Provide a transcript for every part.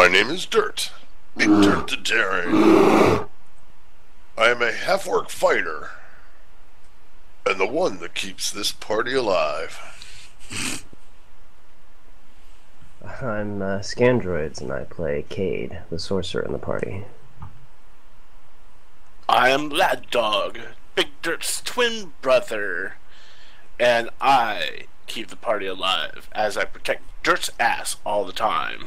name is Dirt. Dirt the Daring. I am a half-orc fighter, and the one that keeps this party alive. I'm Scandroids, and I play Cade, the sorcerer in the party. I am Lad Dog, Big Dirt's twin brother, and I keep the party alive as I protect Dirt's ass all the time.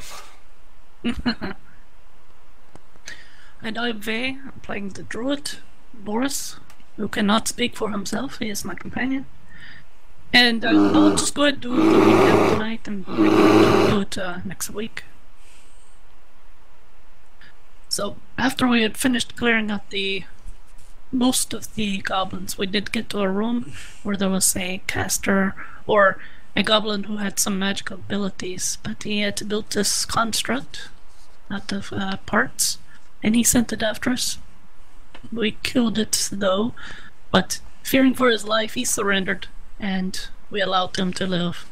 And I'm Vay. I'm playing the druid, Boris, who cannot speak for himself. He is my companion. And I'll just go ahead and do the recap tonight and do it next week. So, after we had finished clearing out most of the goblins, we did get to a room where there was a caster, or a goblin who had some magical abilities, but he had to build this construct out of parts, and he sent it after us. We killed it though, but fearing for his life, he surrendered, and we allowed him to live.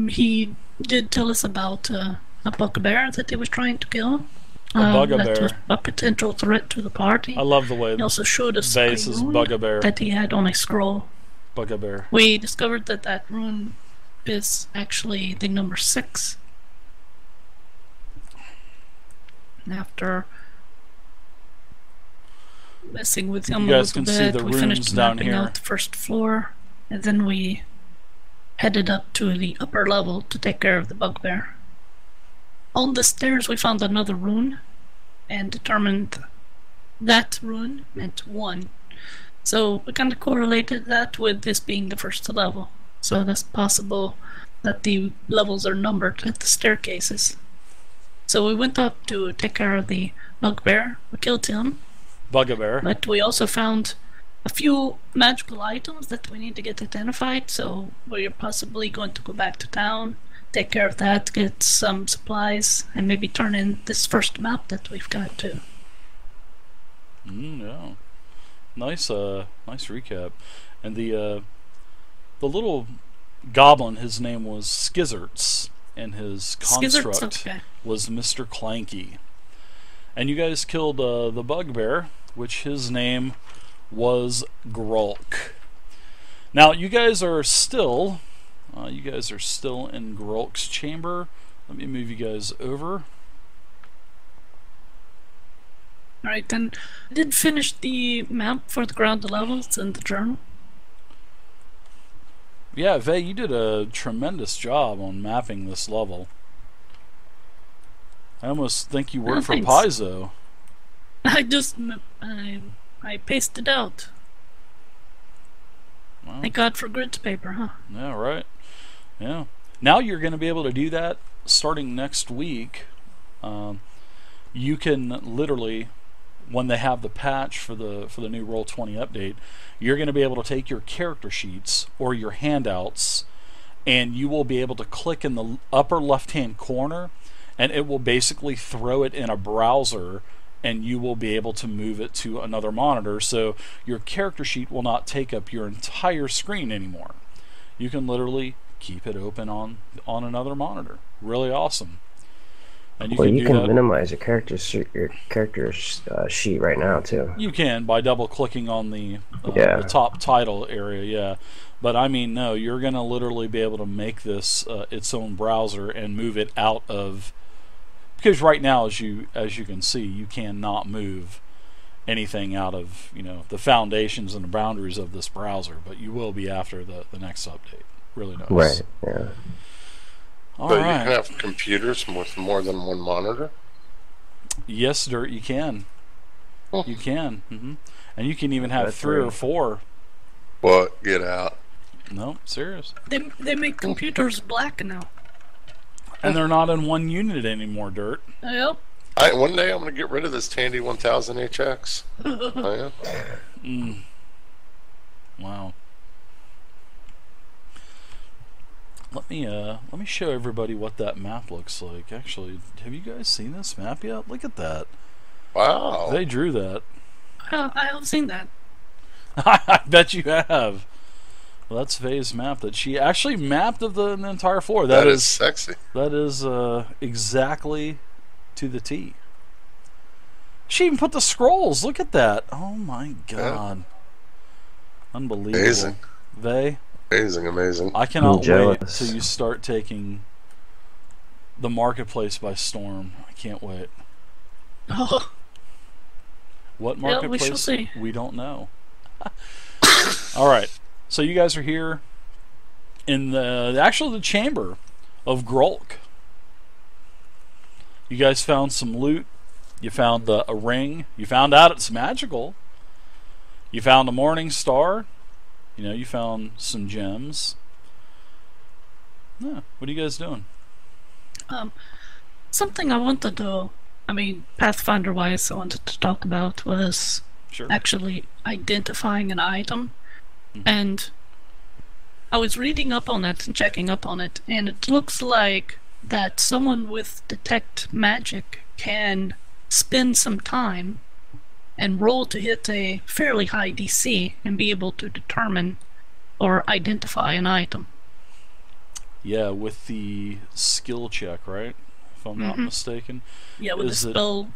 He did tell us about a bugbear that he was trying to kill. That was a potential threat to the party. I love the way he also showed us a rune bugbear that he had on a scroll. Bugbear. We discovered that rune is actually the number 6. After messing with him a little bit, we finished mapping out the first floor, and then we headed up to the upper level to take care of the bugbear. On the stairs we found another rune and determined that rune meant 1. So we kind of correlated that with this being the first level. So that's possible that the levels are numbered at the staircases. So we went up to take care of the bugbear. We killed him. Bugbear. But we also found a few magical items that we need to get identified. So we're possibly going to go back to town, take care of that, get some supplies, and maybe turn in this first map that we've got too. Yeah. Nice recap. And the little goblin, his name was Skizzerts, and his construct was Mr. Clanky. And you guys killed the bugbear, which his name was Glurk. Now you guys are still in Glurk's chamber. Let me move you guys over. Alright, then I did finish the map for the ground levels in the journal. Yeah, Vay, you did a tremendous job on mapping this level. I almost think you worked for Paizo. I pasted out. Well, Thank God for grid paper, huh? Yeah, right. Yeah. Now you're going to be able to do that starting next week. You can literally, when they have the patch for the new Roll20 update, you're going to be able to take your character sheets or your handouts, and you will be able to click in the upper left-hand corner, and it will basically throw it in a browser, and you will be able to move it to another monitor, so your character sheet will not take up your entire screen anymore. You can literally keep it open on another monitor. Really awesome. And you can minimize your character sheet right now too. You can by double clicking on the top title area, yeah. But I mean, no, you're gonna literally be able to make this its own browser and move it out of, because right now, as you can see, you cannot move anything out of the foundations and the boundaries of this browser. But you will be after the next update. Really nice. Right. Yeah. But you can have computers with more than one monitor? Yes, Dirt, you can. Oh. You can. And you can even have 3 or 4. What? Get out. No, serious. They make computers black now. And they're not in one unit anymore, Dirt. Yep. One day I'm going to get rid of this Tandy 1000 HX. I am. Wow. Let me show everybody what that map looks like. Actually, have you guys seen this map yet? Look at that. Wow. They drew that. I haven't seen that. I bet you have. Well, that's Faye's map that she actually mapped of the entire floor. That is sexy. That is exactly to the T. She even put the scrolls. Look at that. Oh my god. Yeah. Unbelievable. Amazing. Vay. Amazing. I cannot wait till you start taking the marketplace by storm. I can't wait. Oh. What marketplace? Yeah, we shall see. We don't know. Alright. So you guys are here in the chamber of Glurk. You guys found some loot. You found a ring. You found out it's magical. You found a morning star. You know, you found some gems. Yeah, what are you guys doing? Something I wanted to, Pathfinder-wise, I wanted to talk about was actually identifying an item. Mm-hmm. And I was reading up on it and checking up on it, and it looks like that someone with detect magic can spend some time and roll to hit a fairly high DC and be able to determine or identify an item. Yeah, with the skill check, right? If I'm not mistaken. Yeah, with the spell.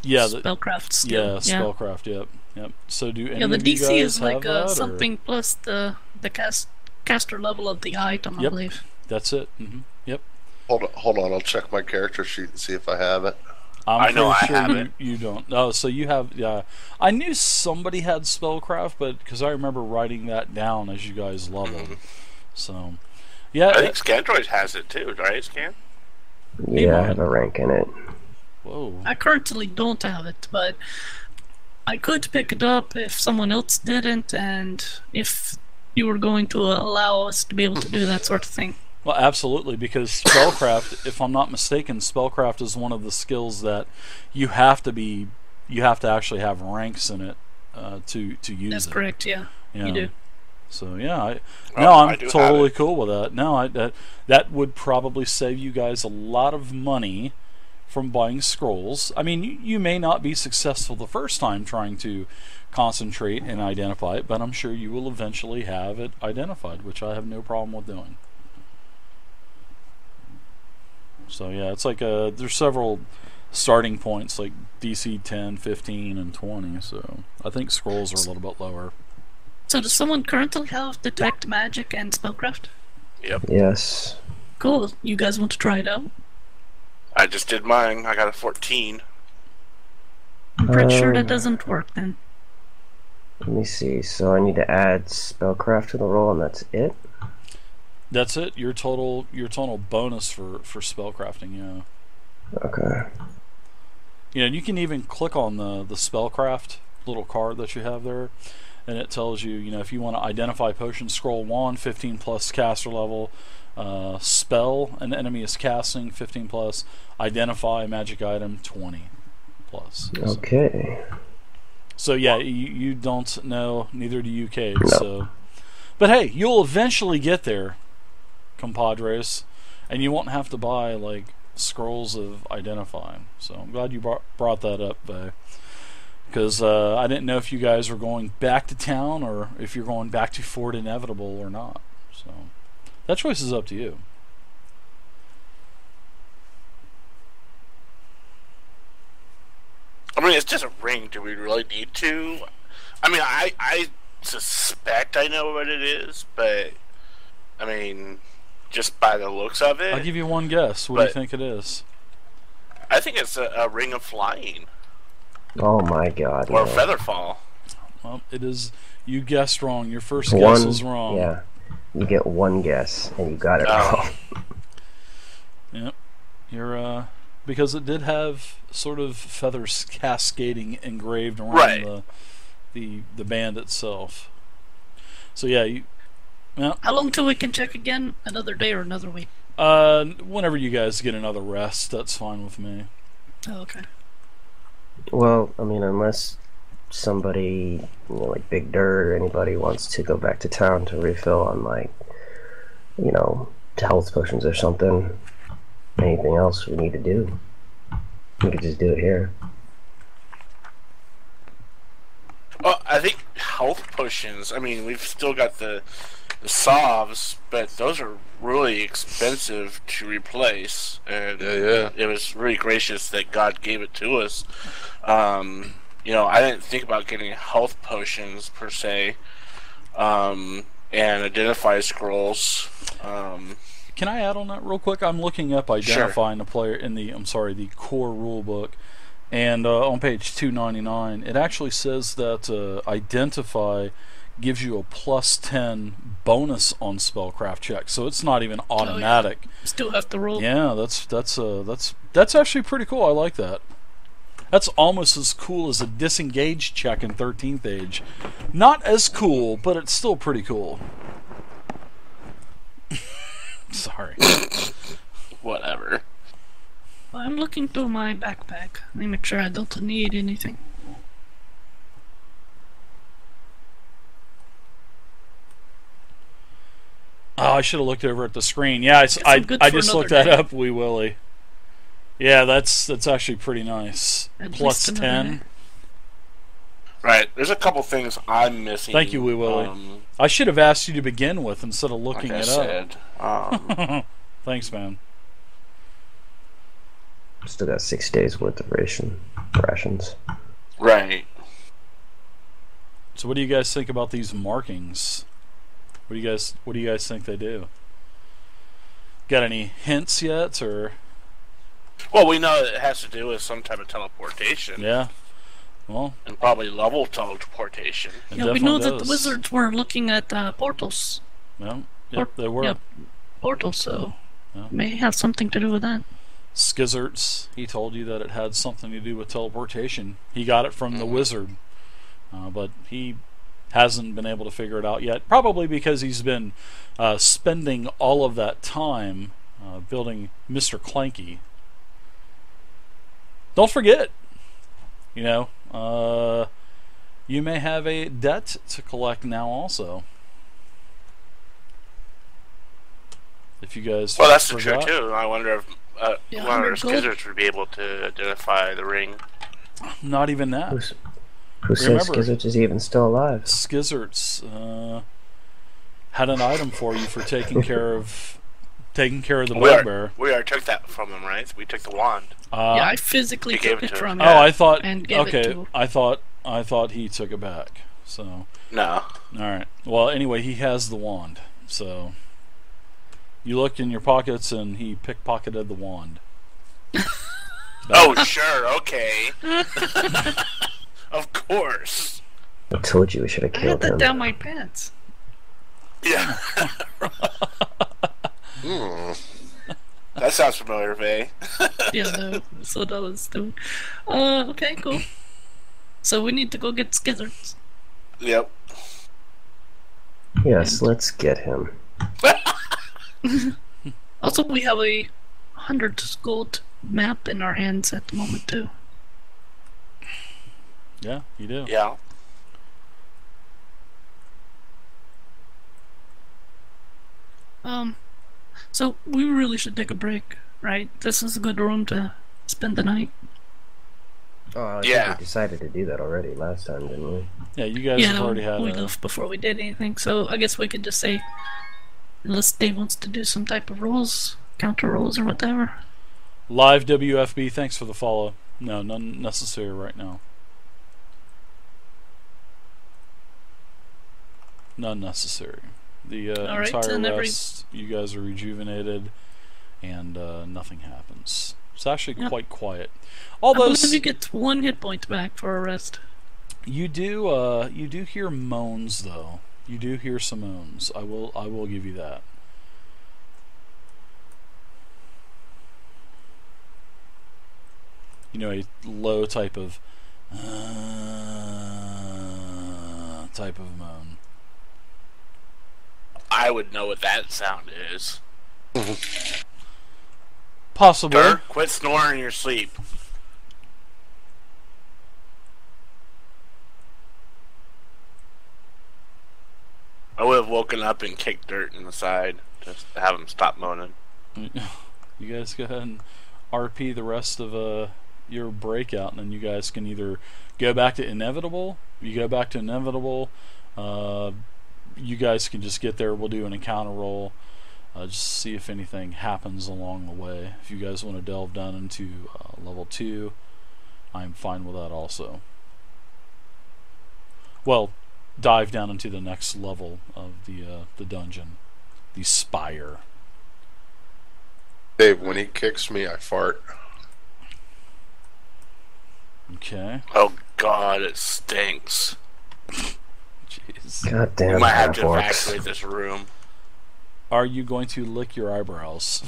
Yeah, spellcraft skill. Yeah, spellcraft. Yep. So do any the of you DC guys is like have that, something plus the caster level of the item, I believe. That's it. Yep. Hold on. I'll check my character sheet and see if I have it. I know I have it. You don't. Oh, so you have. Yeah, I knew somebody had spellcraft, but because I remember writing that down as you guys leveled. So, yeah. I think Scandroid has it too, right? Scan. Yeah, I have a rank in it. Whoa. I currently don't have it, but I could pick it up if someone else didn't, and if you were going to allow us to be able to do that sort of thing. Well, absolutely, because spellcraft, if I'm not mistaken, spellcraft is one of the skills that you have to actually have ranks in it to use That's it. That's correct, yeah. You do. So yeah, I'm totally cool with that. No, that would probably save you guys a lot of money from buying scrolls. I mean, you may not be successful the first time trying to concentrate and identify it, but I'm sure you will eventually have it identified, which I have no problem with doing. So yeah, it's like there's several starting points like DC 10, 15, and 20. So I think scrolls are a little bit lower. So does someone currently have detect magic and spellcraft? Yep. Yes. Cool. You guys want to try it out? I just did mine. I got a 14. I'm pretty sure that doesn't work then. Let me see. So I need to add spellcraft to the roll, and that's it. That's it. Your total bonus for spellcrafting. Yeah. Okay. Yeah, and you can even click on the spellcraft little card that you have there, and it tells you, if you want to identify potion, scroll 1, 15 plus caster level, spell an enemy is casting, 15 plus, identify magic item, 20 plus. Okay. So yeah, you don't know, neither do you, Cade. No. So, but hey, you'll eventually get there, compadres, and you won't have to buy like scrolls of identifying. So I'm glad you brought that up, because I didn't know if you guys were going back to town or if you're going back to Fort Inevitable or not. So that choice is up to you. I mean, it's just a ring. Do we really need to? I mean, I suspect I know what it is, but I mean, just by the looks of it. I'll give you one guess. What do you think it is? I think it's a ring of flying. Oh my god. Or featherfall. Well, it is. You guessed wrong. Your first guess was wrong. Yeah. You get one guess, and you got it wrong. Yep. You're, because it did have sort of feathers cascading engraved around the band itself. So yeah, how long till we can check again? Another day or another week? Whenever you guys get another rest, that's fine with me. Oh, okay. Well, I mean, unless somebody, like Big Dirt or anybody wants to go back to town to refill on, like, health potions or something, anything else we need to do, we could just do it here. Well, I think health potions, I mean, we've still got the Sovs, but those are really expensive to replace. And it was really gracious that God gave it to us. You know, I didn't think about getting health potions per se, and identify scrolls. Can I add on that real quick? I'm looking up identifying the player in the core rule book, and on page 299, it actually says that identify gives you a +10 bonus on spellcraft checks, so it's not even automatic. Oh, yeah. Still have to roll. Yeah, that's actually pretty cool. I like that. That's almost as cool as a disengage check in 13th Age. Not as cool, but it's still pretty cool. Sorry. Whatever. I'm looking through my backpack. Let me make sure I don't need anything. Oh, I should have looked over at the screen. Yeah, I just looked that up, Wee Willie. Yeah, that's actually pretty nice. +10. Right. There's a couple things I'm missing. Thank you, Wee Willie. I should have asked you to begin with instead of looking it up. Thanks, man. Still got 6 days worth of rations. Right. So, what do you guys think about these markings? What do you guys think they do? Got any hints yet, or? Well, we know that it has to do with some type of teleportation. Yeah. Well. And probably level teleportation. Yeah, we know that the wizards were looking at portals. Well, yep, they were. Yep, portals, so may have something to do with that. Skizzerts, he told you that it had something to do with teleportation. He got it from the wizard, but he hasn't been able to figure it out yet. Probably because he's been spending all of that time building Mr. Clanky. Don't forget, you know, you may have a debt to collect now also. If you guys that's forgot. true too. I wonder if one of our Skizzerts would be able to identify the ring. Not even that. Who says Skizzerts is even still alive? Skizzerts had an item for you for taking care of the bugbear. We already took that from him, right? We took the wand. Yeah, I physically took it from him. Oh, I thought. And gave it to I thought he took it back. So. No. All right. Well, anyway, he has the wand. So. You looked in your pockets, and he pickpocketed the wand. Oh, sure, okay. Of course. I told you we should have killed him. I had that down my pants. Yeah. That sounds familiar, Faye. Yeah, that's what I was doing. Okay, cool. So we need to go get Skizzerts. Yep. Yes, let's get him. Also, we have a 100 gold map in our hands at the moment, too. Yeah, you do. Yeah. So we really should take a break, right? This is a good room to spend the night. Oh, I think we decided to do that already last time, didn't we? Yeah, you guys have already had we left before we did anything, so I guess we could just say, unless Dave wants to do some type of rolls, counter rolls or whatever. Live WFB, thanks for the follow. No, none necessary right now. None necessary. The entire rest, you guys are rejuvenated, and nothing happens. It's actually quite quiet. I believe you get 1 hit point back for a rest. You do hear moans though. You do hear some moans. I will give you that. You know, a low type of moan. I would know what that sound is. Possibly. Dirk, quit snoring in your sleep. I would have woken up and kicked Dirt in the side just to have him stop moaning. You guys go ahead and RP the rest of your breakout, and then you guys can either go back to Inevitable. You go back to Inevitable. you guys can just get there. We'll do an encounter roll. Just see if anything happens along the way. If you guys want to delve down into level 2, I'm fine with that also. Well, dive down into the next level of the dungeon, the Spire. Dave, when he kicks me, I fart. Okay. Oh God, it stinks. Jeez. God damn. We might have to evacuate this room. Are you going to lick your eyebrows?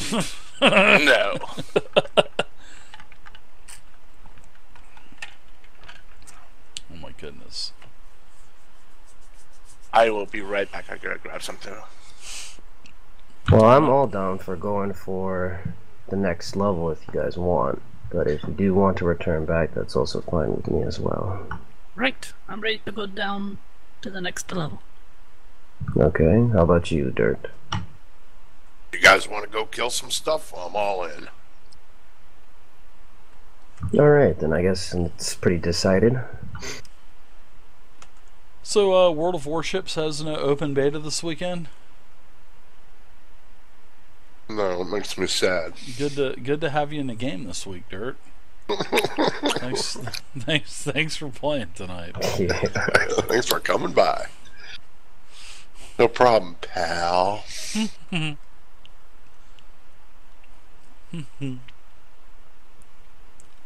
No. Oh my goodness. I will be right back. I gotta grab something. Well, I'm all down for going for the next level if you guys want. But if you do want to return back, that's also fine with me as well. Right. I'm ready to go down to the next level. Okay, how about you, Dirt? You guys want to go kill some stuff? I'm all in. Alright, then I guess it's pretty decided. So, World of Warships has an open beta this weekend. No, it makes me sad. Good to have you in the game this week, Dirt. Thanks for playing tonight. Yeah. Thanks for coming by. No problem, pal.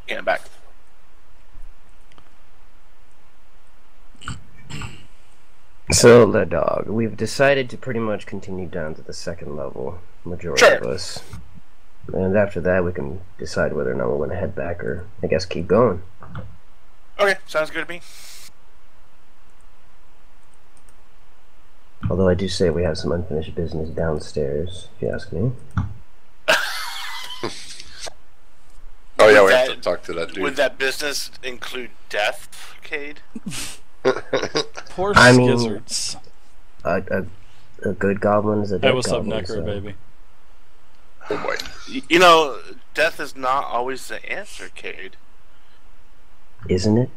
Get back. So, the dog, we've decided to pretty much continue down to the second level, majority of us. And after that, we can decide whether or not we're going to head back or, I guess, keep going. Okay, sounds good to me. Although I do say we have some unfinished business downstairs, if you ask me. Oh yeah, we have to talk to that dude. Would that business include death, Cade? Poor I mean, Skizzerts. A good goblin is a dead Hey, what's goblin. up, Necker, baby? Oh boy. You know, death is not always the answer, Cade. Isn't it?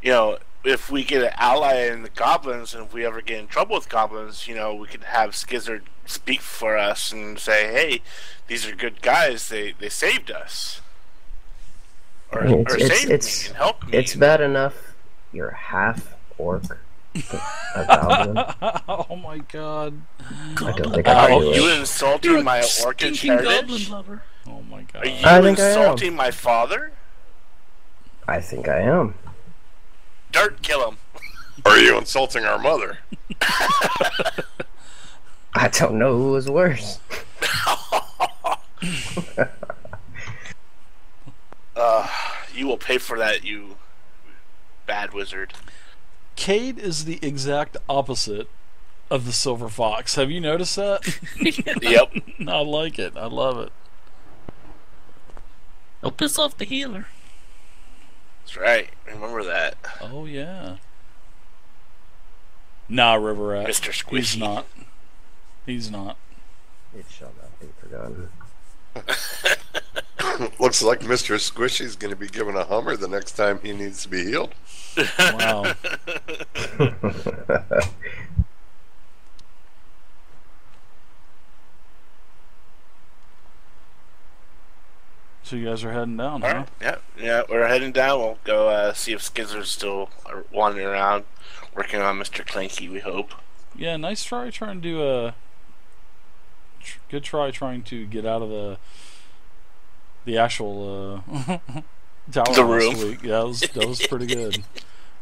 You know, if we get an ally in the goblins, and if we ever get in trouble with goblins, you know, we could have Skizzert speak for us and say, hey, these are good guys, they saved us. Or saved me and helped me. It's bad enough you're half orc, a goblin. Oh my god. I don't think I can do Are you it. insulting my orcish heritage? Goblin lover. Oh my god. Are you I think I am. insulting my father? I think I am. Dirt, kill him. Are you insulting our mother? I don't know who was worse. You will pay for that, you bad wizard. Cade is the exact opposite of the Silver Fox. Have you noticed that? Yep. I like it. I love it. Don't piss off the healer. That's right. Remember that. Oh yeah. Nah, River Rat. Mr. Squishy. He's not. He's not. It shall not be forgotten. Looks like Mr. Squishy's going to be given a Hummer the next time he needs to be healed. Wow. So you guys are heading down, huh? Alright, yeah, we're heading down. We'll go see if Skizzer's still wandering around, working on Mr. Clanky, we hope. Yeah, nice try trying to do a... Good try trying to get out of the actual tower The last room. week. Yeah, that was pretty good.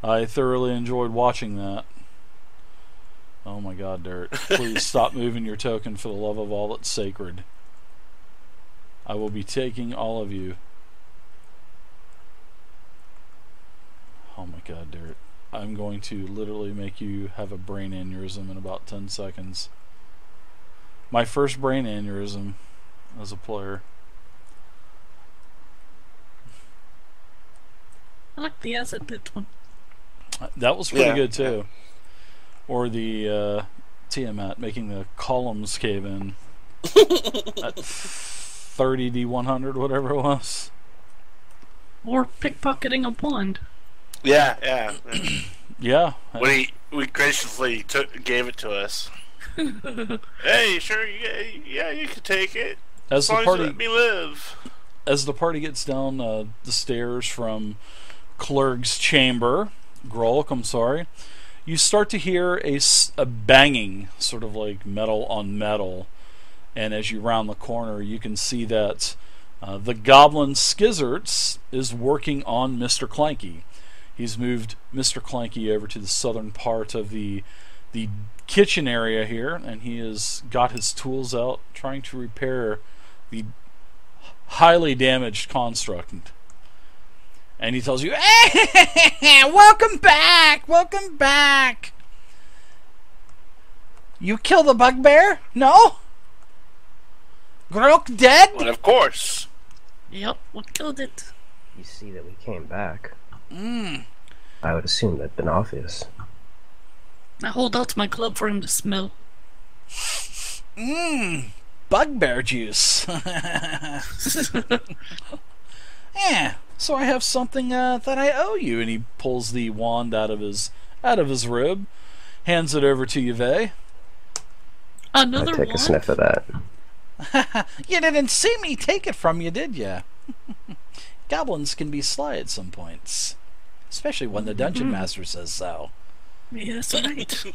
I thoroughly enjoyed watching that. Oh my god, Dirt. Please stop moving your token for the love of all that's sacred. I will be taking all of you. Oh my god, Dirt. I'm going to literally make you have a brain aneurysm in about 10 seconds. My first brain aneurysm as a player. I like the acid pit one. That was pretty Yeah, good too. Or the Tiamat making the columns cave in at 30d100, whatever it was. Or pickpocketing a wand. Yeah. Yeah. We graciously gave it to us. Hey, sure, yeah, you can take it. As long the party, as you let me live. As the party gets down the stairs from Glurk's chamber, Glurk, I'm sorry, you start to hear a banging, sort of like metal on metal. And as you round the corner, you can see that the goblin Skizzerts is working on Mr. Clanky. He's moved Mr. Clanky over to the southern part of the kitchen area here, and he has got his tools out trying to repair the highly damaged construct. And he tells you, welcome back! Welcome back! You kill the bugbear? No? Glurk dead? Well, of course. Yep, we killed it. You see that we came back. I would assume that'd been obvious. I hold out my club for him to smell. Bugbear juice. Yeah, so I have something that I owe you. And he pulls the wand out of his rib, hands it over to Yves. Another I take wand? a sniff of that. You didn't see me take it from you, did you? Goblins can be sly at some points, especially when the dungeon master says so. Yes, right.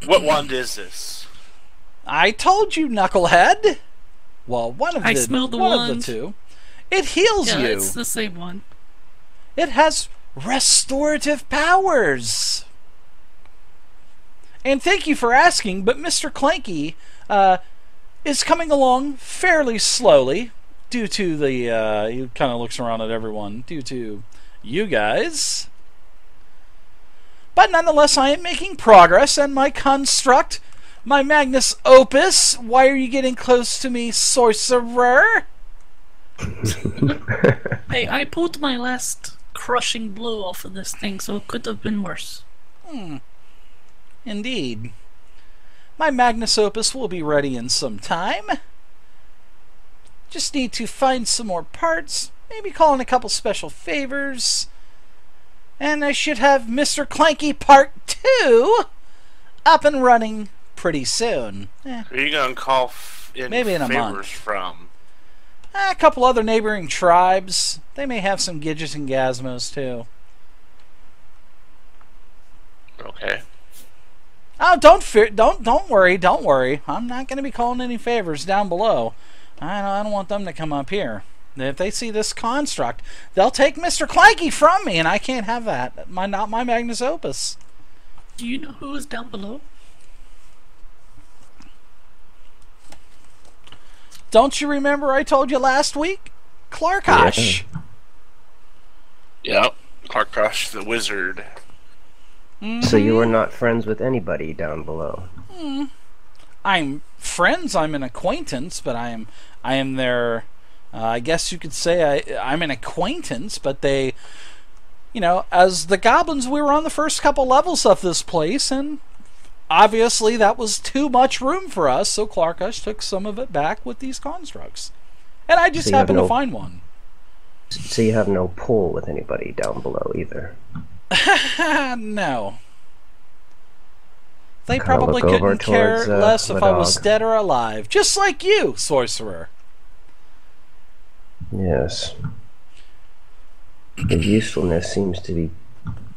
What wand is this? I told you, knucklehead. Well, one of I smelled the one of wand. the two. It heals Yeah, you. it's the same one. It has restorative powers. And thank you for asking, but Mr. Clanky is coming along fairly slowly due to the, he kind of looks around at everyone, due to you guys. But nonetheless, I am making progress, and my construct, my magnus opus, why are you getting close to me, sorcerer? Hey, I pulled my last crushing blow off of this thing, so it could have been worse. Indeed. My magnus opus will be ready in some time. Just need to find some more parts, maybe call in a couple special favors, and I should have Mr. Clanky Part 2 up and running pretty soon. Who are you going to call maybe in a favors month. from? A couple other neighboring tribes. They may have some Gidgets and Gazmos too. Okay. Oh, don't worry. I'm not going to be calling any favors down below. I don't want them to come up here. If they see this construct, they'll take Mr. Clanky from me, and I can't have that. Not my magnus opus. Do you know who is down below? Don't you remember I told you last week? Clarkosh. Yep. Clarkosh the wizard. So you were not friends with anybody down below? I'm friends. I'm an acquaintance, but I am their. I guess you could say I'm an acquaintance, but they, as the goblins, we were on the first couple levels of this place, and obviously that was too much room for us. So Clarkosh took some of it back with these constructs, and I just happened to find one. So you have no pull with anybody down below either? No. They probably couldn't care less if I was dead or alive. Just like you, sorcerer. Yes. The usefulness seems to be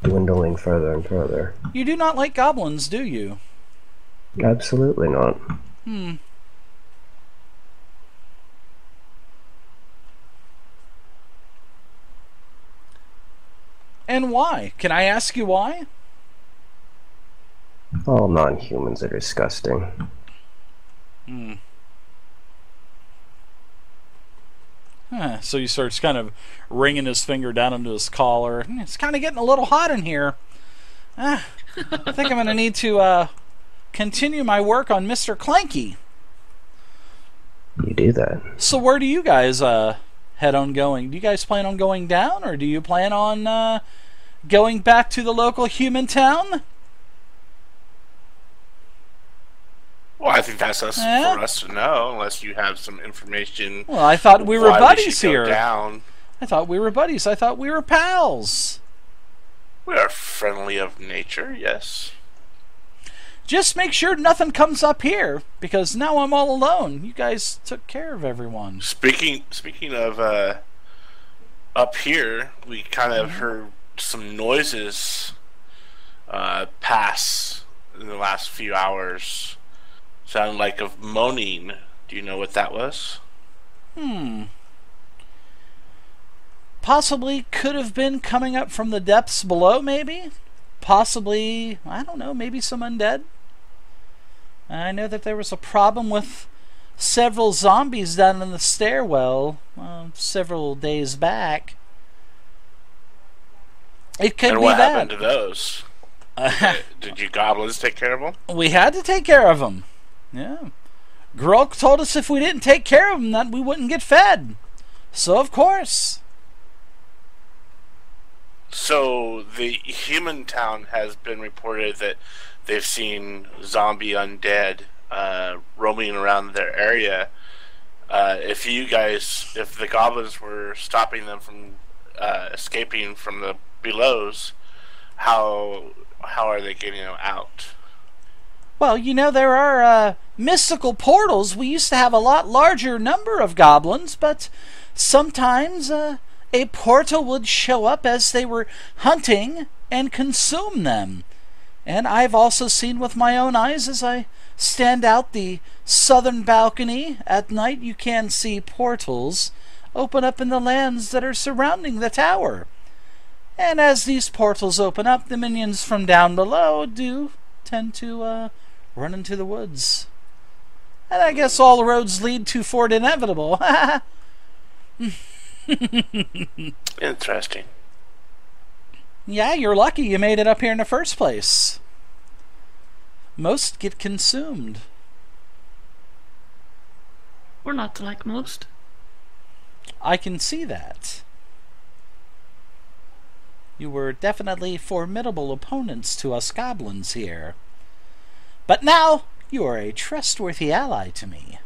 dwindling further and further. You do not like goblins, do you? Absolutely not. And why? Can I ask you why? All non-humans are disgusting. So he starts kind of wringing his finger down into his collar. It's kind of getting a little hot in here. I think I'm going to need to continue my work on Mr. Clanky. You do that. So where do you guys head on going? Do you guys plan on going down, or do you plan on going back to the local human town? Well, I think that's for us to know, unless you have some information. Well, I thought we were buddies here. Down. I thought we were buddies. I thought we were pals. We are friendly of nature, yes. Just make sure nothing comes up here, because now I'm all alone. You guys took care of everyone. Speaking of up here, we kind of heard some noises pass in the last few hours. Sounded like of moaning. Do you know what that was? Possibly could have been coming up from the depths below, maybe? Possibly, I don't know, maybe some undead? I know that there was a problem with several zombies down in the stairwell several days back. It could be that. And what happened to those? Did you goblins take care of them? We had to take care of them. Yeah. Glurk told us if we didn't take care of them, that we wouldn't get fed. So, of course. So, the human town has been reported that they've seen zombie undead roaming around their area. If the goblins were stopping them from escaping from the belows, how are they getting them out? Well, you know, there are mystical portals. We used to have a lot larger number of goblins, but sometimes a portal would show up as they were hunting and consume them. And I've also seen with my own eyes as I stand out the southern balcony at night, you can see portals open up in the lands that are surrounding the tower. And as these portals open up, the minions from down below do tend to run into the woods. And I guess all roads lead to Fort Inevitable. Interesting. Yeah, you're lucky you made it up here in the first place. Most get consumed. We're not like most. I can see that. You were definitely formidable opponents to us goblins here. But now, you are a trustworthy ally to me.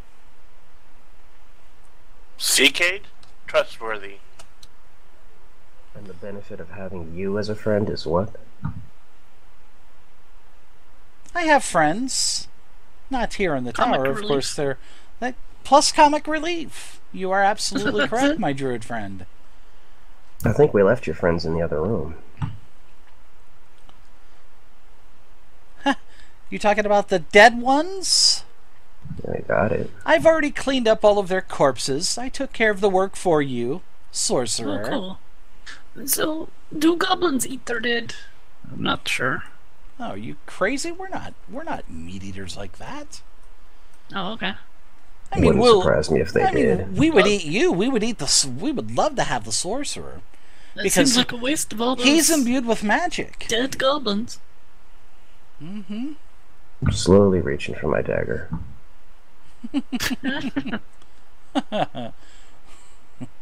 Seacade? Trustworthy. And the benefit of having you as a friend is what? I have friends. Not here in the Comic tower, of relief. course. They're plus comic relief. You are absolutely correct, my druid friend. I think we left your friends in the other room. You talking about the dead ones? I got it. I've already cleaned up all of their corpses. I took care of the work for you, sorcerer. Oh, cool. So, do goblins eat their dead? I'm not sure. Oh, are you crazy? We're not meat eaters like that. Oh, okay. I mean, Wouldn't surprise me if they did. We would eat you. We would love to have the sorcerer. That Because seems like a waste of all those he's imbued with magic. dead goblins. Mm-hmm. I'm slowly reaching for my dagger.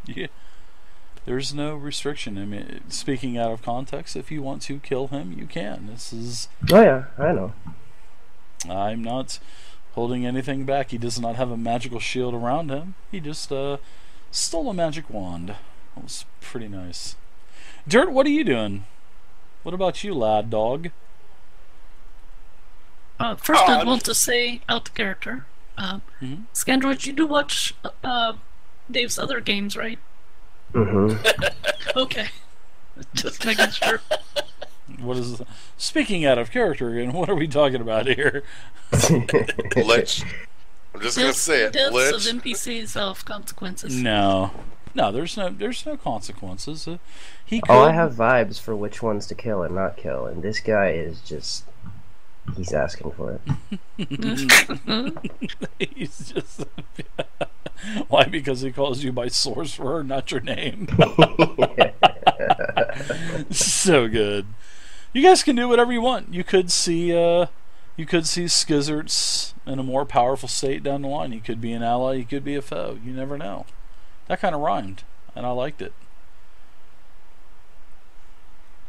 Yeah. There's no restriction. I mean, speaking out of context, if you want to kill him, you can. This is... Oh yeah, I know. I'm not holding anything back. He does not have a magical shield around him. He just stole a magic wand. That was pretty nice. Dirt, what are you doing? What about you, lad dog? First, I want to say, out of character, Scandroid, you do watch Dave's other games, right? Mm-hmm. Okay. Just making sure. What is... Speaking out of character again, what are we talking about here? Lich. I'm just gonna say it. Deaths Lich. of NPCs have consequences. No, there's no consequences. He could... Oh, I have vibes for which ones to kill and not kill, and this guy is just... He's asking for it. He's just... Why? Because he calls you by sorcerer, not your name. So good. You guys can do whatever you want. You could see Skizzerts in a more powerful state down the line. He could be an ally. He could be a foe. You never know. That kind of rhymed, and I liked it.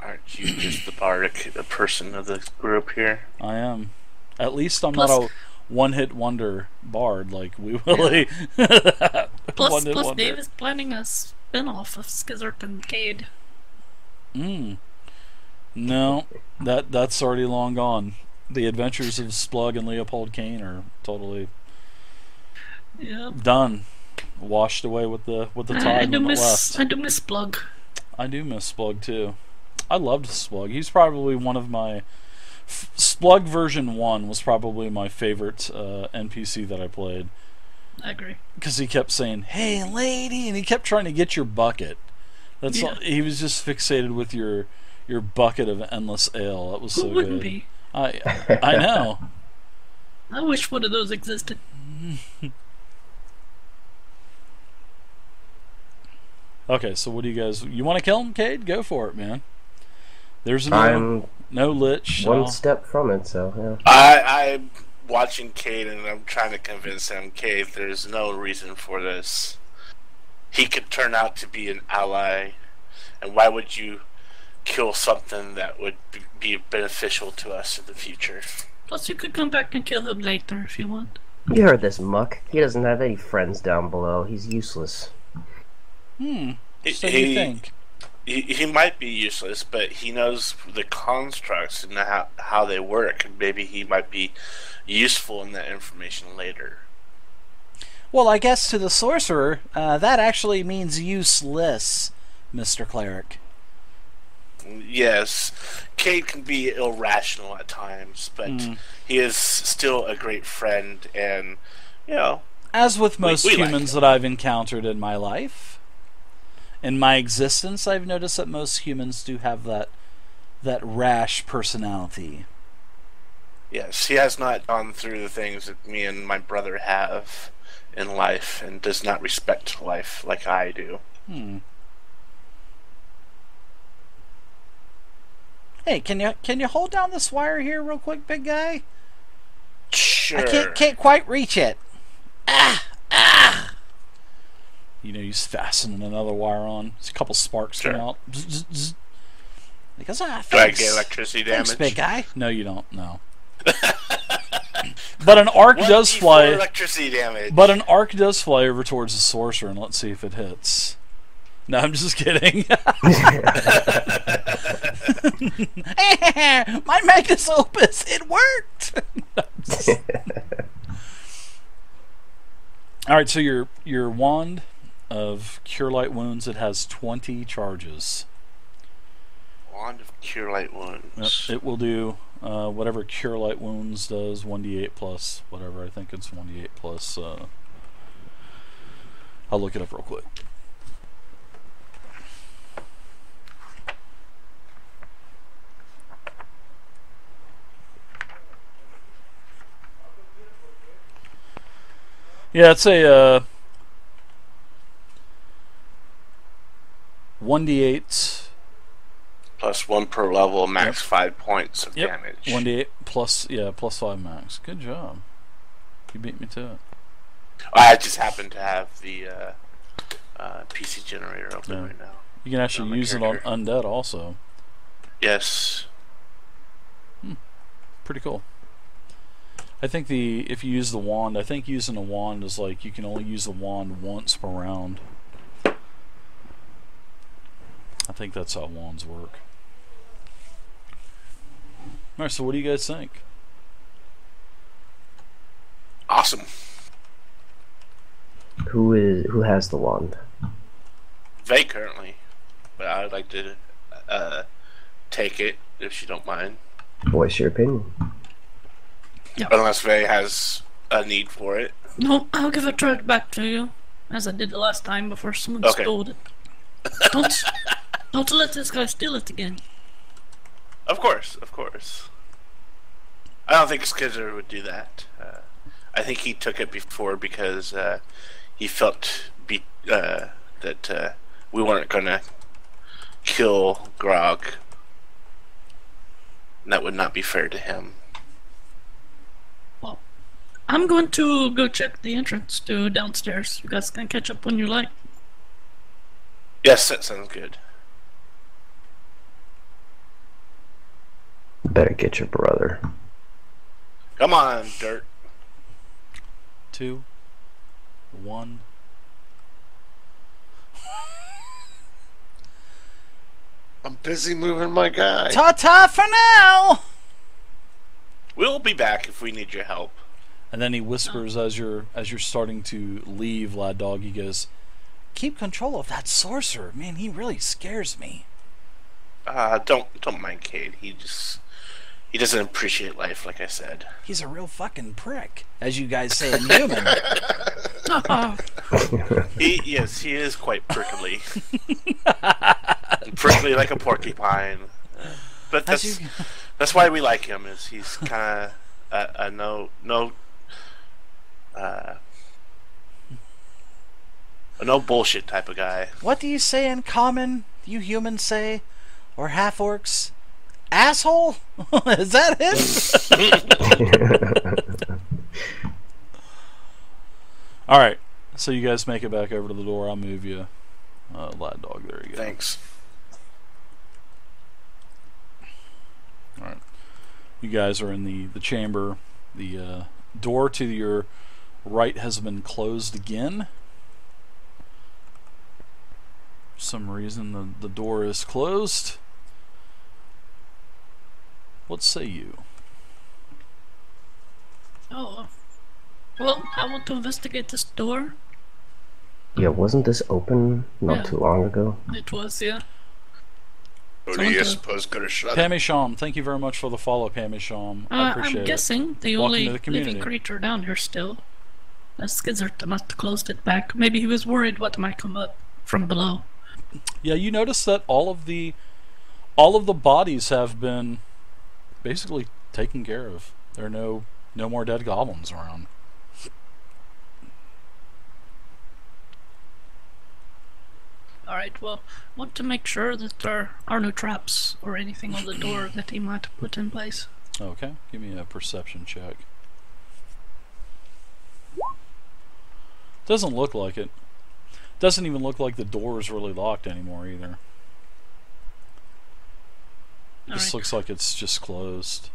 Aren't you just the bardic person of the group here? I am. At least I'm not a one-hit wonder bard like we Willie. Yeah. Plus wonder. Dave is planning a spin-off of Skizzert and Cade. No, that's already long gone. The adventures of Splug and Leopold Kane are totally done, washed away with the tide when it left. I do miss Splug. I do miss Splug too. I loved Splug. He's probably one of my Splug version 1 was probably my favorite NPC that I played. I agree. Because he kept saying, "Hey, lady," and he kept trying to get your bucket. That's all, he was just fixated with your bucket of endless ale. That was so good. Who wouldn't be? I know. I wish one of those existed. Okay, so what do you guys... You want to kill him, Cade? Go for it, man. There's no lich. One step from it, so yeah. I'm watching Cade and I'm trying to convince him, Cade, there's no reason for this. He could turn out to be an ally, and why would you kill something that would be beneficial to us in the future? Plus, you could come back and kill him later if you want. You heard this, Muck. He doesn't have any friends down below. He's useless. So you think? He might be useless, but he knows the constructs and how they work, and maybe he might be useful in that information later. Well, I guess to the sorcerer, that actually means useless, Mr. Cleric. Yes, Cade can be irrational at times, but he is still a great friend, and, you know... As with most humans like that I've encountered in my life, in my existence, I've noticed that most humans do have that rash personality. Yes, he has not gone through the things that me and my brother have in life, and does not respect life like I do. Hey, can you hold down this wire here real quick, big guy? Sure. I can't quite reach it. You know, he's fastening another wire on. There's a couple sparks come out. Bzz, bzz. He goes, Do I get electricity damage? Thanks, big guy. No, you don't. No. But an arc does fly. Electricity damage. But an arc does fly over towards the sorcerer, and let's see if it hits. No, I'm just kidding. My magnus opus, it worked. All right, so your wand of Cure Light Wounds, it has 20 charges. Wand of Cure Light Wounds. Yep, it will do whatever Cure Light Wounds does, 1d8 plus whatever. I think it's 1d8 plus. I'll look it up real quick. Yeah, it's a 1d8 plus 1 per level, max 5 points of damage. 1d8 plus plus 5 max. Good job. You beat me to it. I just happen to have the PC generator open right now. You can actually use it on undead also. Yes. Pretty cool. I think if you use the wand, I think using a wand is like you can only use the wand once per round. I think that's how wands work. Alright, so what do you guys think? Awesome. Who has the wand? Vay currently, but I would like to take it if you don't mind. Voice your opinion. Yep. Unless Vay has a need for it. No, I'll give it right back to you, as I did the last time before someone stole it. Don't let this guy steal it again. Of course, of course. I don't think Skizzerts would do that. I think he took it before because he felt that we weren't going to kill Grog. And that would not be fair to him. Well, I'm going to go check the entrance to downstairs. You guys can catch up when you like. Yes, that sounds good. Better get your brother. Come on, Dirt. 2, 1. I'm busy moving my guy. Ta-ta for now! We'll be back if we need your help. And then he whispers as you're starting to leave, Lad Dog. He goes, "Keep control of that sorcerer. Man, he really scares me." Don't mind Cade. He doesn't appreciate life, like I said. He's a real fucking prick, as you guys say in human. He is quite prickly. Prickly like a porcupine. But that's why we like him. Is he's kind of a no bullshit type of guy. What do you say in common? You humans say, or half orcs? Asshole? Is that it? Alright, so you guys make it back over to the door. I'll move you. Lad Dog, there you go. Thanks. Alright. You guys are in the chamber. The door to your right has been closed again. For some reason the door is closed. What say you? Oh, well, I want to investigate this door. Yeah, wasn't this open not too long ago? It was, yeah. Who do you suppose could have shut it? Pammy Sham, thank you very much for the follow, Pammy Sham. I appreciate it. I'm guessing the Welcome only to the community. living creature down here still. Skizzert must have closed it back. Maybe he was worried what might come up from below. Yeah, you notice that all of the bodies have been basically taken care of. There are no more dead goblins around. Alright, well, want to make sure that there are no traps or anything on the door that he might put in place. Okay, give me a perception check. Doesn't look like it. Doesn't even look like the door is really locked anymore either. This looks like it's just closed.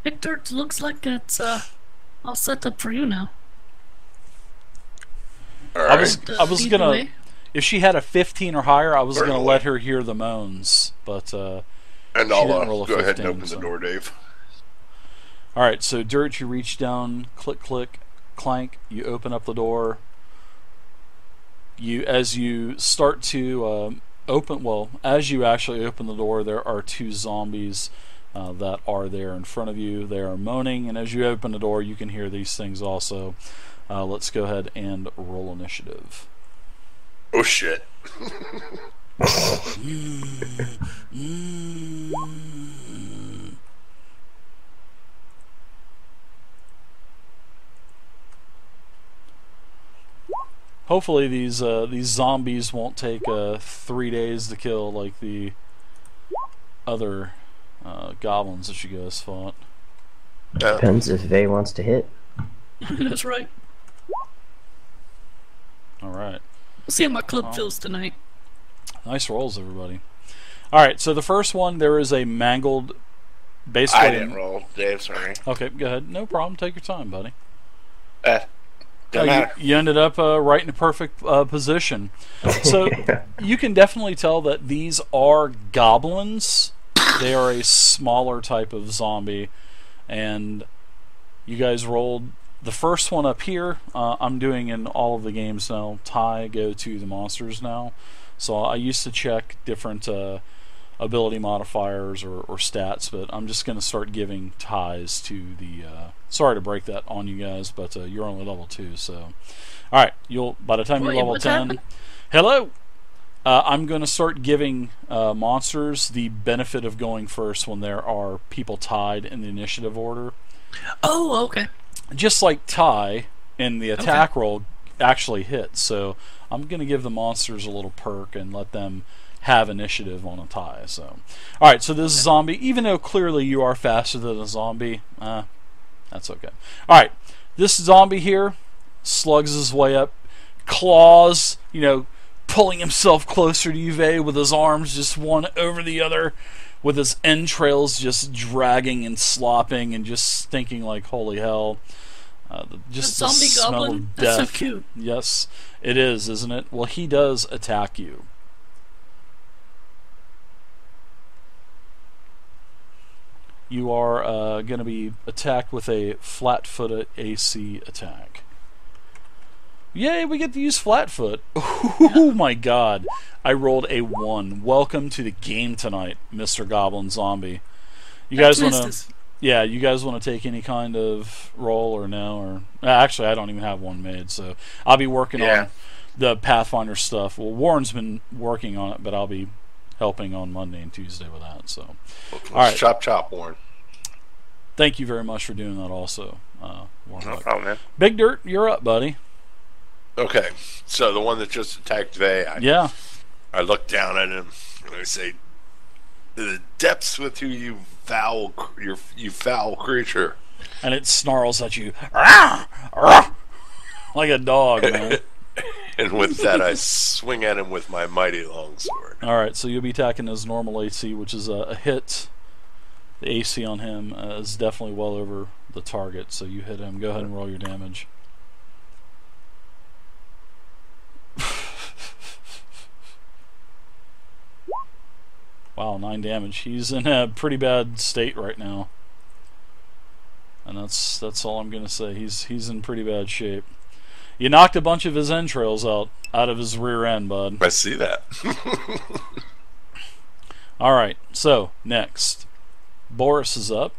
Victor, it looks like it's all set up for you now. I was gonna, if she had a 15 or higher, I was gonna let her hear the moans, but and I'll roll a go 15, ahead and open the door, Dave. All right, so Dirt, you reach down, click, click, clank. You open up the door. As you start to as you actually open the door, there are two zombies that are there in front of you. They are moaning, and as you open the door, you can hear these things also. Let's go ahead and roll initiative. Oh shit. Hopefully these zombies won't take 3 days to kill like the other goblins that you guys fought. Depends if Vay wants to hit. That's right. Alright. We'll see how my club feels tonight. Nice rolls, everybody. Alright, so the first one, there is a mangled... Basically, I didn't roll, Dave, sorry. Okay, go ahead. No problem. Take your time, buddy. Doesn't matter. You ended up right in the perfect position. So you can definitely tell that these are goblins. They are a smaller type of zombie. And you guys rolled the first one up here. I'm doing in all of the games now. Tie go to the monsters now. So I used to check different ability modifiers or stats, but I'm just going to start giving ties to the... sorry to break that on you guys, but you're only level 2, so... Alright, by the time you're level 10... Happened? Hello! I'm going to start giving monsters the benefit of going first when there are people tied in the initiative order. Oh, okay. Just like tie in the attack roll actually hits, so I'm going to give the monsters a little perk and let them have initiative on a tie. So, alright, so this zombie, even though clearly you are faster than a zombie, that's okay. Alright, this zombie here slugs his way up, claws, pulling himself closer to Uwe with his arms just one over the other, with his entrails just dragging and slopping and just stinking like holy hell. Just the zombie smell goblin? of death. That's so cute. Yes, it is, isn't it? Well, he does attack you. you are going to be attacked with a flat-footed AC attack. Yay, we get to use flat-foot. Oh my god. I rolled a 1. Welcome to the game tonight, Mr. Goblin Zombie. You guys want to... Yeah, you guys want to take any kind of roll or no? Or actually, I don't even have one made, so I'll be working on the Pathfinder stuff. Well, Warren's been working on it, but I'll be helping on Monday and Tuesday with that. So, all right, chop, Warren. Thank you very much for doing that. Also, Warren. No problem, man. Big Dirt, you're up, buddy. Okay, so the one that just attacked Vay. I look down at him and I say, "The depths with you foul creature." And it snarls at you like a dog, man. And with that, I swing at him with my mighty longsword. Alright, so you'll be attacking his normal AC, which is a hit. The AC on him is definitely well over the target, so you hit him. Go ahead and roll your damage. Wow, 9 damage. He's in a pretty bad state right now. And that's all I'm going to say. He's in pretty bad shape. You knocked a bunch of his entrails out of his rear end, bud. I see that. Alright, so, next. Boris is up.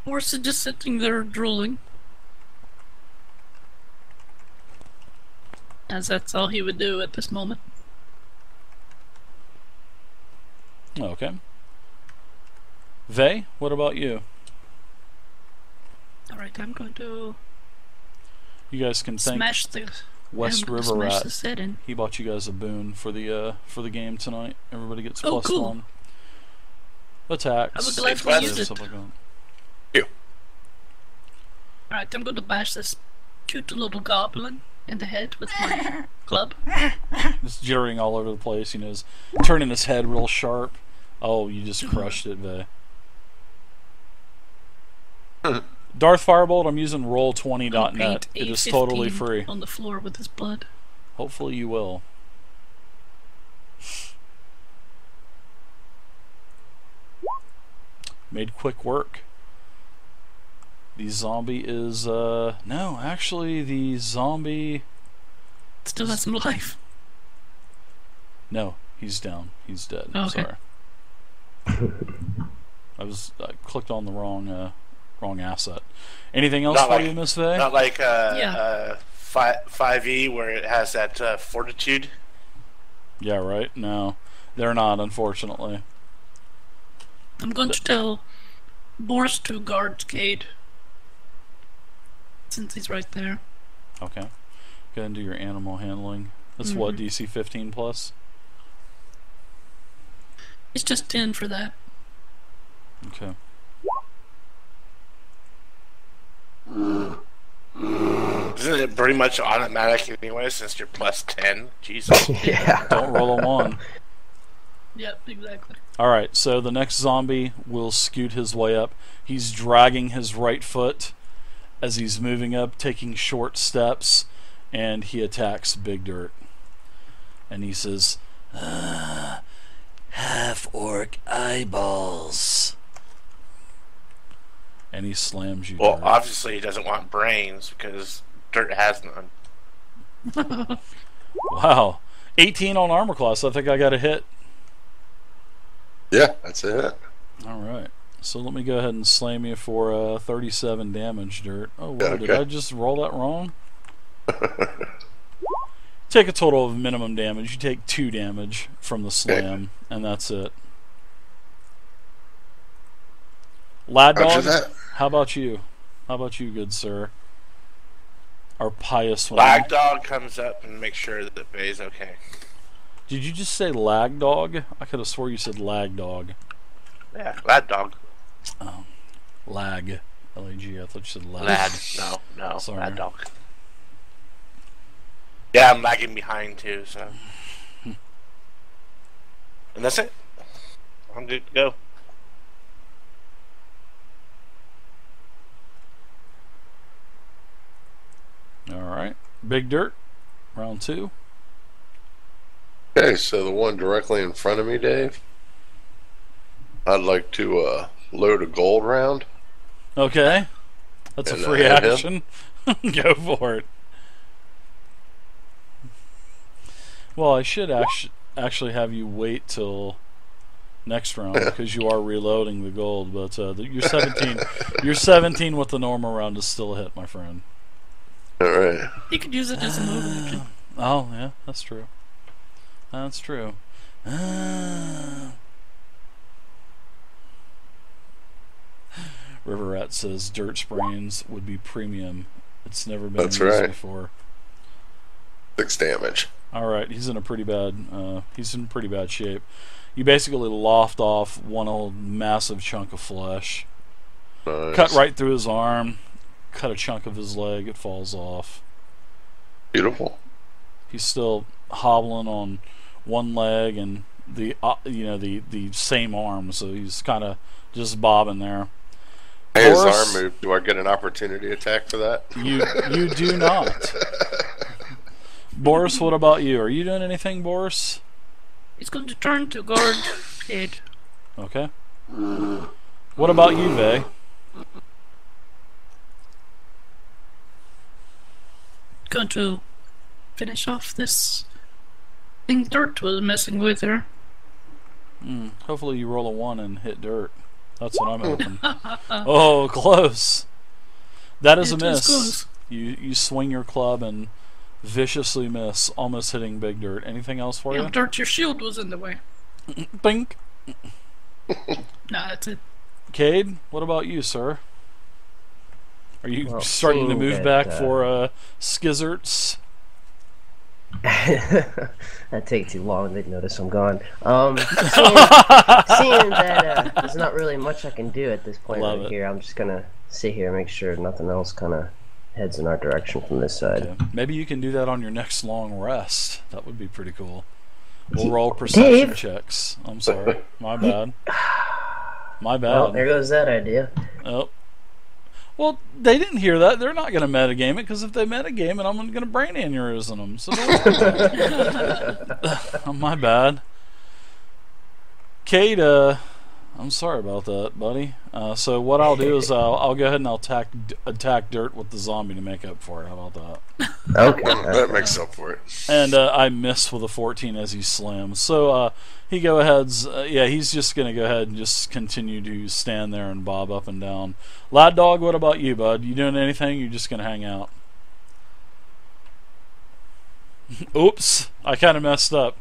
Boris is just sitting there drooling. As that's all he would do at this moment. Okay. Vay, what about you? Alright, I'm going to... You guys can thank smash the West River Rat. He bought you guys a boon for the game tonight. Everybody gets +1 attacks. I would gladly use it. Stuff like that. You. Alright, I'm going to bash this cute little goblin in the head with my club. Just jittering all over the place, you know, turning his head real sharp. Oh, you just crushed it, Vay. Darth Firebolt, I'm using roll20.net. It is totally free. On the floor with his blood. Hopefully you will. Made quick work. The zombie is, no, actually, the zombie... still has some life. No, he's down. He's dead. Oh, okay. Sorry. I clicked on the wrong asset. Anything else for you, Miss Vay? Not like 5e where it has that fortitude. Yeah, right. No, they're not, unfortunately. I'm going to tell Boris to guard Cade, since he's right there. Okay. Go ahead and do your animal handling. That's what, DC 15 plus? It's just 10 for that. Okay. Isn't it pretty much automatic anyway since you're +10? Jesus. Yeah. Don't roll a 1. Yep, exactly. Alright, so the next zombie will scoot his way up. He's dragging his right foot as he's moving up, taking short steps, and he attacks Big Dirt. And he says, half-orc eyeballs. And he slams you. Well, obviously he doesn't want brains because Dirt has none. Wow. 18 on armor class. I think I got a hit. Yeah, that's it. Alright. So let me go ahead and slam you for 37 damage, Dirt. Oh, whoa, okay. Did I just roll that wrong? Take a total of minimum damage. You take 2 damage from the slam, and that's it. Lad Dog, how about you? How about you, good sir? Our pious one. Lag Dog comes up and makes sure that the Vay's okay. Did you just say Lag Dog? I could have swore you said Lag Dog. Yeah, Lad Dog. Oh, Lag. L-A-G. I thought you said Lag. Lad. No. Sorry. Lad Dog. Yeah, I'm lagging behind too, so. And that's it. I'm good to go. Alright. Big Dirt. Round 2. Okay, so the one directly in front of me, Dave. I'd like to load a gold round. Okay. That's a free action. Go for it. Well, I should actually have you wait till next round because you are reloading the gold. But you're 17. You're 17 with the normal round is still a hit, my friend. All right. You could use it as a move action. Oh yeah, that's true. That's true. River Rat says Dirt Sprains would be premium. It's never been used before. 6 damage. All right, he's in pretty bad shape. You basically loft off one old massive chunk of flesh. Nice. Cut right through his arm. Cut a chunk of his leg. It falls off. Beautiful. He's still hobbling on one leg and the same arm, so he's kind of just bobbing there. Hey, his arm moved. Do I get an opportunity attack for that? You do not. Boris, what about you? Are you doing anything, Boris? He's going to turn to guard Cade. Okay. What about you, Vay? Going to finish off this thing Dirt was messing with her. Hopefully you roll a 1 and hit Dirt. That's what I'm hoping. Oh, close. That is a miss. You swing your club and viciously miss, almost hitting Big Dirt. Anything else for you? Dirt, your shield was in the way. Bink. Nah, that's it. Cade, what about you, sir? Are you starting to move back for Skizzerts? That takes too long. They'd notice I'm gone. Seeing that there's not really much I can do at this point here, I'm just gonna sit here and make sure nothing else kind of heads in our direction from this side. Okay. Maybe you can do that on your next long rest. That would be pretty cool. We'll roll perception checks. I'm sorry. My bad. My bad. Well, there goes that idea. Oh. Well, they didn't hear that. They're not going to metagame it, because if they metagame it, I'm going to brain aneurysm them. So don't worry about it. My bad. Cade, I'm sorry about that, buddy. So what I'll do is I'll go ahead and I'll attack Dirt with the zombie to make up for it. How about that? Okay. That makes up for it. And I miss with a 14 as he slams. So he go ahead's he's just gonna go ahead and just continue to stand there and bob up and down. Lad Dog, what about you, bud? You doing anything? You're just gonna hang out? Oops, I kind of messed up.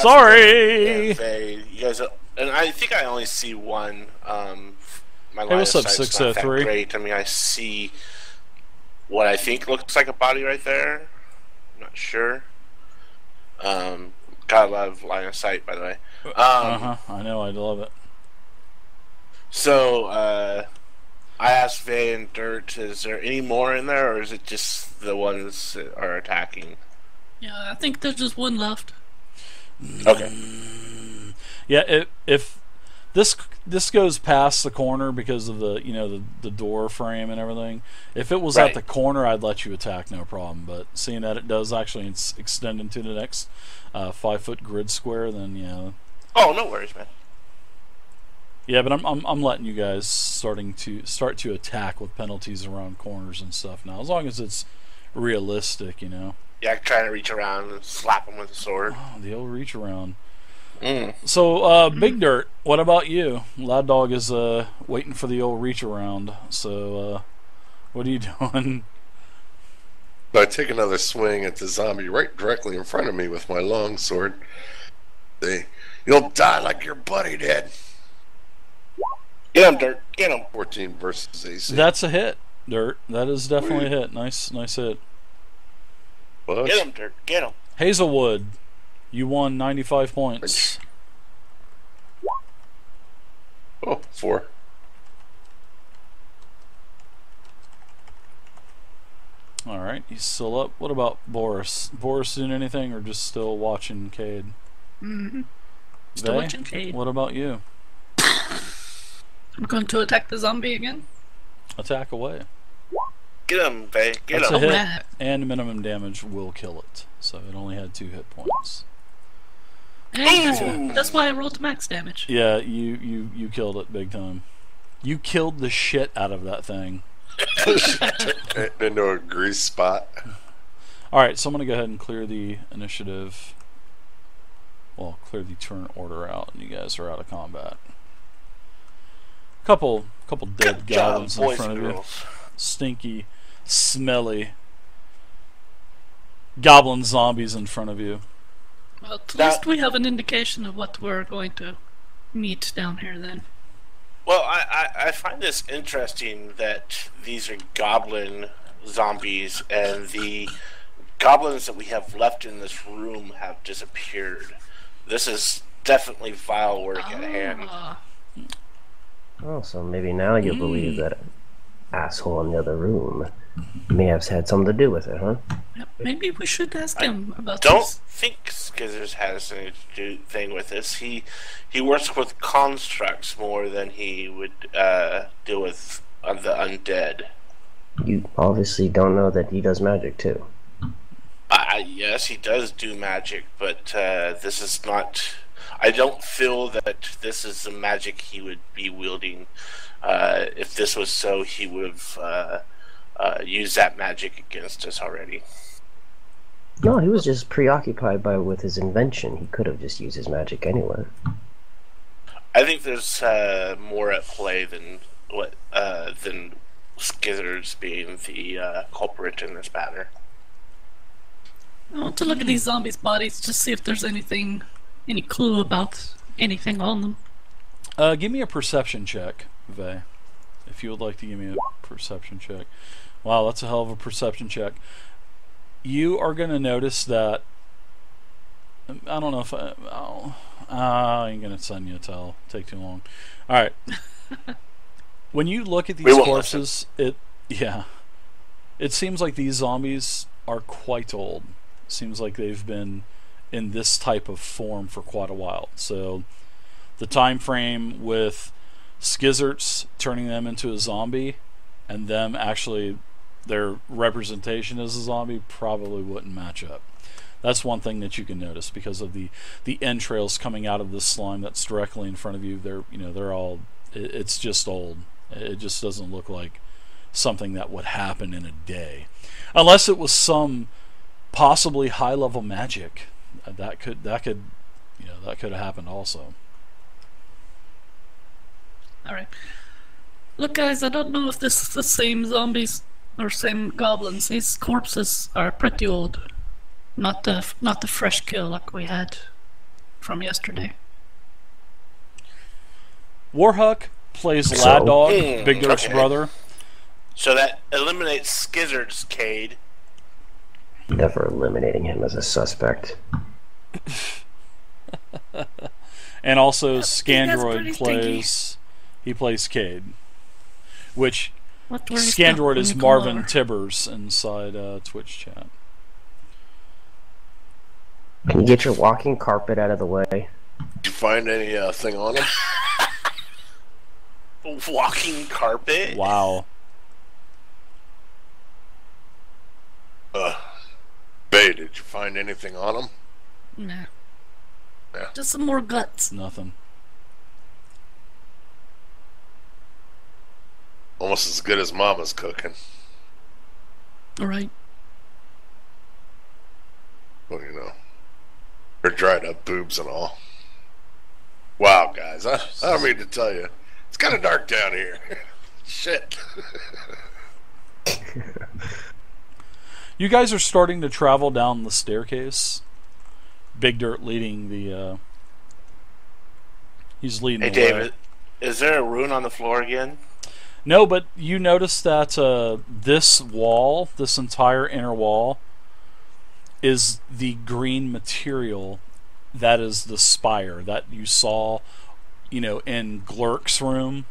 Sorry. You guys, and I think I only see one. My line what's of up, sight's not that 603? great. I mean, I see what I think looks like a body right there. I'm not sure. Got a lot of line of sight, by the way. I know, I love it. So, I asked Vay and Dirt, is there any more in there, or is it just the ones that are attacking? Yeah, I think there's just one left. Okay. Yeah, if this goes past the corner because of the the door frame and everything. If it was at the corner, I'd let you attack, no problem. But seeing that it does actually extend into the next 5-foot grid square, then yeah. Oh, no worries, man. Yeah, but I'm letting you guys start to attack with penalties around corners and stuff now, as long as it's realistic, you know. Yeah, trying to reach around and slap him with a sword. Oh, the old reach around. So, Big Dirt, what about you? Lad Dog is waiting for the old reach around. So, what are you doing? I take another swing at the zombie right directly in front of me with my long sword. You'll die like your buddy did. Get him, Dirt. Get him. 14 versus AC. That's a hit, Dirt. That is definitely a hit. Nice hit. What? Get him, Dirt. Get him. Hazelwood, you won 95 points. Oh, 4. Alright, he's still up. What about Boris? Boris doing anything or just still watching Cade? Still watching Cade. What about you? I'm going to attack the zombie again. Attack away. Get him, Vay. Get That's him. a hit, and minimum damage will kill it. So it only had 2 hit points. Hey, that's why I rolled max damage. Yeah, you killed it big time. You killed the shit out of that thing. Into a grease spot. Alright, so I'm going to go ahead and clear the initiative. Well, clear the turn order out, and you guys are out of combat. Couple dead goblins in front of you. Stinky, smelly goblin zombies in front of you. Well, at least we have an indication of what we're going to meet down here then. Well, I find this interesting that these are goblin zombies, and the goblins that we have left in this room have disappeared. This is definitely vile work at hand. Oh, so maybe now you believe that asshole in the other room may have had something to do with it, huh? Maybe we should ask him about this. I don't think Skizzerts has anything to do thing with this. He works with constructs more than he would deal with the undead. You obviously don't know that he does magic too. Yes, he does do magic, but this is not... I don't feel that this is the magic he would be wielding. If this was so, he would have used that magic against us already. No, he was just preoccupied with his invention. He could have just used his magic anyway. I think there's more at play than Skizzerts being the culprit in this matter. I want to look at these zombies' bodies, just see if there's any clue about anything on them. Give me a perception check, Vay. If you would like to give me a perception check. Wow, that's a hell of a perception check. You are going to notice that... I don't know if I ain't going to send you a tell. Take too long. Alright. When you look at these corpses, it seems like these zombies are quite old. Seems like they've been in this type of form for quite a while. So the time frame with Skizzerts turning them into a zombie and them actually their representation as a zombie probably wouldn't match up. That's one thing that you can notice because of the entrails coming out of the slime that's directly in front of you. They're all it's just old. It just doesn't look like something that would happen in a day, unless it was some possibly high level magic. That could have happened also. Alright. Look guys, I don't know if this is the same zombies or same goblins. These corpses are pretty old. Not the fresh kill like we had from yesterday. Warhuck plays Lad Dog, Big Dirk's brother. So that eliminates Skizzerts, Cade. Never eliminating him as a suspect. And also Scandroid plays Cade, which Scandroid is Marvin Tibbers inside Twitch chat. Can you get your walking carpet out of the way? Did you find any thing on him? Walking carpet? Wow. Bay, did you find anything on him? Nah. Yeah. Just some more guts. Nothing. Almost as good as Mama's cooking. Alright. Well, her dried up boobs and all. Wow, guys, I don't mean to tell you. It's kind of dark down here. Shit. You guys are starting to travel down the staircase. Big Dirt leading the... he's leading the way. Hey, David, is there a rune on the floor again? No, but you notice that this wall, this entire inner wall, is the green material that is the spire that you saw, in Glurk's room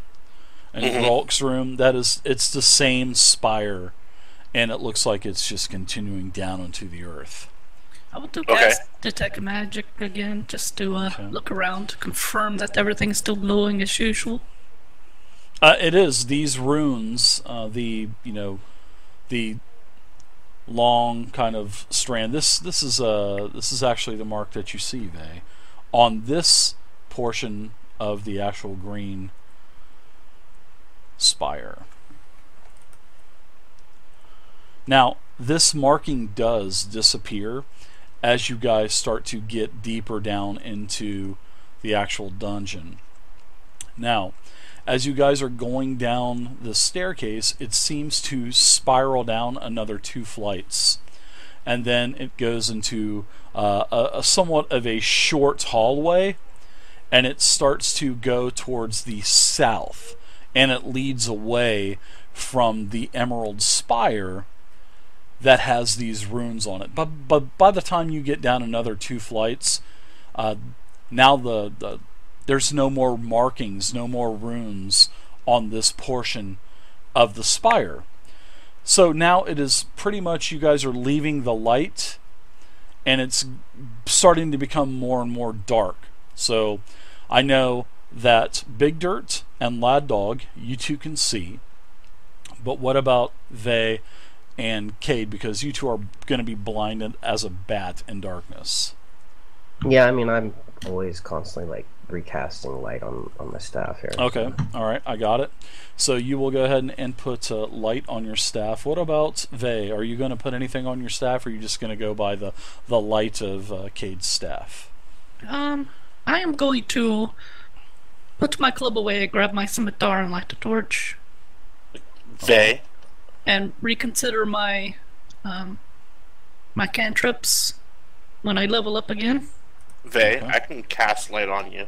and Rolk's room. It's the same spire, and it looks like it's just continuing down into the earth. I would do detect magic again, just to look around, confirm that everything's still glowing as usual. It is. These runes, the long kind of strand. This is actually the mark that you see, Vay, on this portion of the actual green spire. Now, this marking does disappear as you guys start to get deeper down into the actual dungeon. Now, as you guys are going down the staircase, it seems to spiral down another 2 flights. And then it goes into a somewhat of a short hallway, and it starts to go towards the south, and it leads away from the Emerald Spire that has these runes on it. But by the time you get down another 2 flights, now there's no more markings, no more runes on this portion of the spire. So now it is pretty much, you guys are leaving the light, and it's starting to become more and more dark. So I know that Big Dirt and Lad Dog, you two can see, but what about they and Cade, because you two are going to be blinded as a bat in darkness? Yeah, I mean, I'm always constantly like recasting light on my staff here. Okay, alright, I got it. So you will go ahead and input light on your staff. What about Vey? Are you going to put anything on your staff, or are you just going to go by the light of Cade's staff? I am going to put my club away, grab my scimitar, and light the torch. Vey? And reconsider my my cantrips when I level up again. Vey, Okay. I can cast light on you.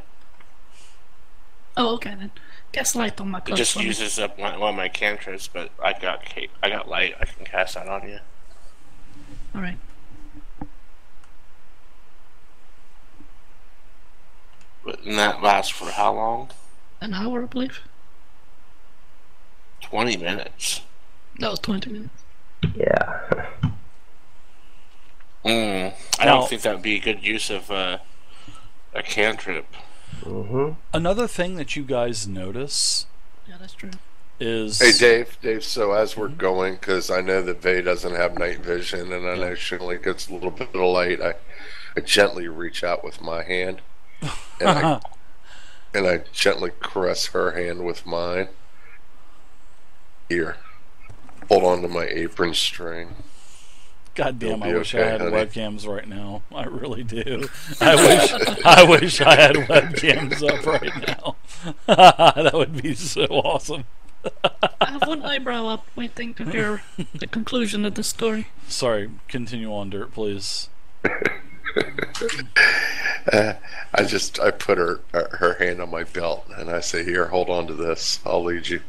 Oh, okay then. Cast light on my club. It just uses up one of my cantrips, but I got light. I can cast that on you. All right. And that lasts for how long? An hour, I believe. 20 minutes. No, 20 minutes. Yeah. I don't think that would be a good use of a cantrip. Another thing that you guys notice, Yeah, that's true. is... Hey, Dave, so as we're going, because I know that Vey doesn't have night vision, and I know she only gets a little bit of light, I gently reach out with my hand, and I gently caress her hand with mine. Here, hold on to my apron string. God damn, I wish I had webcams right now. I really do. I wish I had webcams up right now. That would be so awesome. I have one eyebrow up waiting to hear the conclusion of the story. Sorry, continue on, Dirt, please. I put her hand on my belt, and I say, "Here, hold on to this. I'll lead you."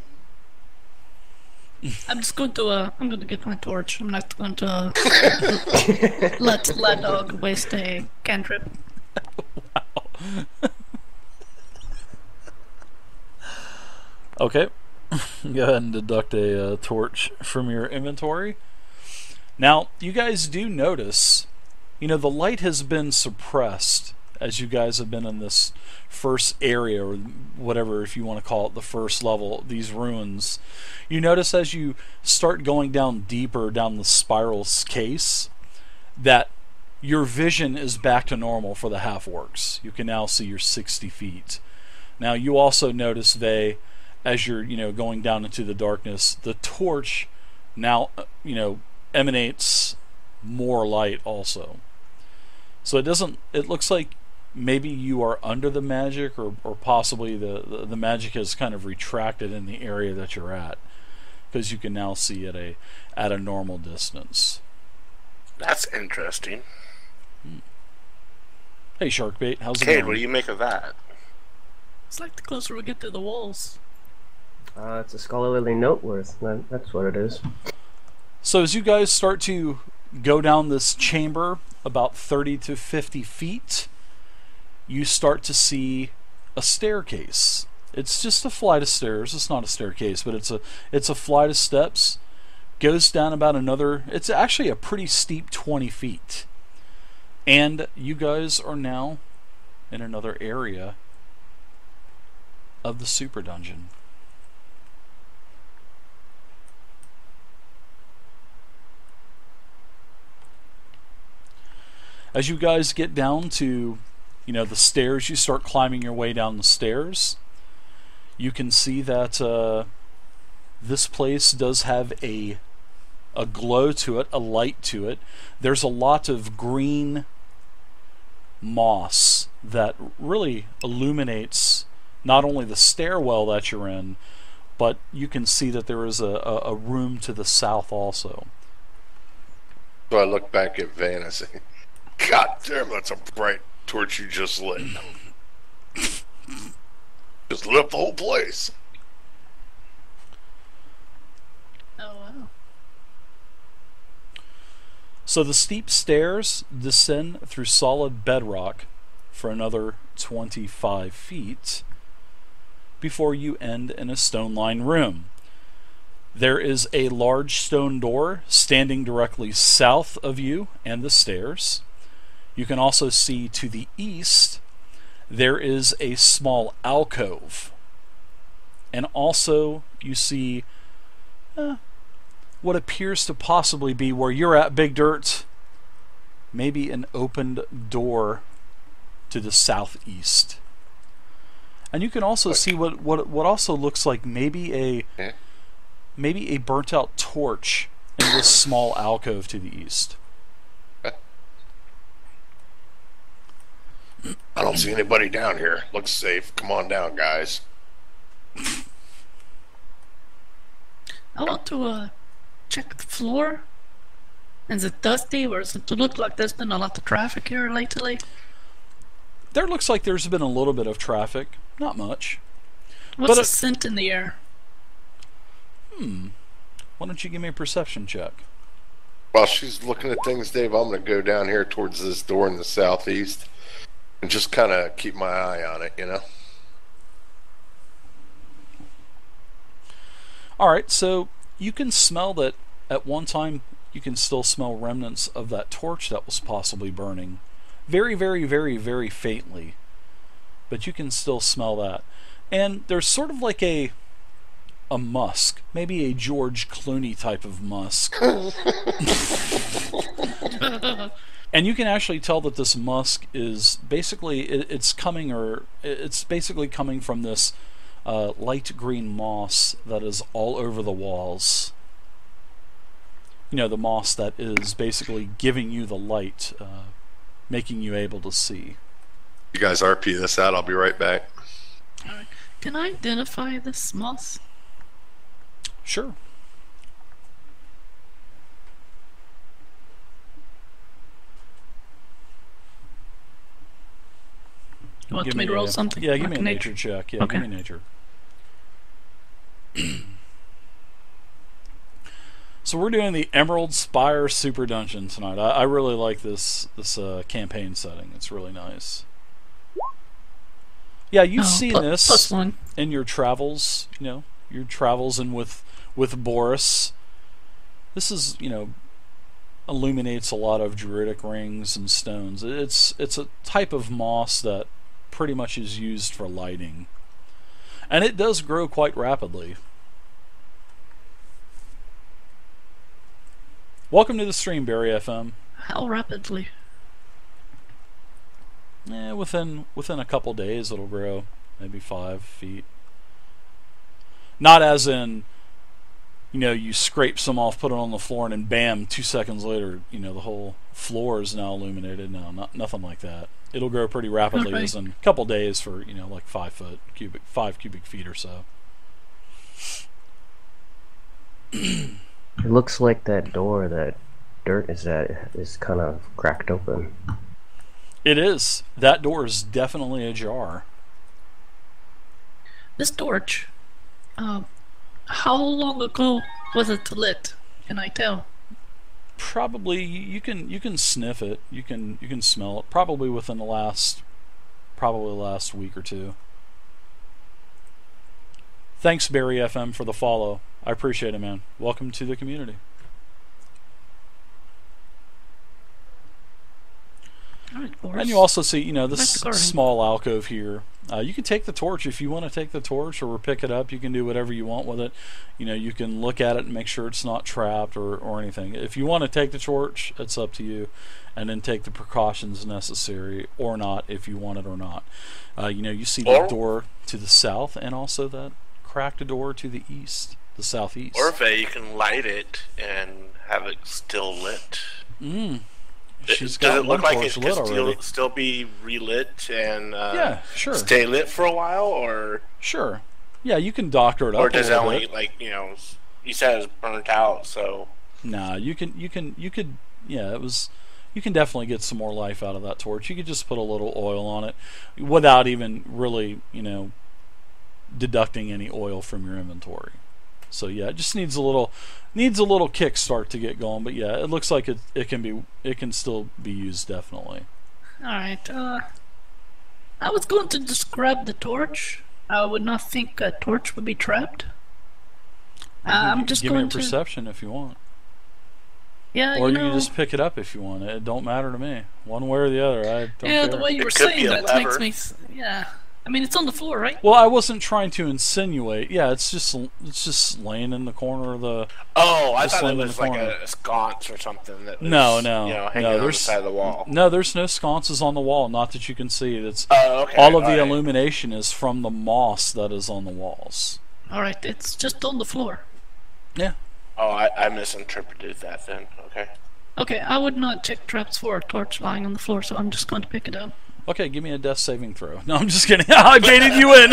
I'm just going to I'm going to get my torch. I'm not going to let Lad Dog waste a cantrip. Wow. Okay. Go ahead and deduct a torch from your inventory. Now, you guys do notice, the light has been suppressed as you guys have been in this first area, or whatever, if you want to call it the first level, these ruins. You notice as you start going down deeper down the spiral's case that your vision is back to normal for the half-orcs. You can now see your 60 feet. Now you also notice as you're going down into the darkness, the torch now emanates more light also. So it looks like maybe you are under the magic, or possibly the magic has kind of retracted in the area that you're at, because you can now see at a normal distance. That's interesting. Hey, Sharkbait, how's it going? Cade, what do you make of that? It's like the closer we get to the walls. It's a scholarly note worth. That's what it is. So as you guys start to go down this chamber about 30 to 50 feet, you start to see a staircase. It's just a flight of stairs. It's not a staircase, but it's a flight of steps. Goes down about another... It's actually a pretty steep 20 feet. And you guys are now in another area of the Superdungeon. As you guys get down to the stairs, you start climbing your way down the stairs. You can see that this place does have a glow to it, a light to it. There's a lot of green moss that really illuminates not only the stairwell that you're in, but you can see that there is a room to the south also. So I look back at Van and say, God damn, that's a bright torch you just lit. Just lit up the whole place. Oh, wow. So the steep stairs descend through solid bedrock for another 25 feet before you end in a stone-lined room. There is a large stone door standing directly south of you and the stairs. You can also see to the east there is a small alcove. And also you see what appears to possibly be where you're at, Big Dirt, maybe an opened door to the southeast. And you can also see what also looks like maybe a burnt out torch in this small alcove to the east. I don't see anybody down here. Looks safe. Come on down, guys. I want to check the floor. Is it dusty, or does it look like there's been a lot of traffic here lately? There looks like there's been a little bit of traffic. Not much. What's the scent in the air? Why don't you give me a perception check? While she's looking at things, Dave, I'm going to go down here towards this door in the southeast and just kind of keep my eye on it, Alright, so you can smell that at one time you can still smell remnants of that torch that was possibly burning. Very, very, very, very faintly. But you can still smell that. And there's sort of like a musk. Maybe a George Clooney type of musk. And you can actually tell that this musk is basically, it's basically coming from this light green moss that is all over the walls. The moss that is basically giving you the light, making you able to see. You guys RP this out, I'll be right back. Alright. Can I identify this moss? Sure. You want me to roll something? Yeah, give me a nature check. Yeah, okay. Give me nature. So we're doing the Emerald Spire Superdungeon tonight. I really like this campaign setting. It's really nice. Yeah, you've seen this in your travels. Your travels and with Boris. This is illuminates a lot of druidic rings and stones. It's a type of moss that pretty much is used for lighting, and it does grow quite rapidly. Welcome to the stream, Barry FM. How rapidly? Within a couple days it'll grow, maybe 5 feet. Not as in, you scrape some off, put it on the floor, and then bam, 2 seconds later, the whole floor is now illuminated. No, nothing like that. It'll grow pretty rapidly, as in a couple days for, like 5 cubic feet or so. It looks like that door that Dirt is at is kind of cracked open. It is. That door is definitely ajar. This torch, how long ago was it lit? Can I tell? Probably you can sniff it. You can smell it. Probably within the last week or two. Thanks, Barry FM, for the follow. I appreciate it, man. Welcome to the community. And you also see, you know, this small alcove here. You can take the torch if you want to take the torch or pick it up. You can do whatever you want with it. You know, you can look at it and make sure it's not trapped or anything. If you want to take the torch, it's up to you. And then take the precautions necessary or not if you want it or not. You know, you see the door to the south and also that cracked door to the east, the southeast. Or if you can light it and have it still lit. She's Does it look like it could still be relit and yeah, sure. stay lit for a while, or sure, yeah, you can doctor it up. Or does it only like, you know, you said it's burnt out, so nah, you could yeah, it was. You can definitely get some more life out of that torch. You could just put a little oil on it without even really, you know, deducting any oil from your inventory. So yeah, it just needs a little kickstart to get going. But yeah, it looks like it can still be used definitely. All right. I was going to just grab the torch. I would not think a torch would be trapped. I'm just give going me a perception if you want. Yeah, or you can just pick it up if you want. It don't matter to me, one way or the other. I don't care. The way you were saying that makes me. Yeah, I mean it's on the floor, right? Well, I wasn't trying to insinuate. Yeah, it's just laying in the corner of the. Oh, I thought it was like a sconce or something that was, no, you know, hanging on the side of the wall. No, there's no sconces on the wall. Not that you can see. It's okay. All of the illumination is from the moss that is on the walls. All right, it's just on the floor. Yeah. Oh, I misinterpreted that then. Okay. Okay, I would not check traps for a torch lying on the floor, so I'm just going to pick it up. Okay, give me a death saving throw. No, I'm just kidding. I baited you in.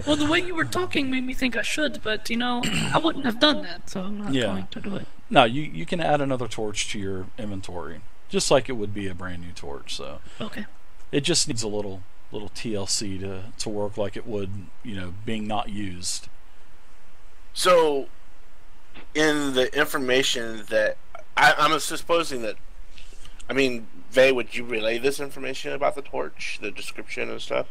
Well, the way you were talking made me think I should, but, you know, I wouldn't have done that, so I'm not going to do it. No, you can add another torch to your inventory, just like it would be a brand new torch. So okay. It just needs a little TLC to work like it would, you know, being not used. So, in the information that I'm supposing that, I mean, Vay, would you relay this information about the torch, the description and stuff?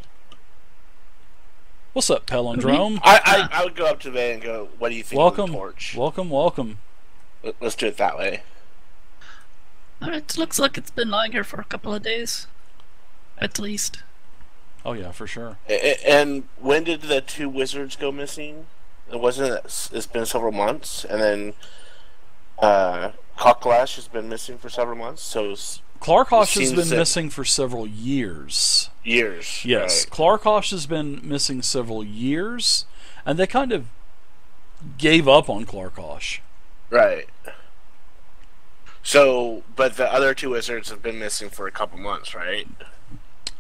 What's up, Palindrome? I would go up to Vay and go, "What do you think of the torch?" Welcome. Let's do it that way. All right, looks like it's been lying here for a couple of days, at least. Oh yeah, for sure. And when did the two wizards go missing? It's been several months, and then Cocklash has been missing for several months. So Clarkosh has been missing for several years. Yes, right. Clarkosh has been missing several years, and they kind of gave up on Clarkosh. Right. So, but the other two wizards have been missing for a couple months, right?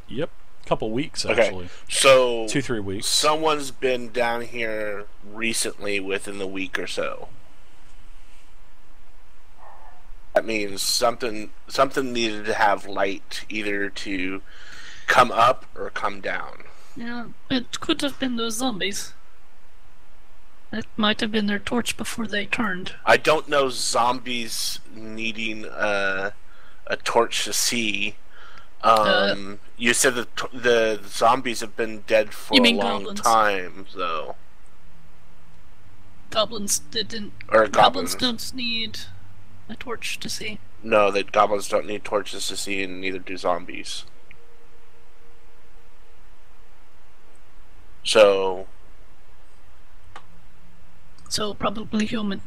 Yep. Couple weeks actually. Okay. So 2-3 weeks. Someone's been down here recently within the week or so. That means something needed to have light either to come up or come down. Yeah, it could have been those zombies. It might have been their torch before they turned. I don't know zombies needing a torch to see. You said that the zombies have been dead for a long time, though. Goblins didn't. Or goblins don't need a torch to see. No, goblins don't need torches to see, and neither do zombies. So probably human.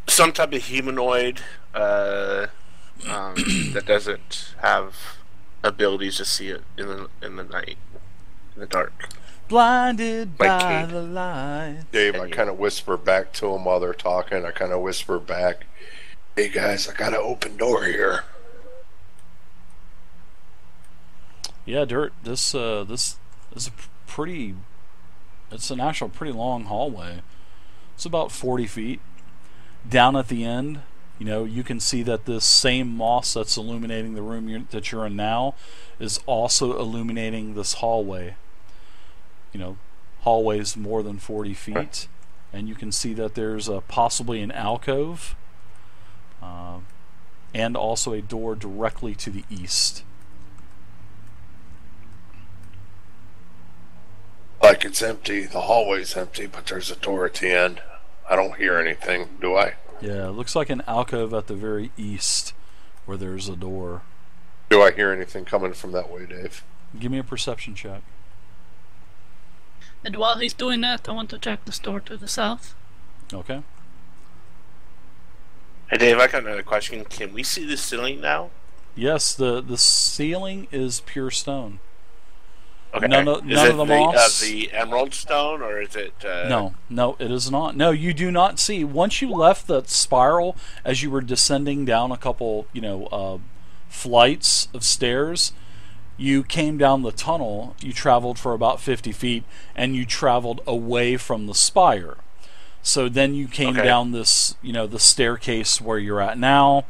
Some type of humanoid that doesn't have abilities to see it in the night, in the dark. Blinded by the light. Dave, I kind of whisper back to them while they're talking. I kind of whisper back, "Hey guys, I got an open door here." Yeah, Dirt. This is a pretty. It's an actual pretty long hallway. It's about 40 feet. Down at the end, you know, you can see that this same moss that's illuminating the room that you're in now is also illuminating this hallway. You know, hallway's more than 40 feet, and you can see that there's possibly an alcove, and also a door directly to the east. Like it's empty, the hallway's empty, but there's a door at the end. I don't hear anything, do I? Yeah, it looks like an alcove at the very east, where there's a door. Do I hear anything coming from that way, Dave? Give me a perception check. And while he's doing that, I want to check the door to the south. Okay. Hey Dave, I got another question. Can we see the ceiling now? Yes, the ceiling is pure stone. Okay. None of the moss. The emerald stone, or is it? No, it is not. No, you do not see. Once you left the spiral, as you were descending down a couple, flights of stairs, you came down the tunnel. You traveled for about 50 feet, and you traveled away from the spire. So then you came down this, the staircase where you're at now,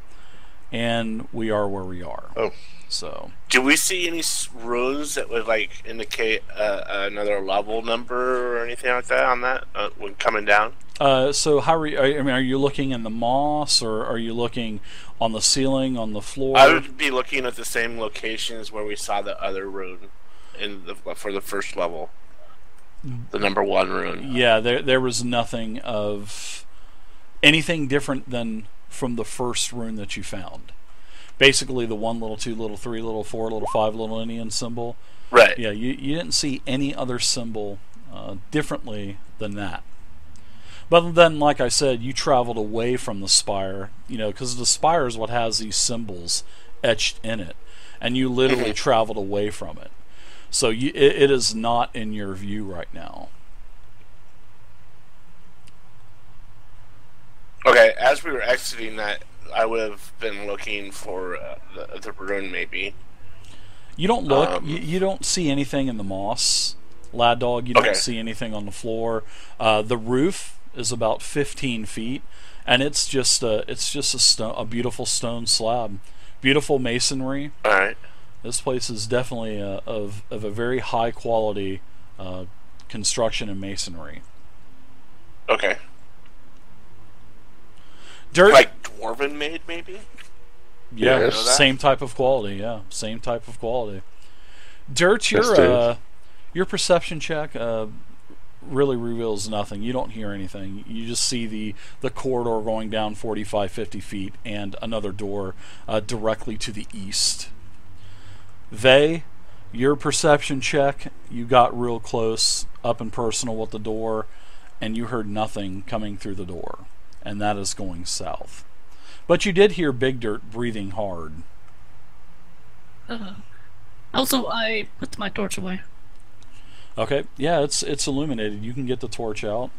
and we are where we are. Oh. So. Do we see any runes that would indicate another level number or anything like that on that when coming down? So how are you looking in the moss, or are you looking on the ceiling, on the floor? I would be looking at the same locations where we saw the other rune for the first level. The number 1 rune. Yeah, there was nothing of anything different than from the first rune that you found. Basically, the 1, little 2, little 3, little 4, little 5, little Indian symbol. Right. Yeah, you didn't see any other symbol differently than that. But then, like I said, you traveled away from the spire, because the spire is what has these symbols etched in it, and you literally traveled away from it. So it is not in your view right now. Okay, as we were exiting that, I would have been looking for the rune, maybe. You don't look. You don't see anything in the moss, Lad Dog. You don't see anything on the floor. The roof is about 15 feet, and it's just a beautiful stone slab, beautiful masonry. All right. This place is definitely of a very high quality construction and masonry. Okay. Dirt, like dwarven made, maybe. Yeah, same type of quality. Yeah, same type of quality. Dirt, your perception check really reveals nothing. You don't hear anything. You just see the corridor going down 45, 50 feet and another door directly to the east. Your perception check, you got real close, up and personal with the door, and you heard nothing coming through the door. And that is going south. But you did hear Big Dirt breathing hard. Also, I put my torch away. Okay, yeah, it's illuminated. You can get the torch out.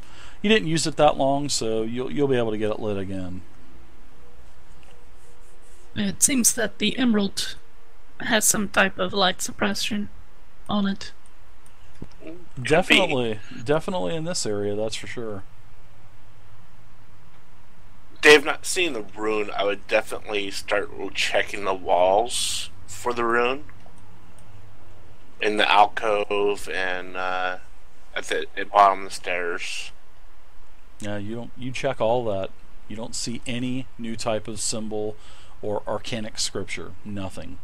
You didn't use it that long, so you'll be able to get it lit again. It seems that the emerald has some type of light suppression on it. Definitely in this area, that's for sure. Dave, not seeing the rune, I would definitely start checking the walls for the rune. In the alcove and at the bottom of the stairs. Yeah, you check all that. You don't see any new type of symbol or arcanic scripture. Nothing.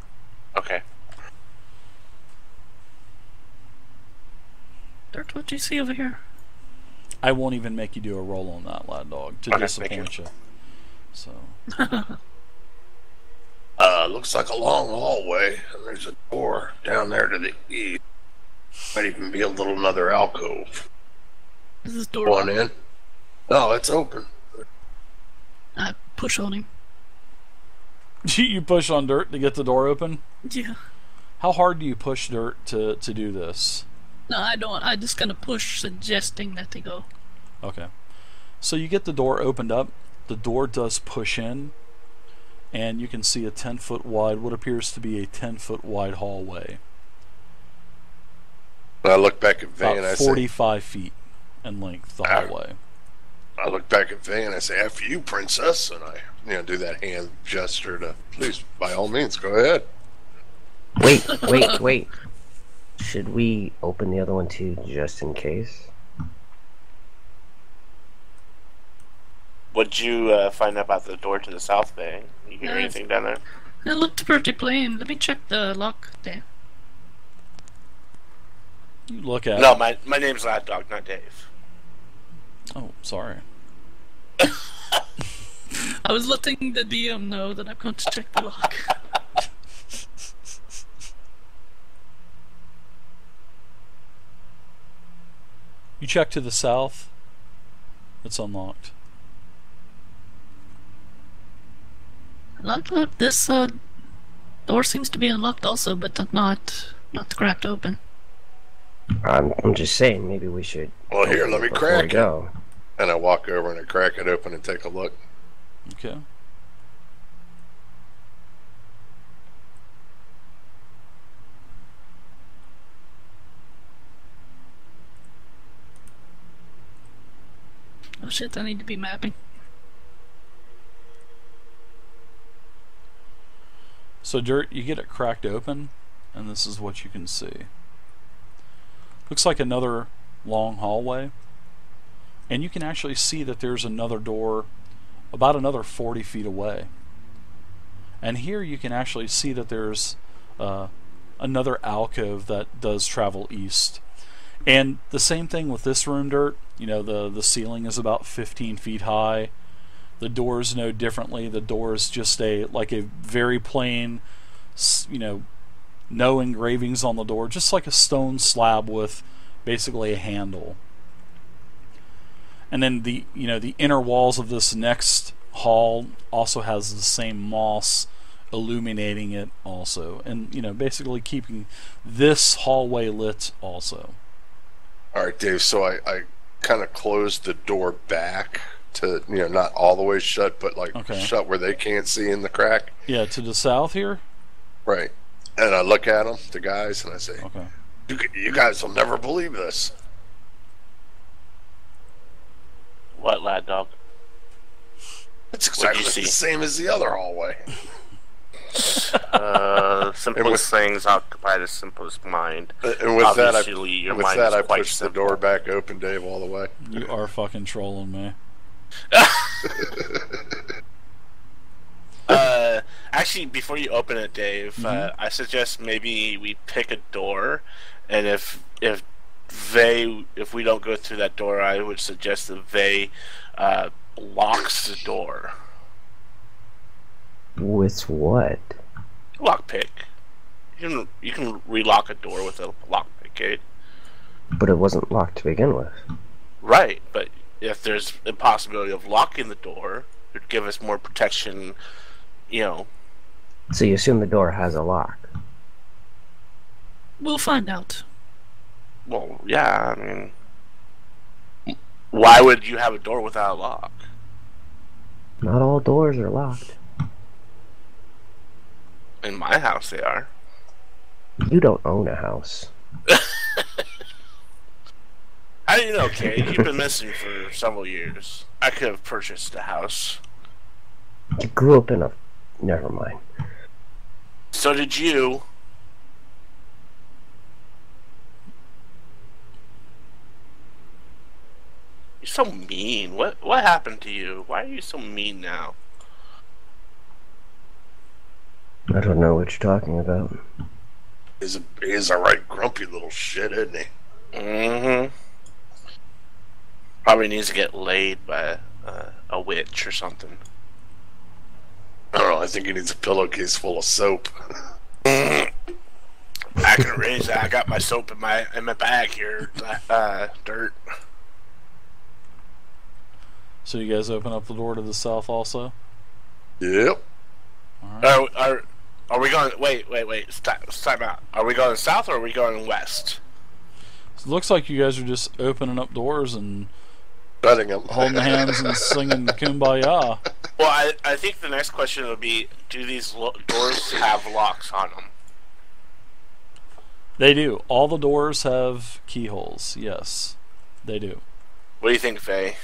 Okay. Dirt, what do you see over here? I won't even make you do a roll on that, Lad Dog, to disappoint you. So. Looks like a long hallway, and there's a door down there to the east. Might even be a little another alcove. Is this door going in? No, it's open. I push on him. You push on Dirt to get the door open? Yeah. How hard do you push Dirt to do this? No, I don't. I just kind of push, suggesting that they go. Okay. So you get the door opened up. The door does push in, and you can see a 10-foot wide, what appears to be a 10-foot wide hallway. I look back at Vay and I say, 45 feet in length, the hallway. I look back at Vay and I say, after you, princess, and I do that hand gesture to, please, by all means, go ahead. Wait. Should we open the other one too, just in case? What'd you find out about the door to the south bay? You hear anything down there? It looked pretty plain. Let me check the lock there. You look at No, my name's Lad Dog, not Dave. Oh, sorry. I was letting the DM know that I'm going to check the lock. You check to the south. It's unlocked. Look, this door seems to be unlocked also, but not cracked open. I'm just saying, maybe we should. Well, here, let me crack it. And I walk over and I crack it open and take a look. Okay. Oh shit, I need to be mapping. So, Dirt, you get it cracked open, and this is what you can see. Looks like another long hallway. And you can actually see that there's another door about another 40 feet away. And here you can actually see that there's another alcove that does travel east. And the same thing with this room, Dirt. You know, the ceiling is about 15 feet high. The door is no differently. The door is just like a very plain, you know, no engravings on the door, just like a stone slab with basically a handle. And then the inner walls of this next hall also has the same moss illuminating it also, and basically keeping this hallway lit also. All right, Dave. So I kind of closed the door back to not all the way shut, but like shut where they can't see in the crack. Yeah, to the south here. Right. And I look at them, the guys, and I say, you guys will never believe this. What, lad dog? It's exactly the same as the other hallway. Simplest things occupy the simplest mind. And with obviously, I pushed the door back open, Dave, all the way. You are fucking trolling me. Actually, before you open it, Dave, I suggest maybe we pick a door, and if we don't go through that door, I would suggest that they locks the door. With what? Lockpick. You can relock a door with a lockpick, eh? But it wasn't locked to begin with. Right, but if there's a possibility of locking the door, it would give us more protection, So you assume the door has a lock? We'll find out. Well, yeah, I mean, why would you have a door without a lock? Not all doors are locked. In my house, they are. You don't own a house. How do you know, Kate? You've been missing for several years. I could have purchased a house. You grew up in a... Never mind. So did you. You're so mean. What happened to you? Why are you so mean now? I don't know what you're talking about. He's a right grumpy little shit, isn't he? Mm-hmm. Probably needs to get laid by a witch or something. I don't know. I think he needs a pillowcase full of soap. I can arrange that. I got my soap in my bag here. Dirt. So you guys open up the door to the south also? Yep. All right. Are we going... Wait. Time out. Are we going south or are we going west? So it looks like you guys are just opening up doors and... Shutting them. Holding hands and singing Kumbaya. Well, I think the next question would be, do these doors have locks on them? They do. All the doors have keyholes. Yes, they do. What do you think, Faye?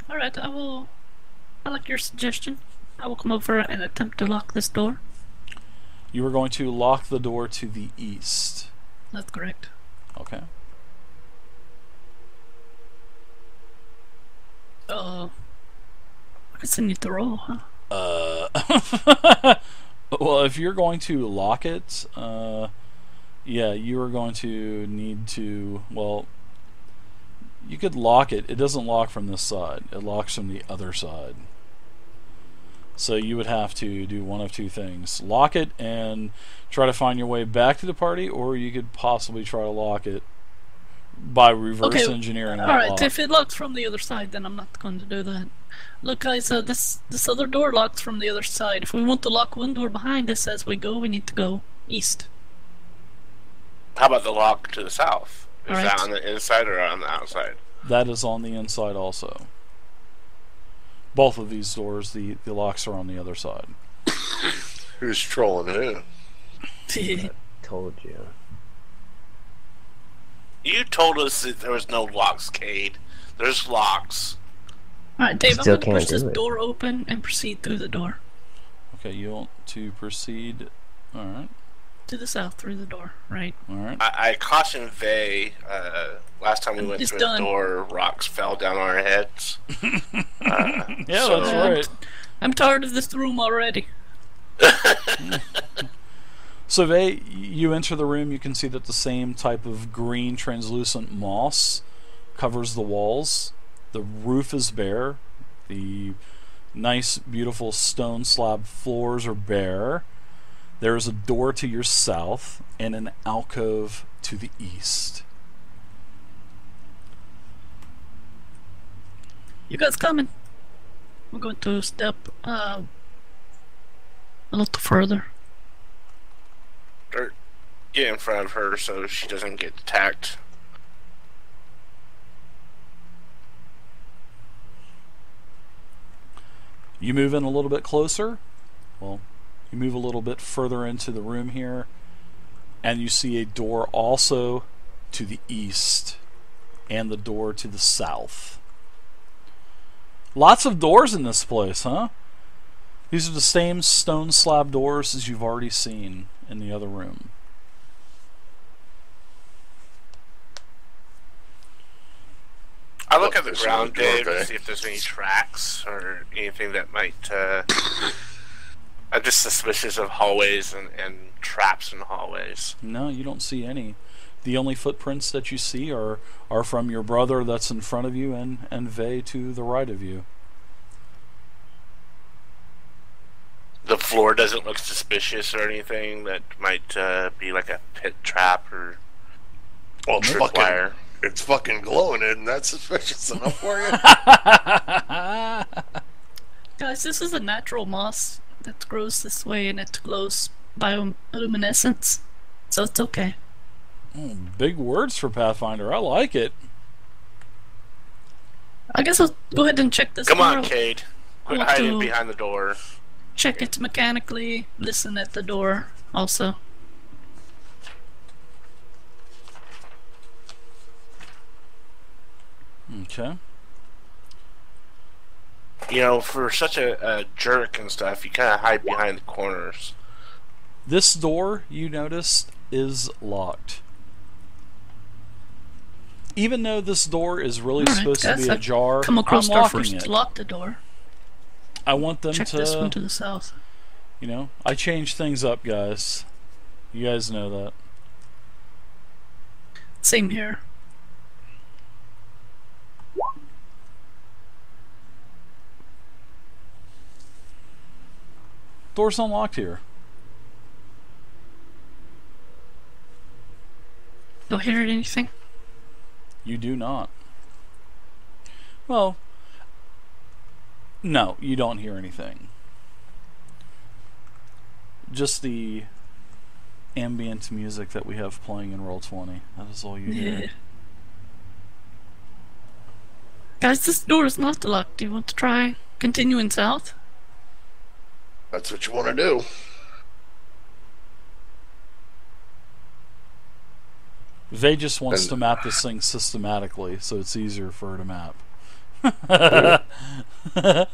Alright, I like your suggestion. I will come over and attempt to lock this door. You are going to lock the door to the east. That's correct. Okay. I guess I need to roll, huh? Well, if you're going to lock it, yeah, you are going to need to, well, you could lock it. It doesn't lock from this side. It locks from the other side. So you would have to do one of two things. Lock it and try to find your way back to the party, or you could possibly try to lock it by reverse engineering that Alright, lock. if it locks from the other side, then I'm not going to do that. Look, guys, this other door locks from the other side. If we want to lock one door behind us as we go, we need to go east. How about the lock to the south? Is All right. that on the inside or on the outside? That is on the inside also. Both of these doors, the locks are on the other side. Who's trolling who? I told you. You told us that there was no locks, Cade. There's locks. Alright, Dave, Still I'm going to push can't this do it. door open and proceed through the door. Okay, you want to proceed. Alright. To the south, through the door, right? Alright. I cautioned Vay last time we went It's through done. the door, rocks fell down our heads. Yeah, that's right. I'm tired of this room already. So, Vay, you enter the room, you can see that the same type of green translucent moss covers the walls. The roof is bare. The nice, beautiful stone slab floors are bare. There is a door to your south and an alcove to the east. You guys coming? We're going to step a little further. Or get in front of her so she doesn't get attacked. You move in a little bit closer. Well, you move a little bit further into the room here, and you see a door also to the east and the door to the south. Lots of doors in this place, huh? These are the same stone slab doors as you've already seen in the other room. I look at the ground, Dave, to see if there's any tracks or anything that might... I'm just suspicious of hallways and traps in hallways. No, you don't see any. The only footprints that you see are from your brother that's in front of you and Vay to the right of you. The floor doesn't look suspicious or anything that might be like a pit trap or tripwire. It's fucking glowing, and that's suspicious enough for you. Guys, this is a natural moss that grows this way and it glows bioluminescence, so it's okay. Oh, big words for Pathfinder. I like it. I guess I'll go ahead and check this Come door on, Cade. Quit want hiding to- behind the door. Check it mechanically, listen at the door also. Okay. You know, for such a jerk and stuff, you kind of hide behind the corners. This door, you noticed, is locked. Even though this door is really Alright, supposed to guys, be I've ajar, Come across I'm our locking first it. to lock the door. I want them Check to, this one to the south. you know, I change things up, guys. You guys know that. Same here. Door's unlocked here. Don't hear anything? You do not. Well, no, you don't hear anything. Just the ambient music that we have playing in Roll20. That is all you hear. Guys, this door is not locked. Do you want to try continuing south? That's what you want to do. Vay just wants to map this thing systematically, so it's easier for her to map. Oh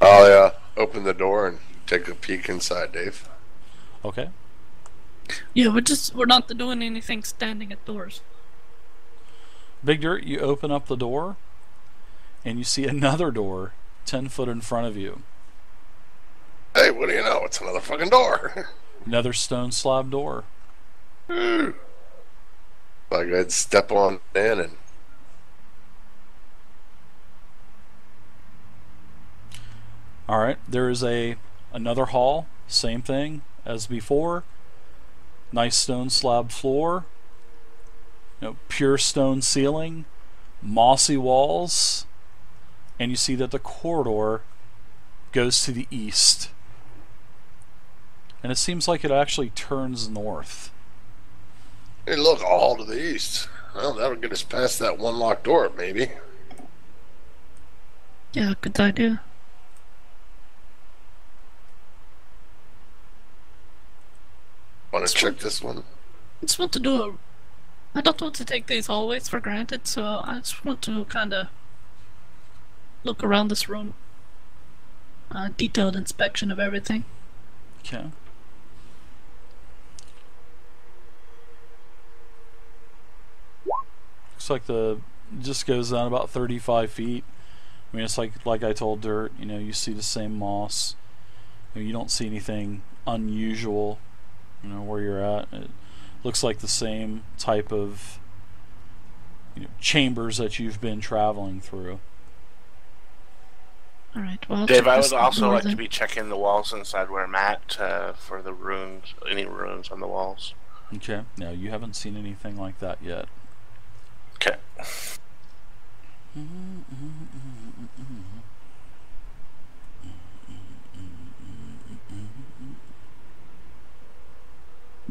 yeah, open the door and take a peek inside, Dave. Okay. Yeah, we're not doing anything standing at doors. Big Dirt, you open up the door, and you see another door 10 foot in front of you. Hey, what do you know? It's another fucking door. Another stone slab door. So I could step on in and... Alright, there is a Another hall, same thing as before. Nice stone slab floor. Pure stone ceiling, mossy walls, and you see that the corridor goes to the east. And it seems like it actually turns north. Hey, look, all to the east. Well, that'll get us past that one locked door, maybe. Yeah, good idea. Want to check this one? I just want to do I don't want to take these always for granted, so I just want to kind of look around this room. Detailed inspection of everything. Okay. Looks like just goes down about 35 feet. I mean, it's like I told Dirt, you see the same moss. You don't see anything unusual, where you're at. It looks like the same type of chambers that you've been traveling through. All right. Well, Dave, I would also like to be checking the walls inside where I'm at for the runes, any runes on the walls. Okay. No, you haven't seen anything like that yet. Okay.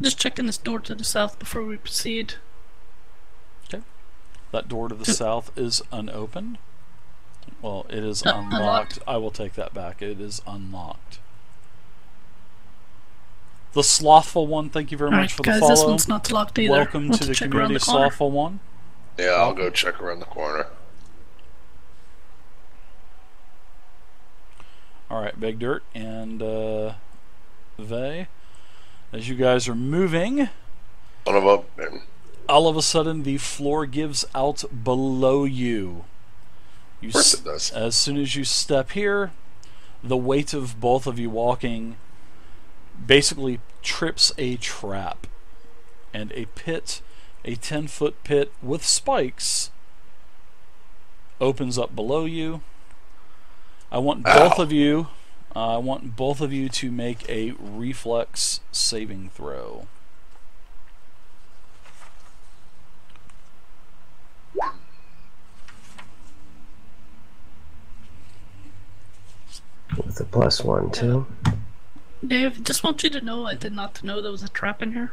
Just checking this door to the south before we proceed. Okay. That door to the south is unopened. Well, it is unlocked. I will take that back. It is unlocked. The Slothful One, thank you very much for the follow. This one's not locked either. Welcome to the community, Slothful One. Yeah, I'll go check around the corner. Alright, Big Dirt and Vey. As you guys are moving, all of a sudden the floor gives out below you. Of course it does. As soon as you step here, the weight of both of you walking basically trips a trap. And a pit, a 10-foot pit with spikes, opens up below you. I want both of you to make a reflex saving throw. With a +1 too. Dave, just want you to know I did not know there was a trap in here.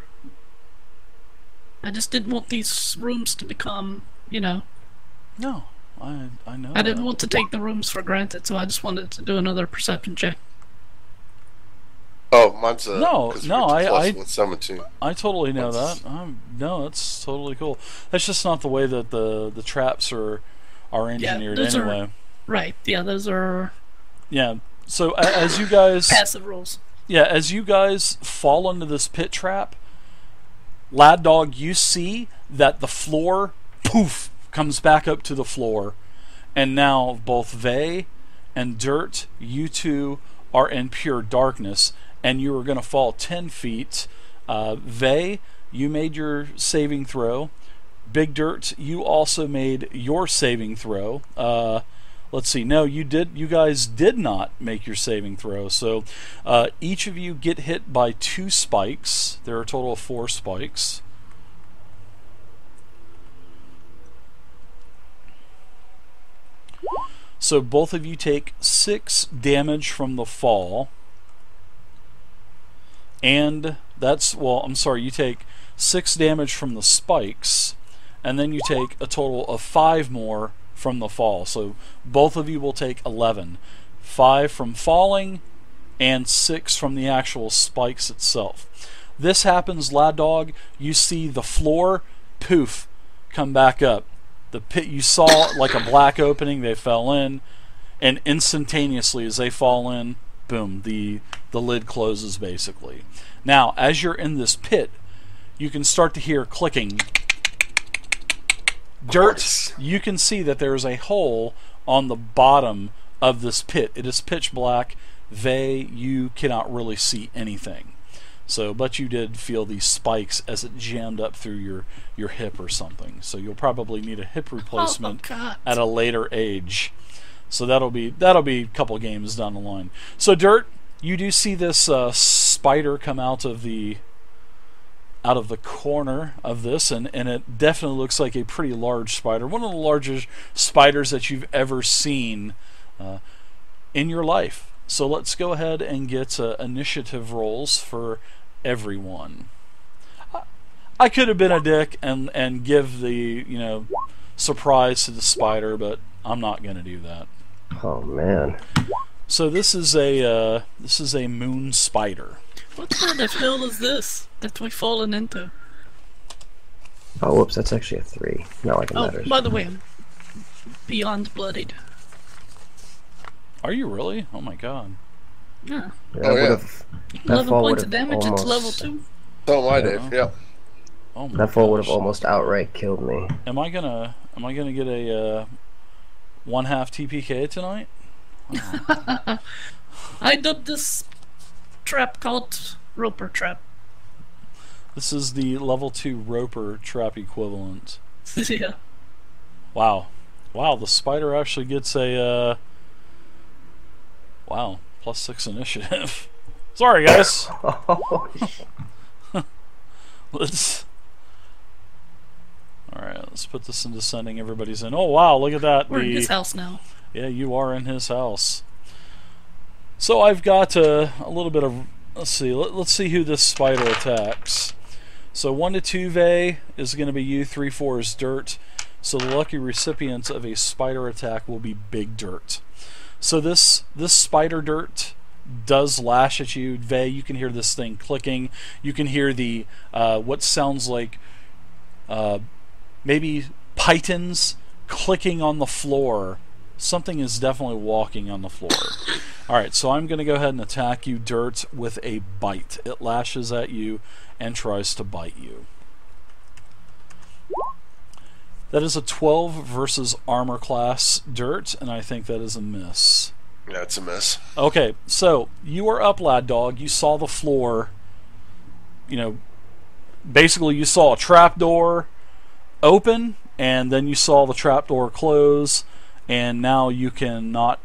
I just didn't want these rooms to become, No, I know. I didn't want to take the rooms for granted, so I just wanted to do another perception check. Oh, mine's I totally know that. No, that's totally cool. That's just not the way that the traps are engineered anyway. Right. Yeah, those are. Yeah. So as you guys passive rules. Yeah, as you guys fall into this pit trap, Lad Dog, you see that the floor, poof, comes back up to the floor, and now both Vey and Dirt, you two are in pure darkness, and you are going to fall 10 feet. Vey, you made your saving throw. Big Dirt, you also made your saving throw. Let's see. No, you guys did not make your saving throw. So each of you get hit by 2 spikes. There are a total of 4 spikes. So both of you take 6 damage from the fall. And that's, you take 6 damage from the spikes, and then you take a total of 5 more from the fall. So both of you will take 11. 5 from falling, and 6 from the actual spikes itself. This happens, Lad Dog, you see the floor, poof, come back up. The pit, you saw like a black opening, they fell in, and instantaneously as they fall in, boom, the lid closes basically. Now, as you're in this pit, you can start to hear clicking. Dirt, you can see that there is a hole on the bottom of this pit. It is pitch black. Vey, you cannot really see anything. So, but you did feel these spikes as it jammed up through your hip or something. So you'll probably need a hip replacement at a later age. So that'll be a couple games down the line. So Dirt, you do see this spider come out of the corner of this, and it definitely looks like a pretty large spider. One of the largest spiders that you've ever seen in your life. So let's go ahead and get initiative rolls for everyone. I could have been a dick and give the surprise to the spider, but I'm not going to do that. Oh man. So this is a moon spider. What kind of hell is this that we've fallen into? Oh, whoops, that's actually a 3. Not like it matters. By the way, I'm beyond bloodied. Are you really? Oh my god. Yeah. Yeah. 11 points of damage, it's level 2. So am I, Dave. Yeah. Oh my that fall would have almost outright killed me. Am I gonna get a 1/2 TPK tonight? Oh. I dubbed this trap called Roper Trap. This is the level 2 Roper Trap equivalent. Yeah. Wow. Wow, the spider actually gets a wow, +6 initiative. Sorry guys. Let's put this in descending. Everybody's in. Oh wow, look at that. We're in his house now. Yeah, you are in his house. So I've got a little bit of. Let's see. Let's see who this spider attacks. So 1 to 2 Vey is going to be you. 3, 4 is Dirt. So the lucky recipients of a spider attack will be Big Dirt. So this spider Dirt does lash at you. Vey, you can hear this thing clicking. You can hear the what sounds like maybe pythons clicking on the floor. Something is definitely walking on the floor. Alright, so I'm going to go ahead and attack you, Dirt, with a bite. It lashes at you and tries to bite you. That is a 12 versus armor class, Dirt, and I think that is a miss. Yeah, it's a miss. Okay, so you are up, lad dog. You saw the floor. Basically you saw a trapdoor open, and then you saw the trapdoor close, and now you cannot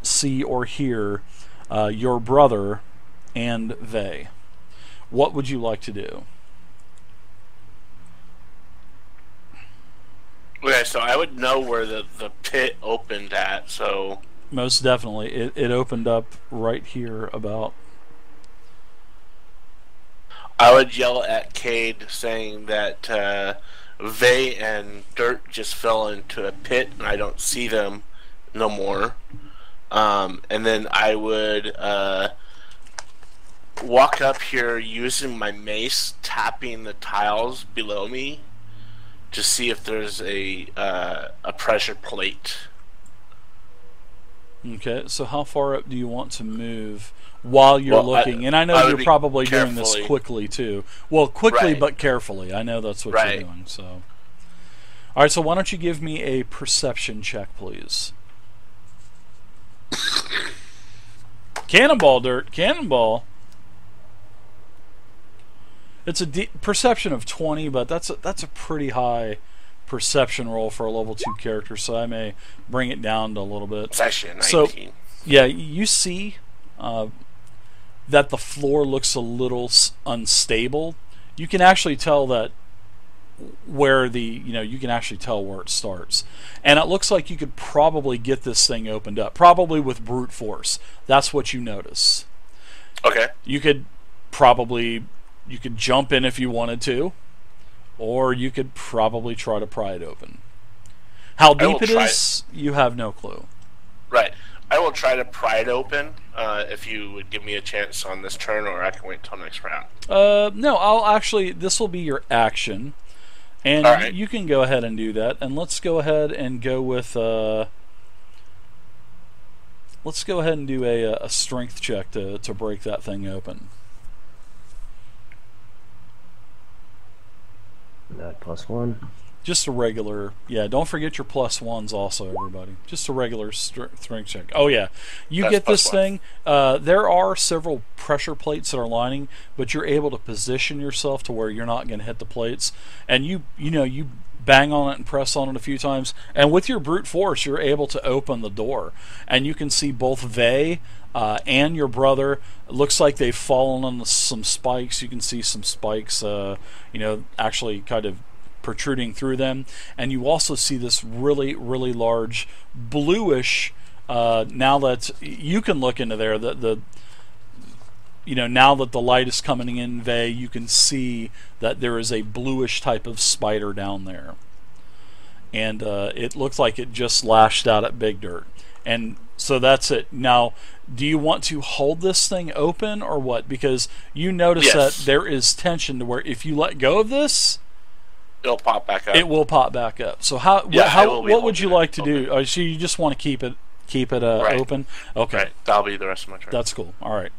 see or hear your brother and Vey. What would you like to do? Okay, so I would know where the pit opened at, so... Most definitely. It opened up right here about... I would yell at Cade saying that Vey and Dirt just fell into a pit and I don't see them no more. And then I would walk up here using my mace, tapping the tiles below me to see if there's a pressure plate. Okay, so how far up do you want to move while you're looking? And I know you're probably doing this quickly too. Well, quickly but carefully. I know that's what you're doing. So, all right. So why don't you give me a perception check, please? Cannonball, Dirt. Cannonball. It's a perception of 20, but that's a pretty high perception roll for a level 2 character, so I may bring it down to a little bit. It's actually a 19. So, yeah, you see that the floor looks a little unstable. You can actually tell that where you can actually tell where it starts. And it looks like you could probably get this thing opened up, probably with brute force. That's what you notice. Okay. You could jump in if you wanted to, or you could probably try to pry it open. How deep it is, you have no clue. Right. I will try to pry it open if you would give me a chance on this turn, or I can wait until next round. No, this will be your action. And you can go ahead and do that. And let's go ahead and go with... let's go ahead and do a strength check to break that thing open. Not +1. Just a regular, don't forget your +1s also, everybody. Just a regular strength check. Oh yeah, get this thing. There are several pressure plates that are lining, but you're able to position yourself to where you're not going to hit the plates, and you bang on it and press on it a few times, and with your brute force, you're able to open the door, and you can see both Vey and your brother. It looks like they've fallen on some spikes. You can see some spikes, actually kind of protruding through them, and you also see this really, really large bluish. Now that you can look into there, now that the light is coming in, Vey, you can see that there is a bluish type of spider down there, and it looks like it just lashed out at Big Dirt. And so that's it. Now, do you want to hold this thing open or what? Because you notice that there is tension to where if you let go of this, it'll pop back up. It will pop back up. So what would you like to do? So you just want to keep it open? Okay. Right. That'll be the rest of my turn. That's cool. All right.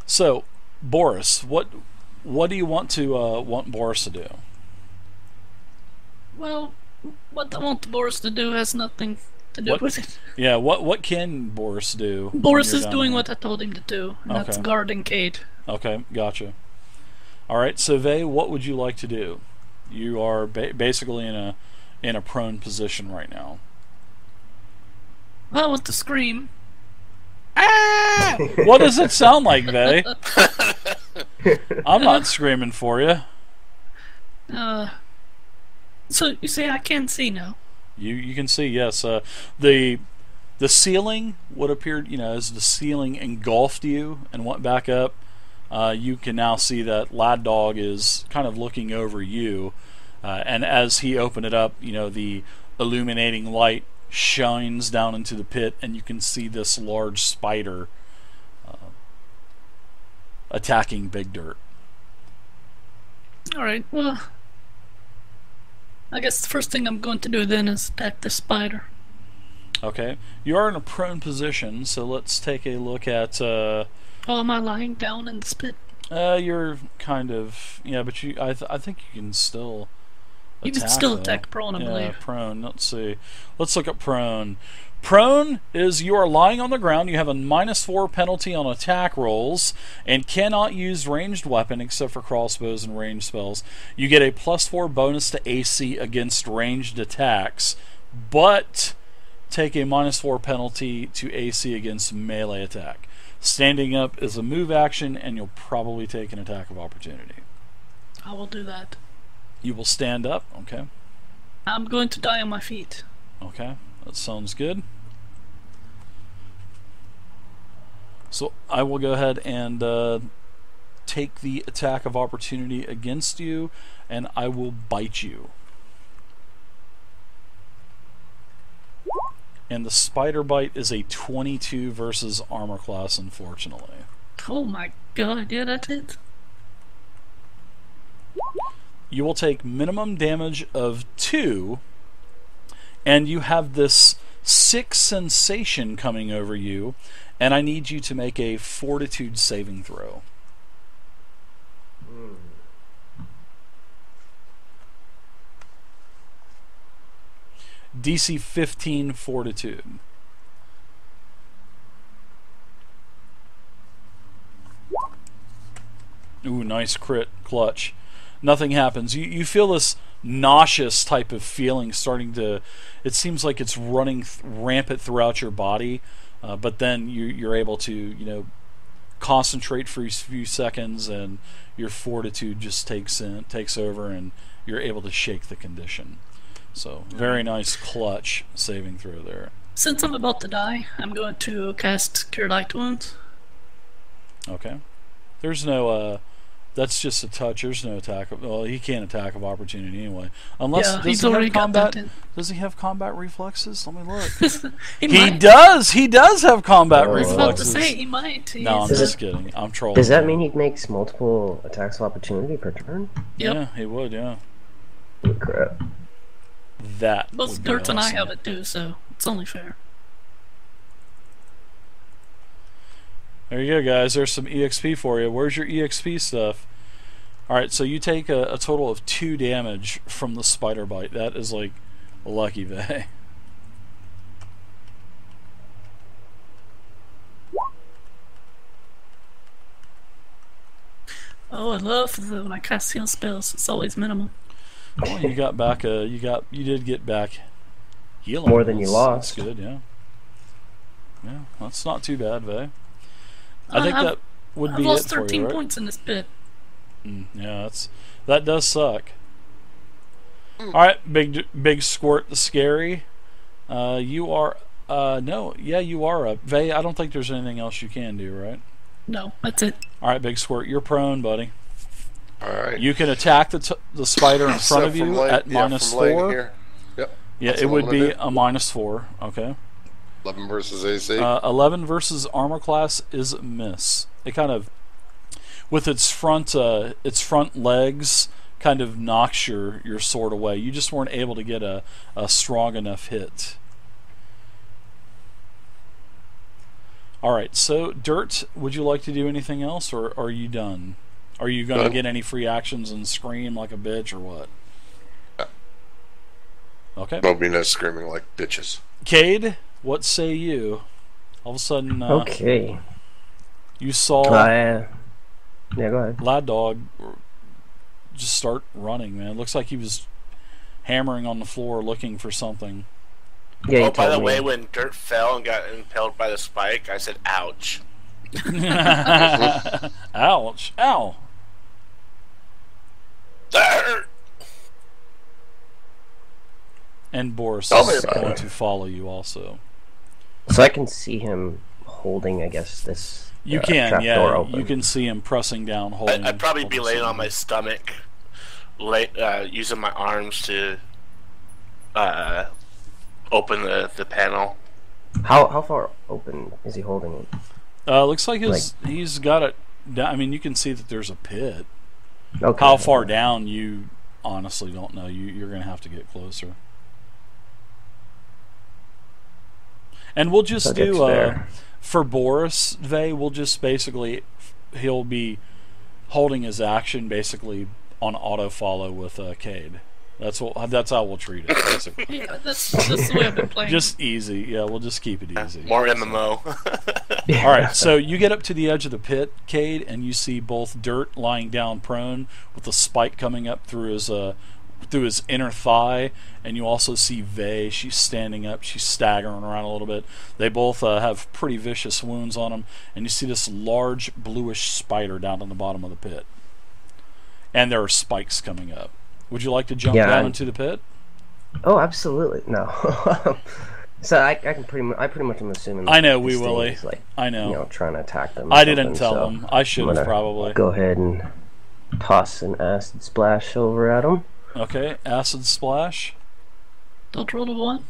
So, Boris, what do you want Boris to do? Well, what I want Boris to do has nothing to do with it. Yeah, what can Boris do? Boris is doing what I told him to do, and that's guarding Kate. Okay, gotcha. All right, so Vey, what would you like to do? You are basically in a prone position right now. Well, I want to scream. Ah! What does it sound like, Vey? I'm not screaming for you. So you say I can see now? You can see, yes. The ceiling would appear, as the ceiling engulfed you and went back up. You can now see that Lad Dog is kind of looking over you, and as he opened it up, the illuminating light shines down into the pit, and you can see this large spider attacking Big Dirt. Alright, well, I guess the first thing I'm going to do then is attack the spider. Okay, you are in a prone position, so let's take a look at... am I lying down in the spit? You're kind of... Yeah, but I think you can still... You can still attack prone, I believe. Yeah, prone. Let's see. Let's look at prone. Prone is you are lying on the ground. You have a -4 penalty on attack rolls and cannot use ranged weapon except for crossbows and ranged spells. You get a +4 bonus to AC against ranged attacks, but take a -4 penalty to AC against melee attack. Standing up is a move action, and you'll probably take an attack of opportunity. I will do that. You will stand up, okay? I'm going to die on my feet. Okay, that sounds good. So I will go ahead and take the attack of opportunity against you, and I will bite you. And the spider bite is a 22 versus armor class, unfortunately. Oh my god, yeah, that's it. You will take minimum damage of 2, and you have this sick sensation coming over you, and I need you to make a fortitude saving throw. DC 15 fortitude. Ooh, nice crit clutch. Nothing happens. You feel this nauseous type of feeling starting to... It seems like it's running rampant throughout your body, but then you're able to, concentrate for a few seconds, and your fortitude just takes over, and you're able to shake the condition. So, very nice clutch saving throw there. Since I'm about to die, I'm going to cast Cure Light Wounds. Okay. There's no... That's just a touch. There's no attack. Well, he can't attack of opportunity anyway. Unless he's already got that in. Does he have combat reflexes? Let me look. He does. He does have combat reflexes. I was about to say he might. No, I'm just kidding. I'm trolling. Does that mean he makes multiple attacks of opportunity per turn? Yep. Yeah, he would. Yeah. Oh, crap. That. Both Dirt and I have it too, so it's only fair. There you go, guys. There's some EXP for you. Where's your EXP stuff? Alright, so you take a total of 2 damage from the spider bite. That is like a lucky Vey. Oh, I love when I cast heal spells. It's always minimal. Well, you got back. You did get back healing. More than you lost. That's good. Yeah. Yeah, that's not too bad, Vay. I think that would be it for you, right? I've lost 13 points in this pit. Yeah, that does suck. All right, big squirt the scary. You are no, yeah, you are up. Vay, I don't think there's anything else you can do, right? No, that's it. All right, big squirt, you're prone, buddy. All right. You can attack the spider in front of you at -4. Here. Yep. Yeah, it would be a -4. Okay. 11 versus AC. 11 versus armor class is a miss. It kind of, with its front legs, kind of knocks your sword away. You just weren't able to get a strong enough hit. All right, so Dirt, would you like to do anything else, or are you done? Are you going to get any free actions and scream like a bitch, or what? Okay. There'll be no screaming like bitches. Cade, what say you? All of a sudden, okay. You saw yeah, go ahead. Lad Dog just start running, man. It looks like he was hammering on the floor looking for something. Yeah, by the way, when Dirt fell and got impaled by the spike, I said, ouch. Ouch. Ow. That hurt. And Boris is going to follow you also. So I can see him holding, I guess, this you can, yeah. door open. You can see him pressing down, holding. I'd probably be laying on my stomach, using my arms to open the panel. How far open is he holding it? Looks like he's got it down. I mean, you can see that there's a pit. Okay. How far down, you honestly don't know. You're going to have to get closer. And we'll just do, for Boris, Vay, we'll just basically, he'll be holding his action basically on auto-follow with Cade. That's how we'll treat it, basically. Yeah, that's the way I've been playing. Just easy. Yeah, we'll just keep it easy. More MMO. Alright, so you get up to the edge of the pit, Cade, and you see both Dirt lying down prone with a spike coming up through his inner thigh, and you also see Vay. She's standing up, she's staggering around a little bit. They both have pretty vicious wounds on them, and you see this large bluish spider down on the bottom of the pit. And there are spikes coming up. Would you like to jump down into the pit? Oh, absolutely. No. So I pretty much am assuming. I know we will. I know. You know, trying to attack them. I didn't tell them. I should have probably. Go ahead and toss an acid splash over at them. Okay, acid splash. Don't roll a 1.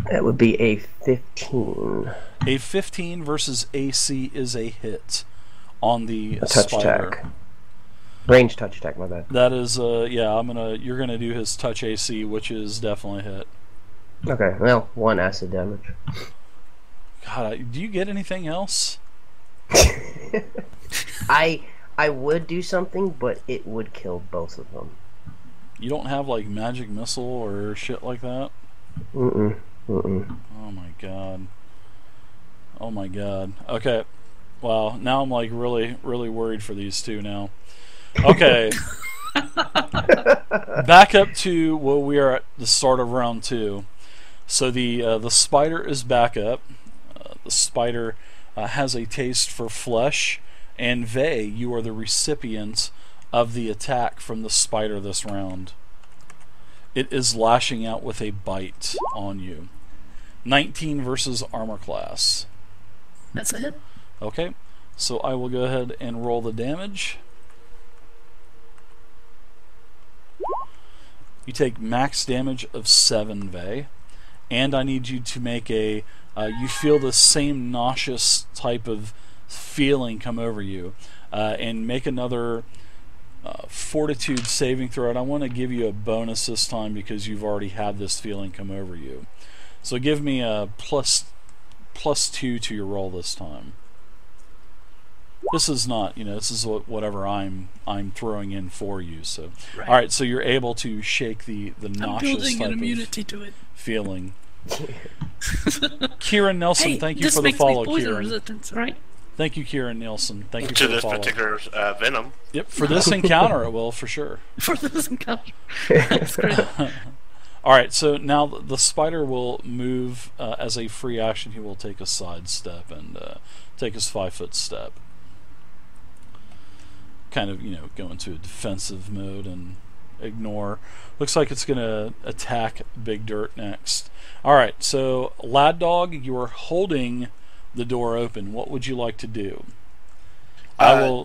That would be a 15. A 15 versus AC is a hit on the touch spider. attack. Range touch attack, my bad. That is, yeah. You're gonna do his touch AC, which is definitely a hit. Okay, well, 1 acid damage. God, do you get anything else? I would do something, but it would kill both of them. You don't have like magic missile or shit like that? Mm-mm. Oh my god. Oh my god. Okay. Wow, now I'm like really, really worried for these two now. Okay. Back up to where we are at the start of round 2. So the spider is back up. The spider has a taste for flesh, and Vay, you are the recipient of the attack from the spider this round. It is lashing out with a bite on you. 19 versus armor class. That's a hit. Okay, so I will go ahead and roll the damage. You take max damage of 7, Vay, and I need you to make a. You feel the same nauseous type of feeling come over you, and make another fortitude saving throw. And I want to give you a bonus this time because you've already had this feeling come over you. So give me a plus 2 to your roll this time. This is not, this is whatever I'm throwing in for you. So, right. All right. So you're able to shake the nauseous type of feeling. Kieran Nelson, hey, thank you for the follow, Kieran. Kieran. Resistance, right? Thank you, Kieran Nielsen. Thank you to for this follow. particular venom. Yep, for this encounter it will, for sure. For this encounter. That's great. Alright, so now the spider will move as a free action. He will take a side step and take his 5-foot step. Kind of, go into a defensive mode and ignore. Looks like it's going to attack Big Dirt next. Alright, so Lad Dog, you are holding the door open. What would you like to do?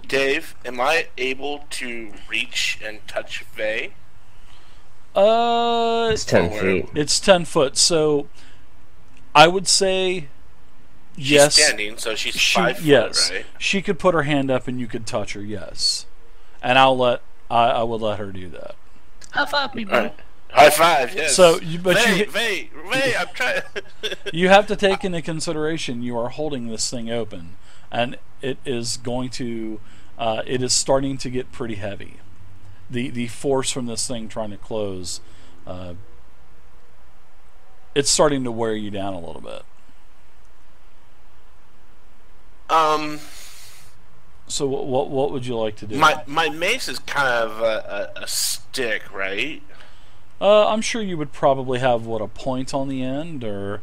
Dave, am I able to reach and touch Vey? It's 10 feet. It's 10 foot, so I would say yes. She's standing, so she's 5 foot, yes. right? She could put her hand up and you could touch her, yes. And I would let her do that. High five me, bro. High five, yes. So, Vey, I'm trying. You have to take into consideration you are holding this thing open, and it is going to, it is starting to get pretty heavy. The force from this thing trying to close, it's starting to wear you down a little bit. So what would you like to do? My mace is kind of a stick, right? I'm sure you would probably have a point on the end, or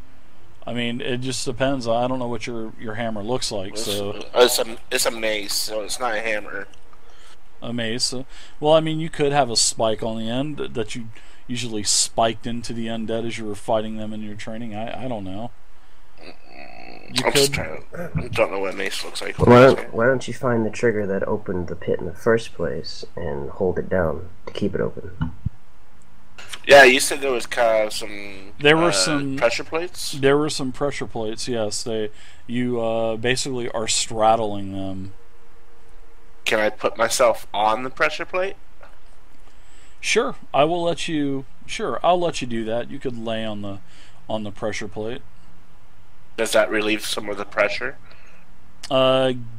I mean, it just depends. I don't know what your hammer looks like. It's a mace, so it's not a hammer. A mace. Well, I mean, you could have a spike on the end that you usually spiked into the undead as you were fighting them in your training. I don't know. I don't know what mace looks like. Why don't you find the trigger that opened the pit in the first place and hold it down to keep it open? Yeah, you said there was kind of some. There were some pressure plates. There were some pressure plates. Yes, you basically are straddling them. Can I put myself on the pressure plate? Sure, I will let you. Sure, I'll let you do that. You could lay on the pressure plate. Does that relieve some of the pressure?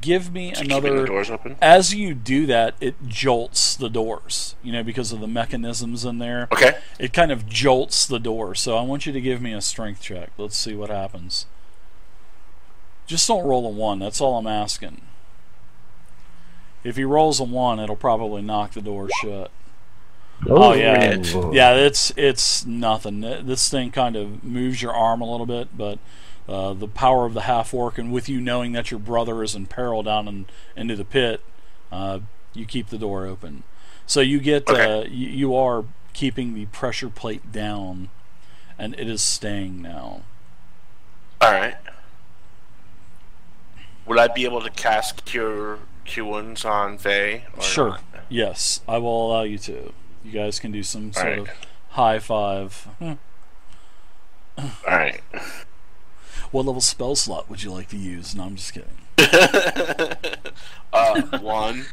Give me to another. Keeping the doors open? As you do that, it jolts the doors. Because of the mechanisms in there. Okay. It kind of jolts the door. So I want you to give me a strength check. Let's see what happens. Just don't roll a 1. That's all I'm asking. If he rolls a 1, it'll probably knock the door shut. Oh yeah, it's nothing. This thing kind of moves your arm a little bit, but the power of the half-orc, and with you knowing that your brother is in peril down into the pit, you keep the door open. So you get you are keeping the pressure plate down, and it is staying now. All right. Would I be able to cast Cure Wounds on Vey? Sure. Not? Yes, I will allow you to. You guys can do some sort of high five. Alright. What level spell slot would you like to use? No, I'm just kidding. 1.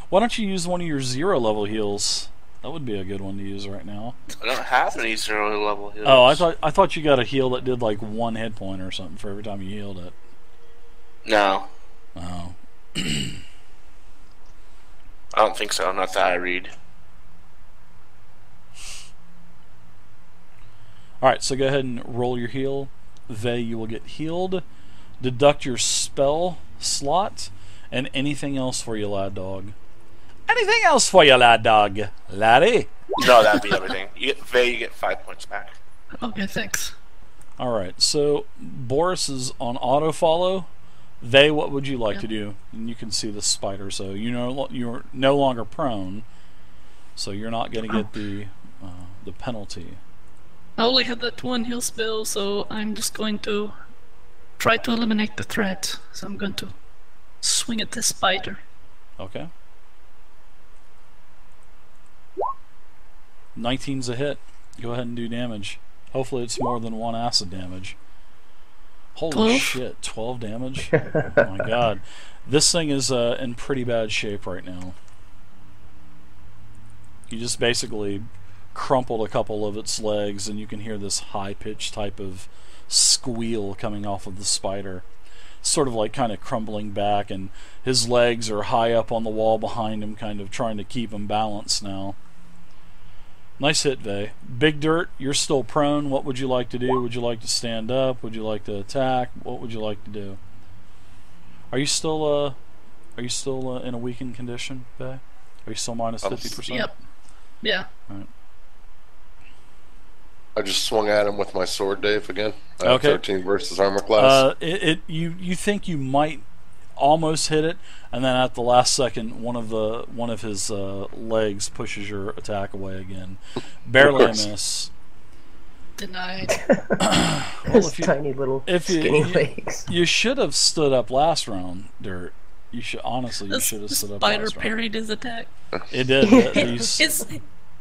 Why don't you use one of your 0 level heals? That would be a good one to use right now. I don't have any 0 level heals. Oh, I thought you got a heal that did like 1 hit point or something for every time you healed it. No. Oh. I don't think so. Not that I read. Alright, so go ahead and roll your heal. Vey, you will get healed. Deduct your spell slot. And anything else for you, Lad Dog. Anything else for you, Lad Dog? Laddie? No, that'd be everything. Vey, you get 5 points back. Okay, thanks. Alright, so Boris is on auto-follow. Vey, what would you like to do? And you can see the spider, so you're no longer prone, so you're not going to get the penalty. I only have that 1 heal spell, so I'm just going to try to eliminate the threat. So I'm going to swing at this spider. Okay. 19's a hit. Go ahead and do damage. Hopefully it's more than 1 acid damage. Holy 12? shit, 12 damage? Oh my god. This thing is in pretty bad shape right now. You just basically crumpled a couple of its legs, and you can hear this high-pitched type of squeal coming off of the spider. Sort of like kind of crumbling back, and his legs are high up on the wall behind him, kind of trying to keep him balanced now. Nice hit, Vay. Big Dirt, you're still prone. What would you like to do? Would you like to stand up? Would you like to attack? What would you like to do? Are you still in a weakened condition, Vay? Are you still minus 50%? Yep. Yeah. All right. I just swung at him with my sword, Dave, again. Okay. 13 versus armor class. You think you might almost hit it, and then at the last second, one of his legs pushes your attack away again. Barely a miss. Denied. Well, tiny little skinny legs. You should have stood up last round, Dirt. You should you should have stood up last round. Spider parried his attack. It did.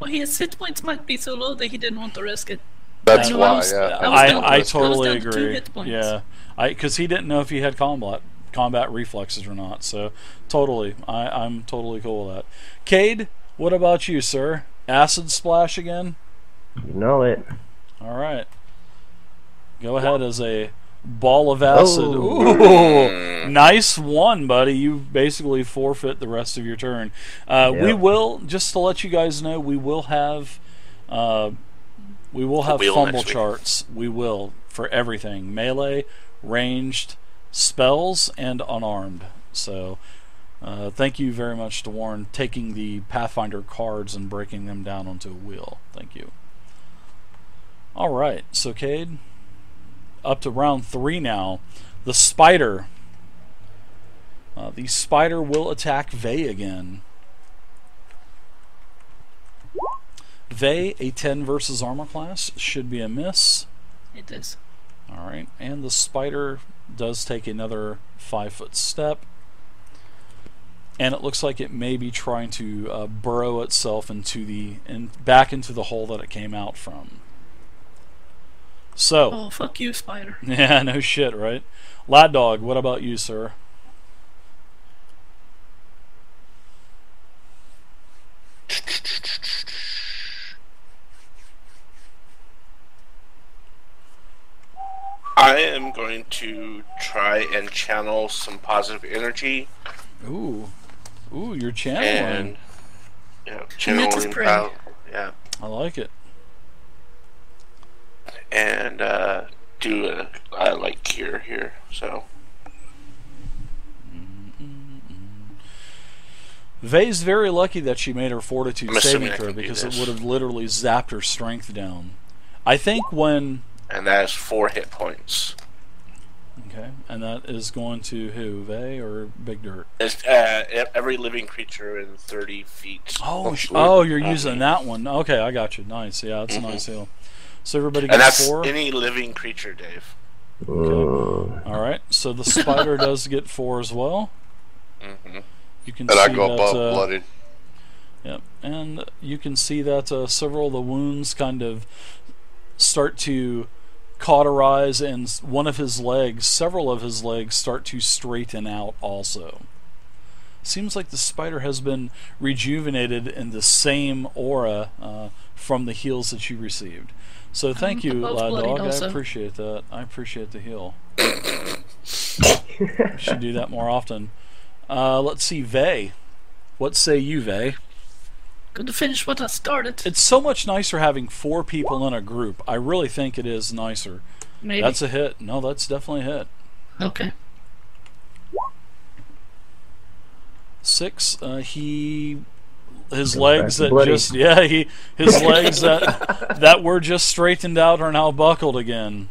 His hit points might be so low that he didn't want to risk it. That's why, yeah. I totally agree. 2 hit points. Yeah, because he didn't know if he had combat reflexes or not. So totally, I'm totally cool with that. Cade, what about you, sir? Acid splash again? You know it. All right. Go ahead as a ball of acid. Oh. Ooh, nice one, buddy. You basically forfeit the rest of your turn. Yep. We will, just to let you guys know, we will have fumble charts. We will for everything: melee, ranged, spells, and unarmed. So thank you very much to Warren taking the Pathfinder cards and breaking them down onto a wheel. Thank you. All right, so Cade, up to round 3 now. The spider. The spider will attack Vay again. Vay, a 10 versus armor class, should be a miss. It is. All right, and the spider does take another 5-foot step, and it looks like it may be trying to burrow itself back into the hole that it came out from. So. Oh, fuck you, spider. Yeah, no shit, right? Lad Dog, what about you, sir? I am going to try and channel some positive energy. Ooh, you're channeling. And channeling power. Yeah. I like it. And do a like cure here. So. Vay's very lucky that she made her fortitude saving throw because it would have literally zapped her strength down. I think when. And that is 4 hit points. Okay, and that is going to who? Vay or Big Dirt? It's every living creature in 30 feet. Oh, you're using that one. Okay, I got you. Nice. Yeah, that's a nice heal. So everybody gets and that's 4? Any living creature, Dave. Okay. All right, so the spider does get 4 as well. You can and see I go that, above blooded. Yep, and you can see that several of the wounds kind of start to cauterize, and several of his legs start to straighten out also. Seems like the spider has been rejuvenated in the same aura from the heals that you received. So thank you, Lad Dog. I appreciate that. I appreciate the heal. Should do that more often. Let's see, Vay. What say you, Vay? Good to finish what I started. It's so much nicer having 4 people in a group. I really think it is nicer. Maybe. That's a hit. No, that's definitely a hit. Okay. 6. His legs that his legs that were just straightened out are now buckled again.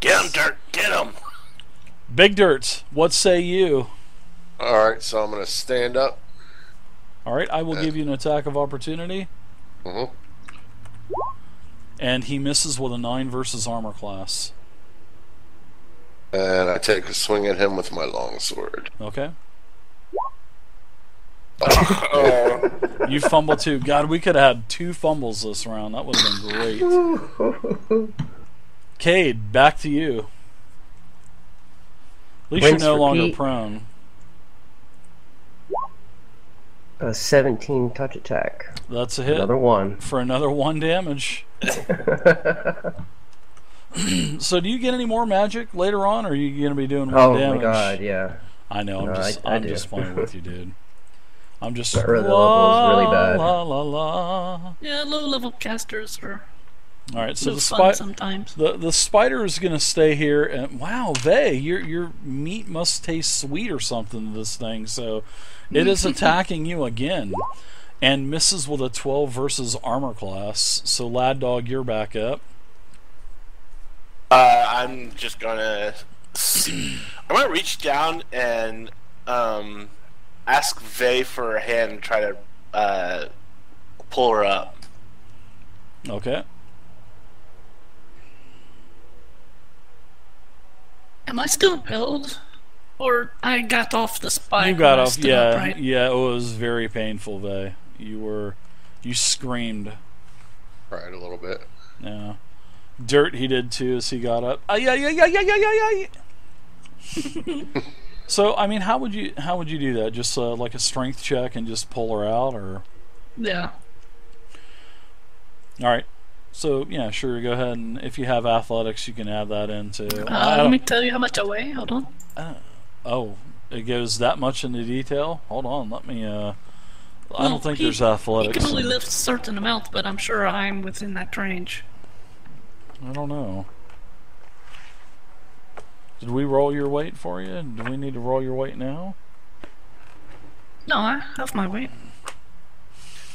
Get him, Dirt. Get him. Big Dirt, what say you? All right, so I'm going to stand up. All right, I will give you an attack of opportunity. And he misses with a 9 versus armor class. And I take a swing at him with my longsword. Okay. You fumble too. God, we could have had 2 fumbles this round. That would have been great. Cade, back to you. At least you're no longer prone. A 17 touch attack. That's a hit. Another 1. For another 1 damage. So do you get any more magic later on, or are you going to be doing 1 damage? Oh my god, yeah. I know, I'm just playing with you, dude. I'm just the early level is really bad. La, la, la. Yeah, low-level casters are. All right, so sometimes the spider is gonna stay here, and wow, Vey, your meat must taste sweet or something. This thing, so it is attacking you again, and misses with a 12 versus armor class. So Lad Dog, you're back up. I'm just gonna. I'm gonna reach down and ask Vey for a hand and try to pull her up. Okay. Am I still impaled? Or I got off the spike? You got off, yeah. Upright? Yeah, it was very painful, Vey. You screamed. Cried a little bit. Yeah. Dirt, he did too as he got up. So, I mean, how would you do that? Just like a strength check and just pull her out, or? Yeah. All right. So, yeah, sure, go ahead, and if you have athletics, you can add that in, too. Let me tell you how much I weigh. Hold on. Oh, it goes that much into detail? Hold on, let me, I don't think there's athletics. You can only lift a certain amount, but I'm sure I'm within that range. I don't know. Did we roll your weight for you? Do we need to roll your weight now? No, I have my weight.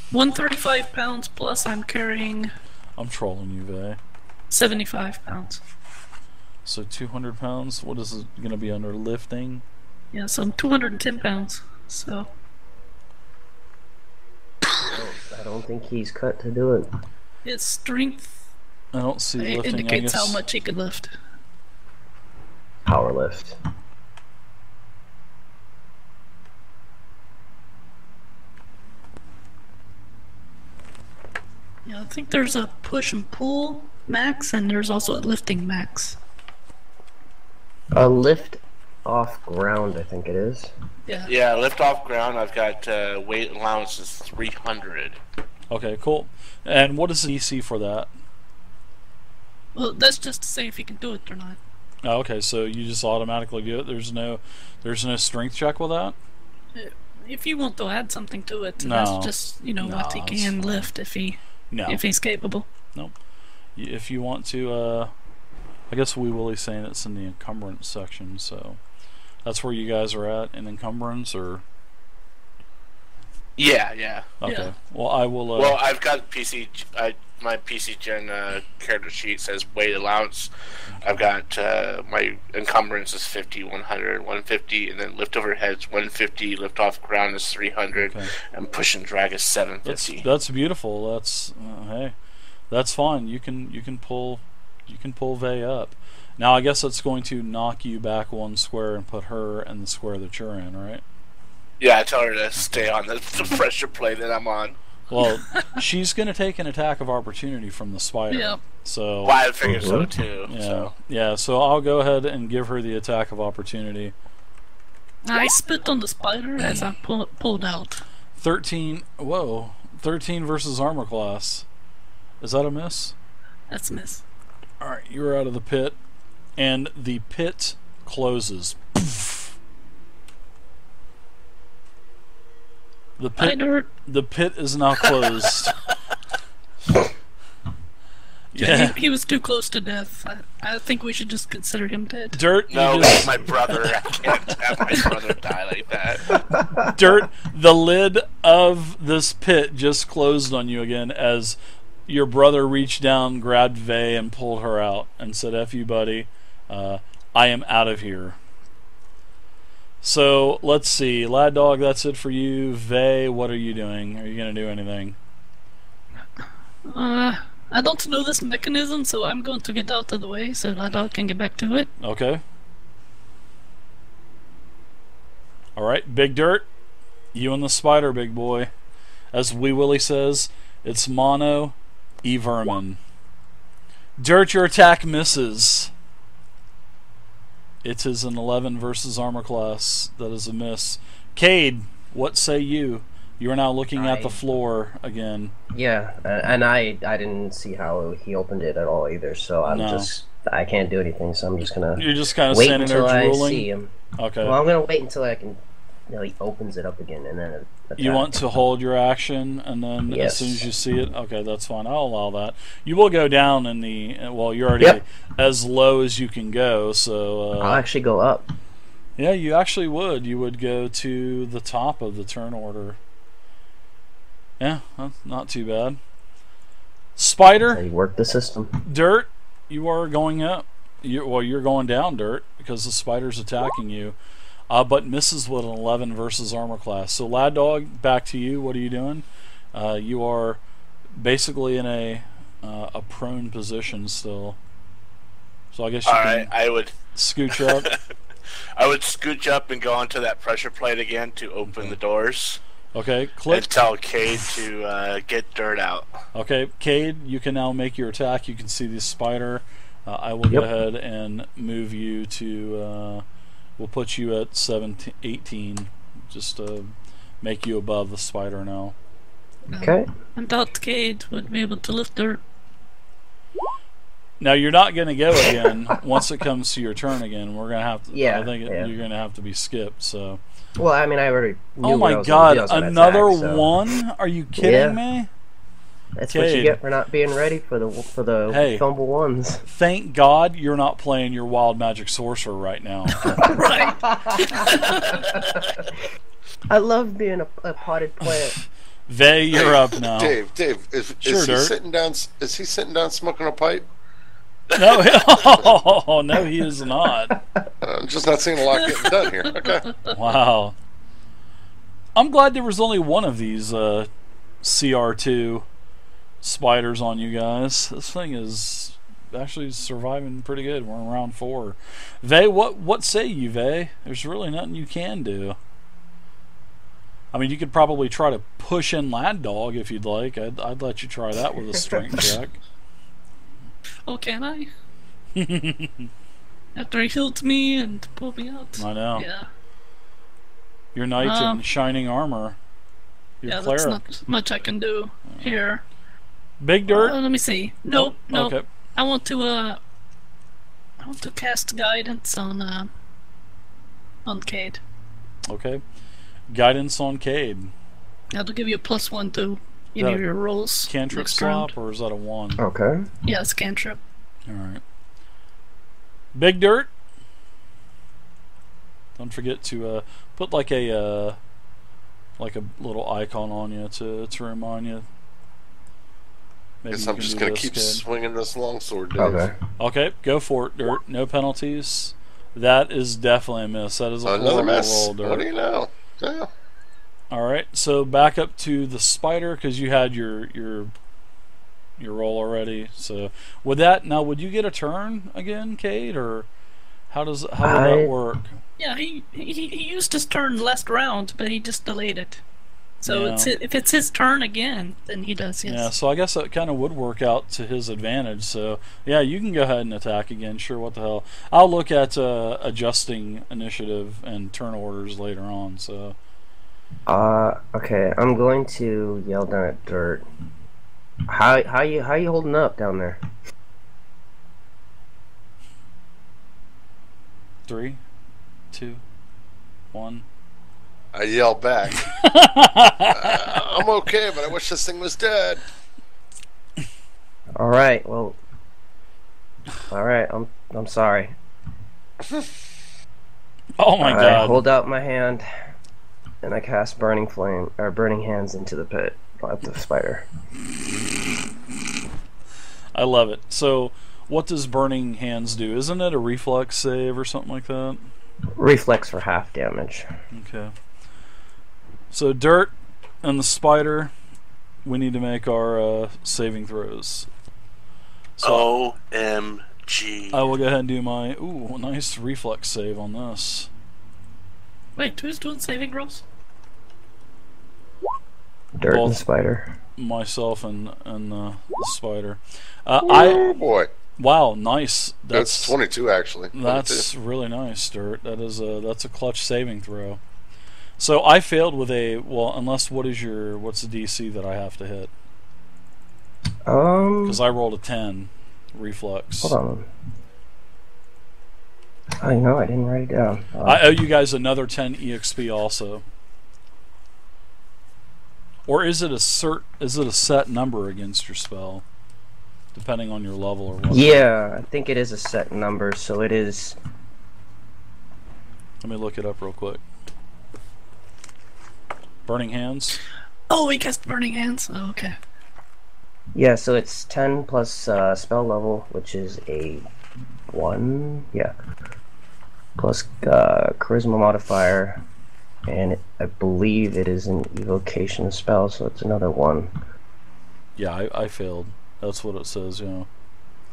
135 pounds plus I'm carrying... I'm trolling you, Vey. 75 pounds. So 200 pounds? What is it going to be under lifting? Yeah, so I'm 210 pounds, so... I don't think he's cut to do it. His strength I don't see lifting. indicates how much he could lift. Power lift. Yeah, I think there's a push and pull max, and there's also a lifting max. A lift off ground, I think it is. Yeah. Yeah, lift off ground. I've got weight allowance is 300. Okay, cool. And what is the EC for that? Well, that's just to say if you can do it or not. Oh, okay, so you just automatically do it. There's no strength check with that. If you want to add something to it, no. that's just what he can lift if he's capable. Nope. If you want to, I guess Wee Willie's saying it's in the encumbrance section, so that's where you guys are at in encumbrance, or? Yeah. Okay. Yeah. Well, I will. Well, I've got PC. My PC Gen character sheet says weight allowance. I've got my encumbrance is 50, 100, 150, and then lift overheads 150, lift off ground is 300, and push and drag is 750. That's beautiful. That's hey, that's fine. You can pull Vey up. Now I guess it's going to knock you back one square and put her in the square that you're in, right? Yeah, I tell her to stay on the pressure plate that I'm on. Well, she's going to take an attack of opportunity from the spider. Yeah. So. Well, I figure so too. Yeah. Yeah. So I'll go ahead and give her the attack of opportunity. I spit on the spider as I pulled out. 13. Whoa. 13 versus armor class. Is that a miss? That's a miss. All right. You're out of the pit, and the pit closes. The pit is now closed. Yeah, he was too close to death. I think we should just consider him dead. Dirt, no, that's my brother. I can't have my brother die like that. Dirt, the lid of this pit just closed on you again as your brother reached down, grabbed Vey, and pulled her out and said, "F you, buddy. I am out of here." So, let's see. Lad Dog, that's it for you. Vey, what are you doing? Are you going to do anything? I don't know this mechanism, so I'm going to get out of the way so Lad Dog can get back to it. Okay. Alright, Big Dirt. You and the spider, big boy. As Wee Willie says, it's mono vermin. Dirt, your attack misses. It is an 11 versus armor class. That is a miss. Cade, what say you? You are now looking at the floor again. Yeah, and I didn't see how he opened it at all either, so I can't do anything, so I'm just gonna You're just kind of wait standing there until drooling? I see him. Okay. Well, I'm gonna wait until I can No, he opens it up again and then you want to hold your action, and then as soon as you see it, okay, that's fine. I'll allow that. You will go down in the you're already as low as you can go, so I'll actually go up. Yeah, you actually would. You would go to the top of the turn order. Yeah, that's not too bad. Spider. So you work the system. Dirt, you are going up. You're going down, Dirt, because the spider's attacking you. But misses with an 11 versus armor class. So, Lad Dog, back to you. What are you doing? You are basically in a prone position still. So I guess you can I would scooch up. I would scooch up and go onto that pressure plate again to open the doors. Okay, click. And tell Cade to get Dirt out. Okay, Cade, you can now make your attack. You can see the spider. I will go ahead and move you to... we'll put you at 18, just to make you above the spider now. Okay. I thought Cade would be able to lift Dirt. Now you're not going to go again once it comes to your turn again. We're going to have to. Yeah. I think you're going to have to be skipped. So. Well, I mean, I already. Knew Oh my God! Another one? Are you kidding me? That's what you get for not being ready for the fumble ones. Thank God you're not playing your wild magic sorcerer right now. Right. I love being a potted plant. Vay, you're up now. Dave, is he sitting down? Is he sitting down smoking a pipe? No, no, he is not. I'm just not seeing a lot getting done here. Okay. Wow. I'm glad there was only one of these CR2 spiders on you guys. This thing is actually surviving pretty good. We're in round 4. Vay, what say you, Vay? There's really nothing you can do. I mean, you could probably try to push in Lad Dog if you'd like. I'd let you try that with a strength check. Oh, can I? After he healed me and pulled me out. I know. Yeah. Your knight in shining armor. Your cleric. That's not much I can do here. Big Dirt. Let me see. Nope. Okay. I want to cast guidance on Cade. Okay. Guidance on Cade. That'll give you a +1 to any of your rolls. Cantrip swap, or is that a 1? Okay. Yeah, it's cantrip. Alright. Big Dirt. Don't forget to put like a little icon on you to remind you. Maybe Guess I'm just gonna keep swinging this longsword, Dave. Okay, go for it, Dirt. No penalties. That is definitely a miss. That is another miss. Roll, Dirt. What do you know? Yeah. All right, so back up to the spider because you had your roll already. So would you get a turn again, Cade, or how would that work? Yeah, he used his turn last round, but he just delayed it. So if it's his turn again, then he does. Yes. Yeah, so I guess that kind of would work out to his advantage. So yeah, you can go ahead and attack again. Sure, what the hell? I'll look at adjusting initiative and turn orders later on. So. Okay, I'm going to yell down at Dirt. How you holding up down there? 3, 2, 1. I yell back. I'm okay, but I wish this thing was dead. All right, well, all right. I'm sorry. Oh my God! I hold out my hand, and I cast burning hands into the pit at the spider. I love it. So, what does burning hands do? Isn't it a reflex save or something like that? Reflex for half damage. Okay. So Dirt and the spider, we need to make our saving throws. So OMG. I will go ahead and do my nice reflex save on this. Wait, who's doing saving rolls? Dirt and the spider. Myself and the spider. Oh boy! Wow, nice. That's 22 actually. 22. That's really nice, Dirt. That's a clutch saving throw. So I failed with unless what's the DC that I have to hit? Because I rolled a 10 reflex. Hold on. I know, I didn't write it down. I owe you guys another 10 EXP also. Or is it a set number against your spell? Depending on your level or what? Yeah, I think it is a set number, so it is... Let me look it up real quick. Burning Hands? Oh, we cast Burning Hands? Oh, okay. Yeah, so it's 10 plus spell level, which is a 1, yeah. Plus charisma modifier, and I believe it is an evocation spell, so it's another 1. Yeah, I failed. That's what it says, yeah.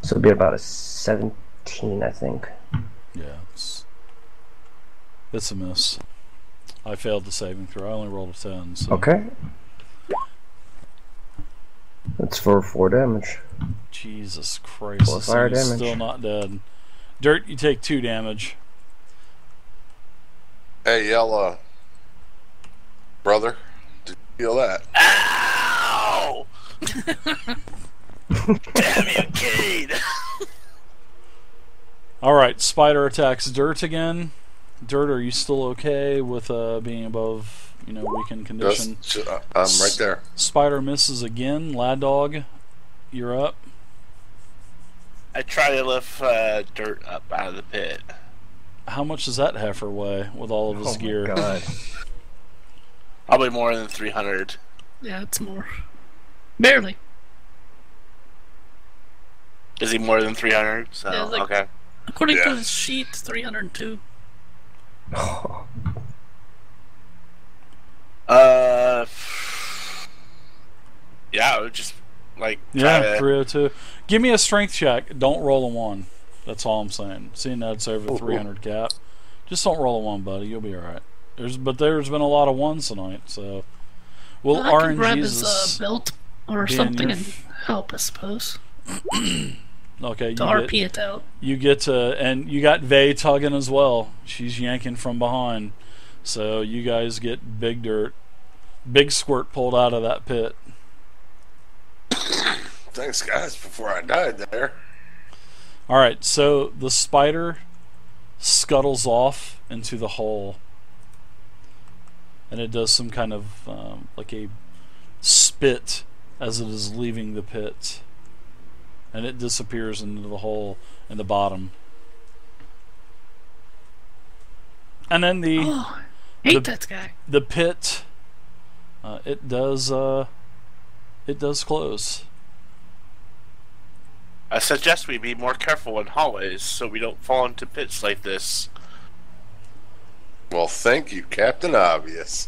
So it'd be about a 17, I think. Yeah, it's a miss. I failed the saving throw. I only rolled a 10. So. Okay. That's for 4 damage. Jesus Christ. 4 fire damage. Still not dead. Dirt, you take 2 damage. Hey, Yella. Brother, did you feel that? Ow! Damn you, Cade! Alright, Spider attacks Dirt again. Dirt, are you still okay with being above, weakened condition? I'm right there. Spider misses again. Lad Dog, you're up. I try to lift Dirt up out of the pit. How much does that heifer weigh with all of his gear? Oh my god. Probably more than 300. Yeah, it's more. Barely. Is he more than 300? So, yeah, like, okay. According to his sheet, 302. Yeah, I would just like. Yeah, 302. Give me a strength check. Don't roll a 1. That's all I'm saying. Seeing that it's over 300 cap, just don't roll a 1, buddy. You'll be all right. There's been a lot of 1s tonight, so. Well, I can grab his belt or something and help, I suppose. Okay, to RP it out. You get to, and you got Vay tugging as well. She's yanking from behind, so you guys get big squirt pulled out of that pit. Thanks, guys. Before I died there. All right, so the spider scuttles off into the hole, and it does some kind of like a spit as it is leaving the pit. And it disappears into the hole in the bottom. And then that guy. The pit, it does close. I suggest we be more careful in hallways so we don't fall into pits like this. Well, thank you, Captain Obvious.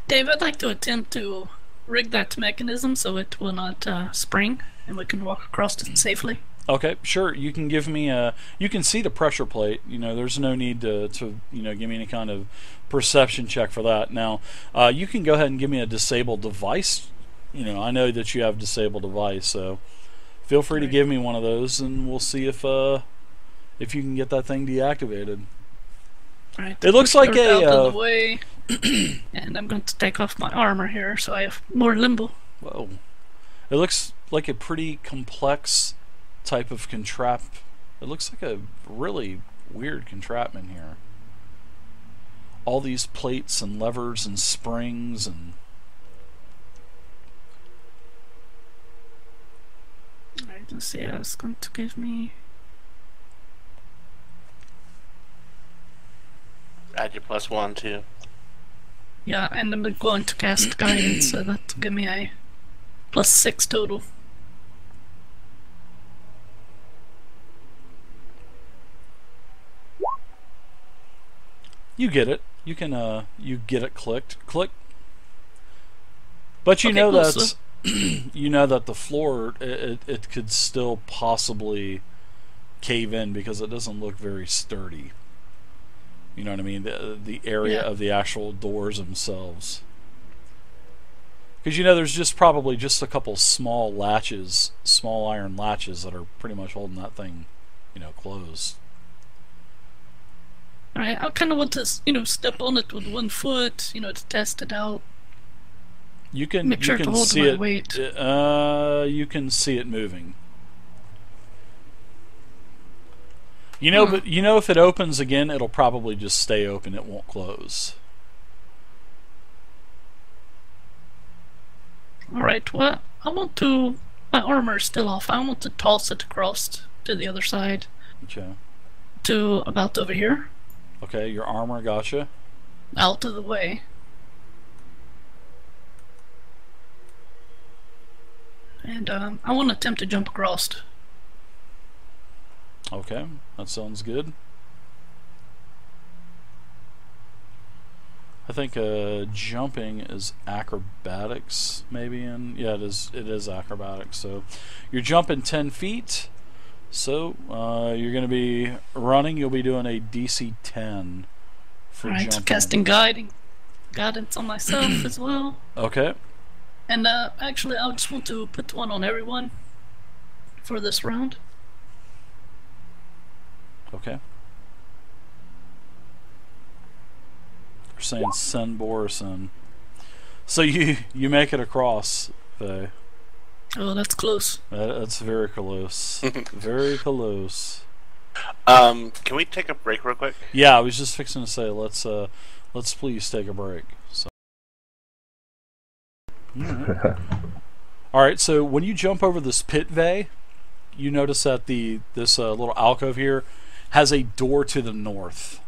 Dave, I'd like to attempt to rig that mechanism so it will not spring and we can walk across it safely. Okay, sure. You can give me you can see the pressure plate. There's no need to give me any kind of perception check for that. Now, you can go ahead and give me a disabled device. I know that you have disabled device, so feel free to give me one of those, and we'll see if you can get that thing deactivated. All right. It looks like out of the way. And I'm going to take off my armor here so I have more limbo. Whoa. It looks like a pretty complex type of It looks like a really weird contraption here. All these plates and levers and springs and... Alright, let's see. It's going to give me... Add your +1 too. Yeah, and I'm going to cast guidance, so that'll give me a +6 total. You get it. You can you get it clicked. Click. But you Okay, know cool, that's you know that the floor it could still possibly cave in because it doesn't look very sturdy. You know what I mean? The area of the actual doors themselves. Because there's just probably just a couple small latches, small iron latches that are pretty much holding that thing, closed. Alright, I kind of want to, step on it with 1 foot, to test it out. You can Make sure you can to hold see my it. weight. You can see it moving. You know, but you know, if it opens again, it'll probably just stay open. It won't close. All right. Well, I want to. My armor is still off. I want to toss it across to the other side. Okay. To about over here. Okay, your armor, gotcha. Out of the way. And I want to attempt to jump across. Okay, that sounds good. I think jumping is acrobatics, maybe. Yeah, it is. It is acrobatics. So you're jumping 10 feet. So you're going to be running. You'll be doing a DC 10 for jumping. So casting guidance on myself as well. Okay. And actually, I just want to put one on everyone for this round. Okay. We're saying Sen Borison. So you make it across, Faye. Oh, that's close. That's very close. Very close. Can we take a break real quick? Yeah, I was just fixing to say let's please take a break. So. All right. So when you jump over this pit, Vey, you notice that this little alcove here has a door to the north,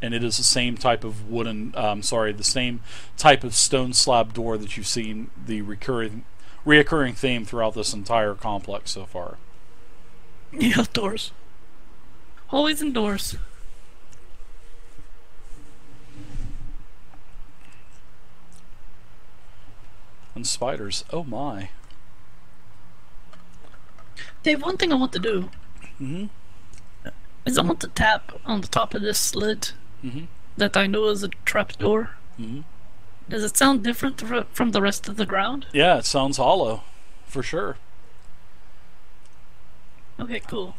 and it is the same type of wooden. The same type of stone slab door that you've seen the reoccurring theme throughout this entire complex so far. Yeah, doors. Always indoors. And spiders. Oh my. Dave, one thing I want to do is I want to tap on the top of this slit that I know is a trapdoor. Does it sound different from the rest of the ground? Yeah, it sounds hollow, for sure. Okay, cool.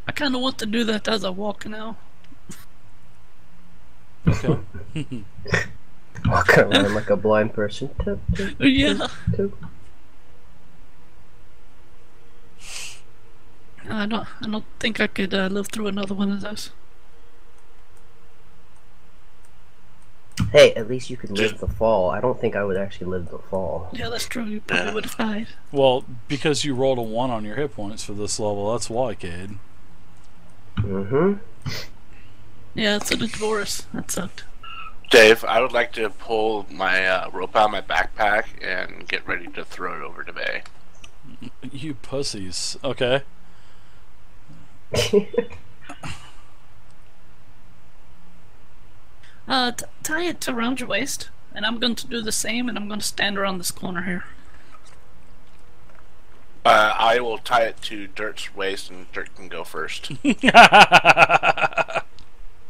I kind of want to do that as I walk now. Okay. Walk around like a blind person. Tip, tip, yeah. Tip. I don't think I could live through another one of those. Hey, at least you could live the fall. I don't think I would actually live the fall. Yeah, that's true. You probably would have died. Well, because you rolled a 1 on your hit points for this level, that's why, Cade. Yeah, it's a divorce. That sucked. Dave, I would like to pull my rope out of my backpack and get ready to throw it over to Bay. You pussies. Okay. Tie it around your waist, and I'm going to do the same, and I'm going to stand around this corner here. I will tie it to Dirt's waist, and Dirt can go first.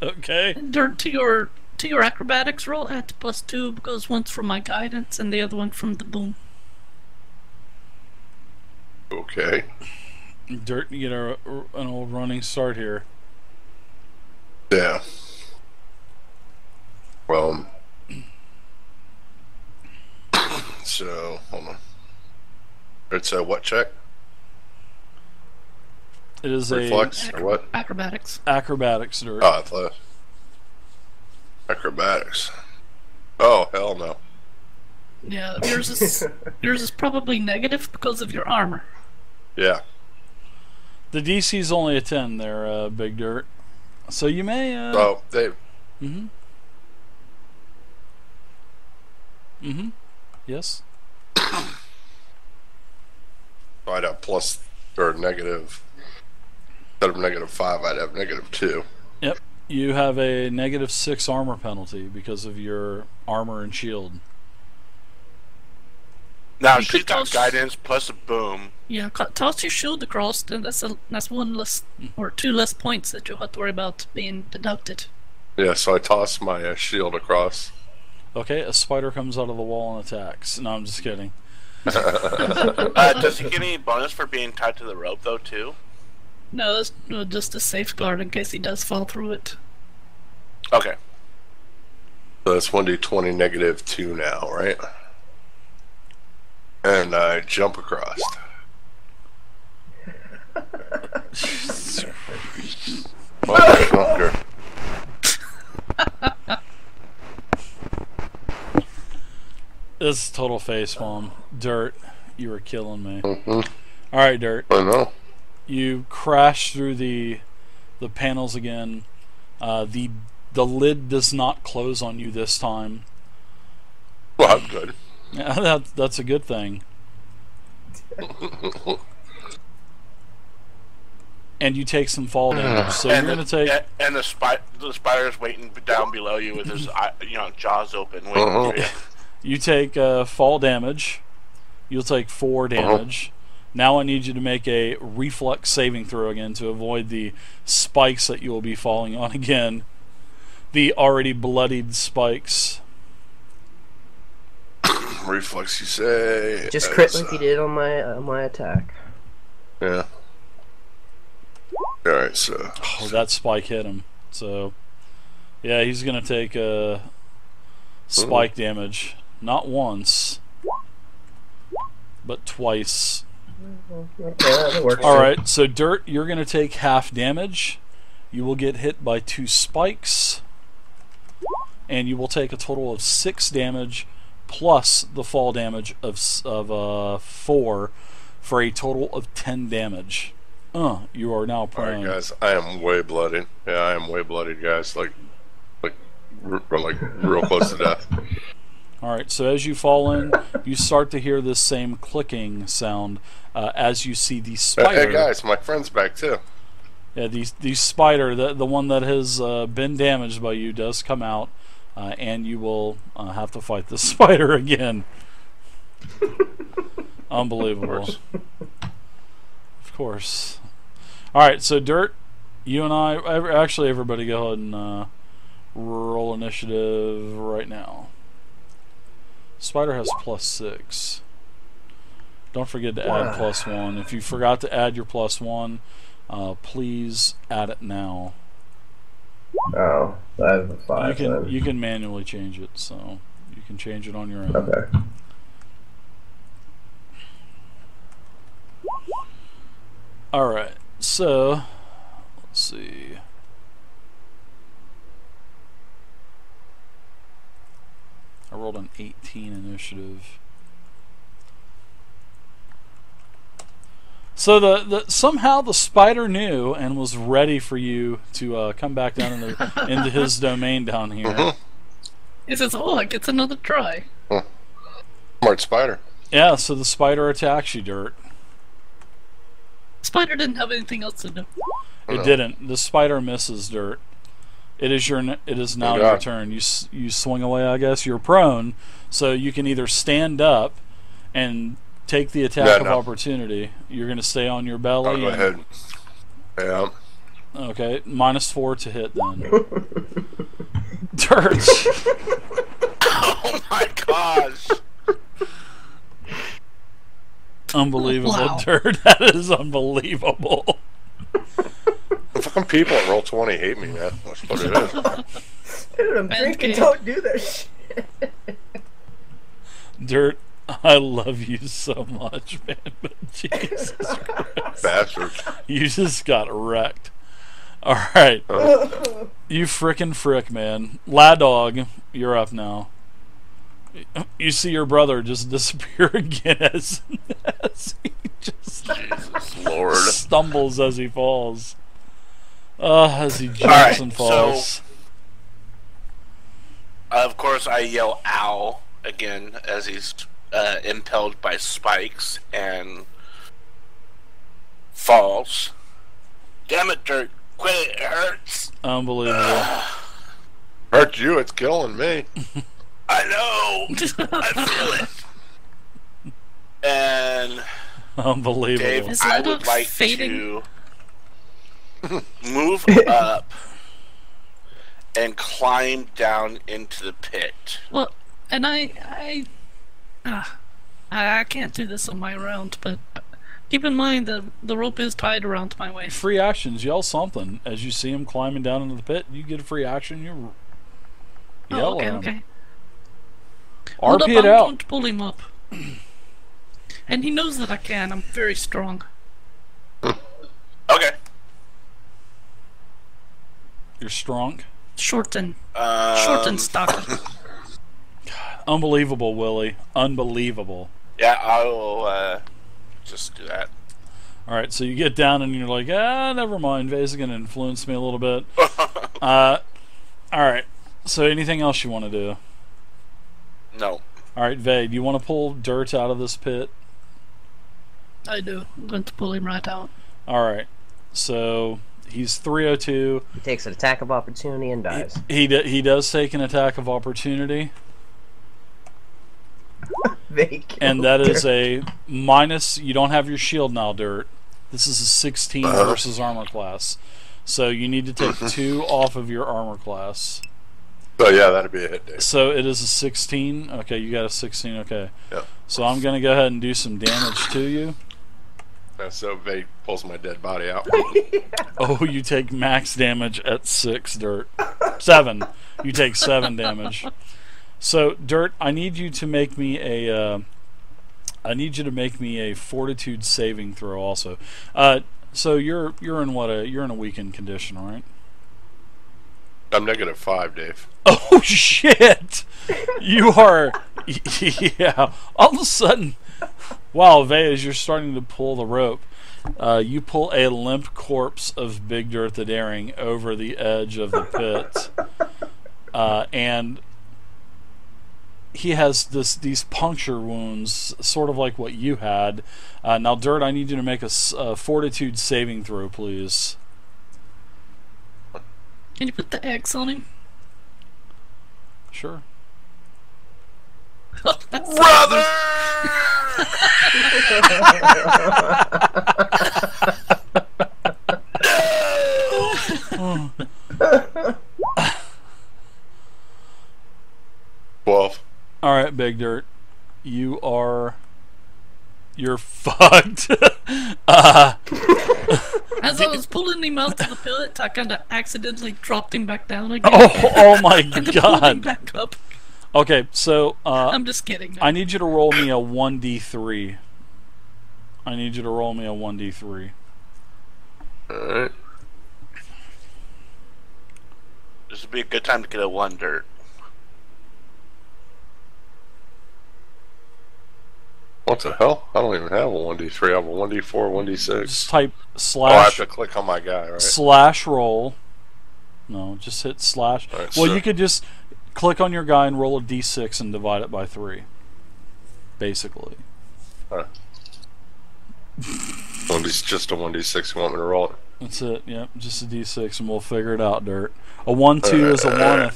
Okay. And Dirt, to your acrobatics roll, add +2 because one's from my guidance and the other one from the boom. Okay. Dirt, you get an old running start here. Yeah. Well, so, hold on. It's a what check? It is Reflex, or what? Acrobatics. Acrobatics, Dirt. Oh, athletics. Acrobatics. Oh, hell no. Yeah, yours is probably negative because of your armor. Yeah. The DC's only a 10 there, Big Dirt. So you may... Oh, Dave. Yes? I'd have plus, or negative, instead of -5, I'd have -2. Yep. You have a -6 armor penalty because of your armor and shield. Now, she's got guidance plus a boom. Yeah, toss your shield across, and that's one less, or 2 less points that you'll have to worry about being deducted. Yeah, so I toss my shield across. Okay, a spider comes out of the wall and attacks. No, I'm just kidding. Does he get any bonus for being tied to the rope, though, too? No, that's just a safeguard in case he does fall through it. Okay. So that's 1d20 -2 now, right? And I jump across. Motherfucker. This is total facepalm. Dirt, you were killing me. Alright, Dirt. I know. You crash through the panels again. The lid does not close on you this time. Well, that's good. Yeah, that's a good thing. And you take some fall damage. So you're gonna take. And the spider's waiting down below you with his jaws open, waiting for you. You take fall damage. You'll take 4 damage. Now I need you to make a reflex saving throw again to avoid the spikes that you will be falling on again. The already bloodied spikes. Reflex, you say? Just crit like you did on my attack. Yeah. Alright, so... Oh, that spike hit him. So, yeah, he's going to take spike damage. Not once, but twice. Alright, so Dirt, you're going to take half damage. You will get hit by 2 spikes. And you will take a total of 6 damage plus the fall damage of 4 for a total of 10 damage. You are now prone. Alright, guys, I am way bloodied. Yeah, I am way bloodied, guys. Like real close to death. Alright, so as you fall in, you start to hear this same clicking sound as you see the spider. Hey guys, my friend's back too. Yeah, the spider, the one that has been damaged by you, does come out, and you will have to fight the spider again. Unbelievable. Of course. Alright, so Dirt, you and I, actually everybody go ahead and roll initiative right now. Spider has +6. Don't forget to add +1. If you forgot to add your +1, please add it now. Oh, I have a 5. You can manually change it, so you can change it on your own. Okay. Alright, so let's see. I rolled an 18 initiative. So somehow the spider knew and was ready for you to come back down into his domain down here. He says, "Oh, it gets another try." Smart spider. Yeah, so the spider attacks you, Dirt. Spider didn't have anything else to do. It didn't. The spider misses, Dirt. It is now your turn. You swing away, I guess. You're prone, so you can either stand up and take the attack of opportunity. You're going to stay on your belly. I'll go ahead. Yeah. Okay, -4 to hit then. Dirt. Oh my gosh. Unbelievable, wow. Dirt. That is unbelievable. The fucking people at Roll20 hate me, man. That's what it is. Dude, I'm drinking. Don't do this shit. Dirt, I love you so much, man. But Jesus Christ. Bastards. You just got wrecked. Alright. You frickin' frick, man. La Dog, you're up now. You see your brother just disappear again as he just Jesus Lord. stumbles as he falls. As he jumps and falls. So, of course, I yell "ow" again as he's impelled by spikes and falls. Damn it, Dirt! Quit it! It hurts. Unbelievable. Hurt you? It's killing me. I know. I feel it. And unbelievable. Dave, I would like to move up and climb down into the pit. Well, and I can't do this on my round, but keep in mind that the rope is tied around my waist. Free actions, yell something. As you see him climbing down into the pit, you get a free action, you yell at him. Okay. RP it I'm out. going to pull him up. And he knows that I can. I'm very strong. Okay. You're strong. Short and stocky. Unbelievable, Willie. Unbelievable. Yeah, I will just do that. Alright, so you get down and you're like, never mind. Vay's going to influence me a little bit. Alright, so anything else you want to do? No. Alright, Vay, do you want to pull Dirt out of this pit? I do. I'm going to pull him right out. Alright, so he's 302. He takes an attack of opportunity and dies. He does take an attack of opportunity. And that is a minus. You don't have your shield now, Dirt. This is a 16 versus armor class. So you need to take 2 off of your armor class. Oh yeah, that'd be a hit, Dave. So it is a 16. Okay, you got a 16. Okay. Yep. So I'm going to go ahead and do some damage to you. So Vay pulls my dead body out. Oh, you take max damage at 6, Dirt. 7. You take 7 damage. So, Dirt, I need you to make me a fortitude saving throw also. So you're in you're in a weakened condition, right? I'm -5, Dave. Oh shit! You are, yeah. All of a sudden, wow, Vay, as you're starting to pull the rope, you pull a limp corpse of Big Dirt the Daring over the edge of the pit, and he has these puncture wounds, sort of like what you had. Now, Dirt, I need you to make a fortitude saving throw, please. Can you put the X on him? Sure. Brother! No! 12. Alright, Big Dirt. You're fucked. As I was pulling him out of the pit, I kind of accidentally dropped him back down again. Oh my and god. pulled him back up. Okay, so I'm just kidding. I need you to roll me a 1d3. I need you to roll me a 1d3. Alright. This would be a good time to get a 1, Dirt. What the hell? I don't even have a 1d3. I have a 1d4, 1d6. Just type slash. Oh, I have to click on my guy, right? Slash roll. No, just hit slash. Right, well, so you could just click on your guy and roll a d6 and divide it by 3. Basically. Just a 1d6. You want me to roll it? That's it. Yep, just a d6, and we'll figure it out. Dirt. A 1-2 is a 1. A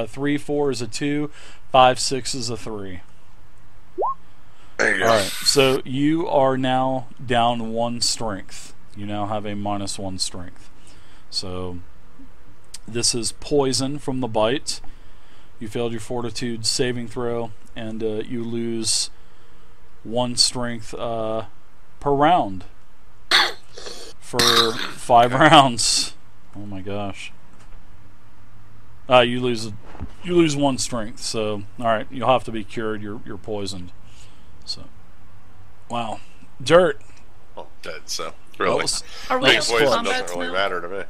3-4 is a 2. 5-6 is a 3. There you go. Alright, so you are now down 1 strength. You now have a -1 strength. So this is poison from the bite. You failed your fortitude saving throw, and you lose 1 strength per round for 5 rounds. Oh my gosh. You lose 1 strength. So all right, you'll have to be cured. You're poisoned. So, wow, Dirt. Oh, dead. So really, Are we poison doesn't really matter to me.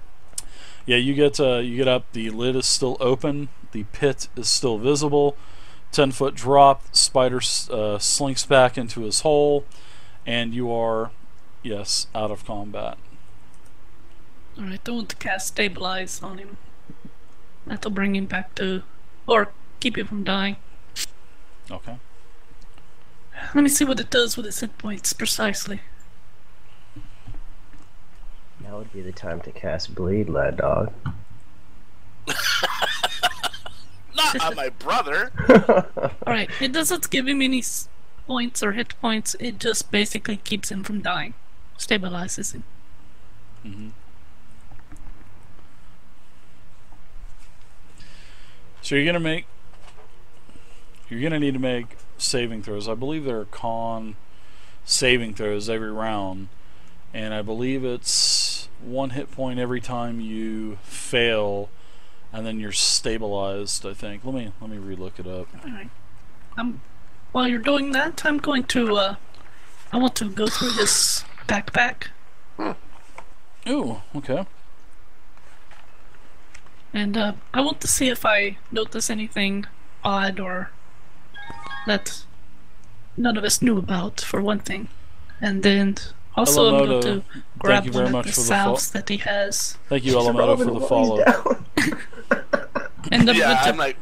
Yeah, you get up. The lid is still open. The pit is still visible. 10-foot drop. Spider slinks back into his hole, and you are, yes, out of combat. All right, I want to cast stabilize on him. That'll bring him back to, or keep him from dying. Okay. Let me see what it does with his hit points precisely. Now would be the time to cast Bleed, lad dog. Not on my brother! Alright, it doesn't give him any points or hit points, it just basically keeps him from dying. Stabilizes him. Mm-hmm. So you're gonna need to make saving throws. I believe there are con saving throws every round, and I believe it's 1 hit point every time you fail, and then you're stabilized. I think. Let me relook it up. All right. While you're doing that, I'm going to. I want to go through his backpack. Ooh, okay. And I want to see if I notice anything odd or that none of us knew about, for one thing. And then also I'm going to grab one of the salves that he has. Thank you, Alamoto, for the follow. And I'm like...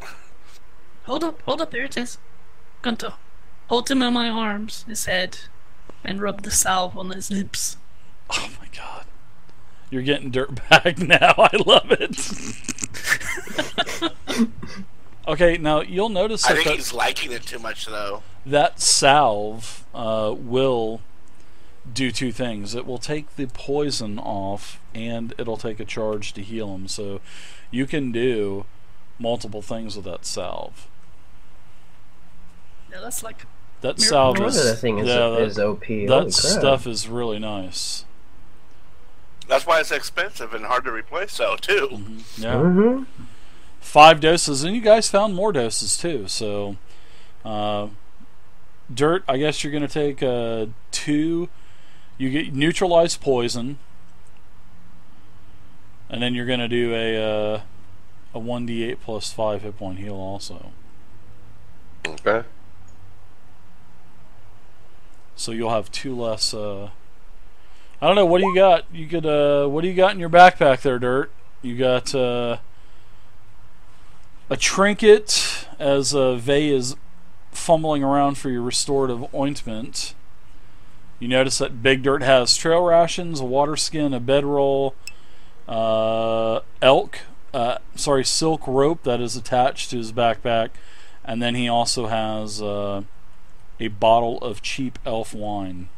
Hold up, there it is. I'm going to hold him in my arms, his head, and rub the salve on his lips. Oh my god. You're getting dirtbag now. I love it. Okay, now you'll notice I think he's liking it too much, though. That salve will do two things. It will take the poison off, and it'll take a charge to heal him. So you can do multiple things with that salve. Yeah, that's like... That salve is... That thing is OP. That stuff is really nice. That's why it's expensive and hard to replace, though, too. Mm-hmm. Yeah. 5 doses, and you guys found more doses, too. So, Dirt, I guess you're going to take 2. You get neutralized poison, and then you're going to do a 1d8 plus 5 hit point heal also. Okay. So you'll have 2 less. I don't know. What do you got? You could. What do you got in your backpack there, Dirt? You got a trinket as Vey is fumbling around for your restorative ointment. You notice that Big Dirt has trail rations, a water skin, a bedroll, silk rope that is attached to his backpack, and then he also has a bottle of cheap elf wine.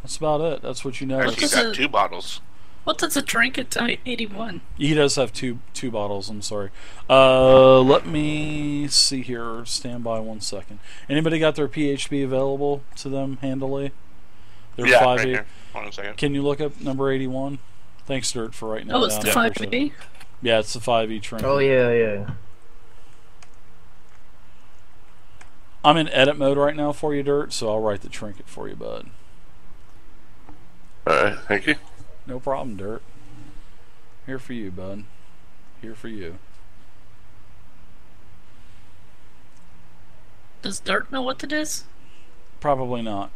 That's about it. That's what you notice. He's got 2 bottles. What does a trinket 81? He does have two bottles, I'm sorry. Let me see here. Stand by 1 second. Anybody got their PHP available to them handily? Their 5e? Right here. 1 second. Can you look up number 81? Thanks, Dirt, for writing that down. Oh, it's the 5e? Yeah, it's the 5e trinket. Oh, yeah. I'm in edit mode right now for you, Dirt, so I'll write the trinket for you, bud. Alright, thank you. No problem, Dirt. Here for you, bud. Here for you. Does Dirt know what it is? Probably not.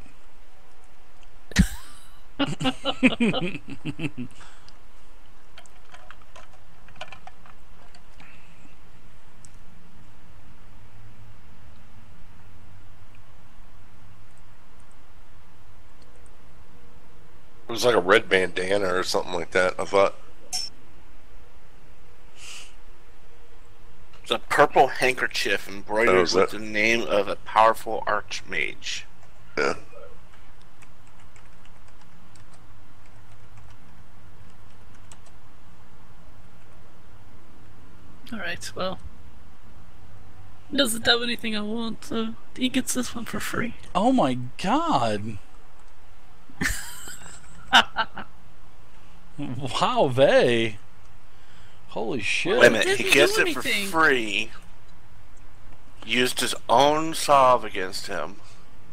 It was like a red bandana or something like that, I thought. It's a purple handkerchief embroidered with the name of a powerful archmage. Yeah. Alright, well. He doesn't have anything I want, so he gets this one for free. Oh my god! Wow, Vey. Holy shit. Wait a minute, he gets it for free. Used his own salve against him.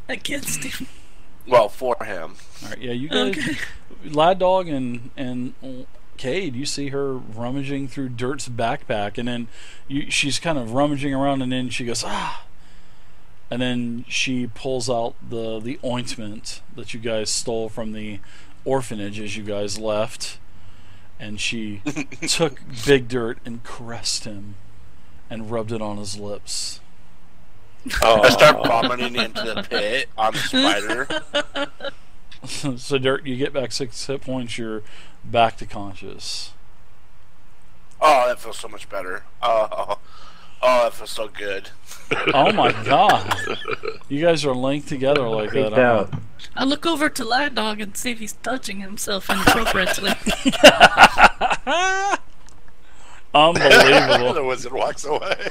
Against him? Well, for him. Alright, yeah, you guys... Okay. Lad Dog and Cade, you see her rummaging through Dirt's backpack, and then she's kind of rummaging around, and then she goes, ah! And then she pulls out the ointment that you guys stole from the orphanage as you guys left, and she took Big Dirt and caressed him and rubbed it on his lips. I start vomiting into the pit on the spider. So Dirt, you get back 6 hit points, you're back to conscious. Oh, that feels so much better. Oh, that feels so good. Oh my god. You guys are linked together like that, huh? I look over to Lad Dog and see if he's touching himself inappropriately. Unbelievable. The wizard walks away.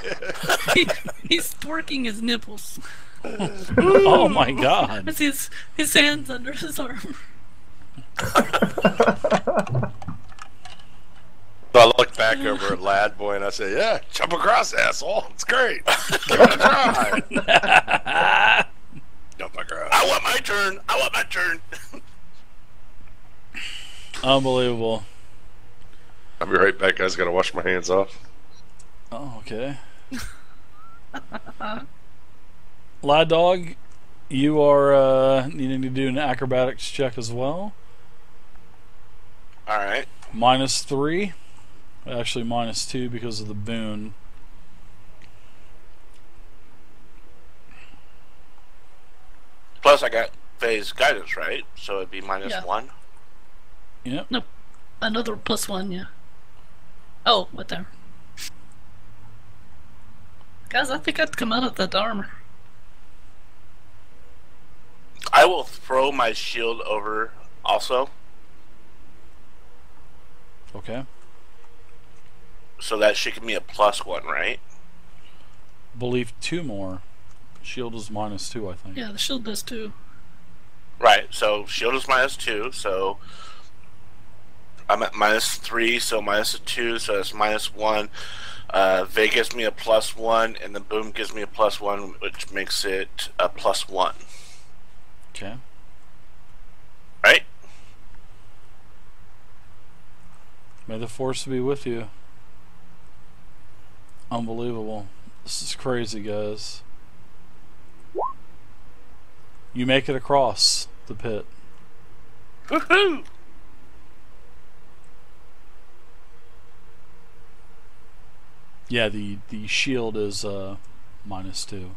He's twerking his nipples. Oh my god. I see his hands under his arm. So I look back over at Lad Boy and I say, yeah, jump across, asshole. It's great. Give it a try. Jump across. I want my turn. I want my turn. Unbelievable. I'll be right back, guys. Gotta wash my hands off. Oh, okay. Lad Dog, you are needing to do an acrobatics check as well. Alright. -3. Actually, -2 because of the boon. Plus, I got phase guidance, right? So it'd be -1. Yep. Nope. Another +1, yeah. Oh, what there? Guys, I think I'd come out of that armor. I will throw my shield over also. Okay. So that should give me a +1, right? Believe 2 more. Shield is -2, I think. Yeah, the shield does too. Right, so shield is -2, so I'm at -3, so -2, so that's -1. Vey gives me a +1, and the boom gives me a +1, which makes it a +1. Okay. Right? May the force be with you. Unbelievable. This is crazy, guys. You make it across the pit. Woohoo! Yeah, the shield is -2.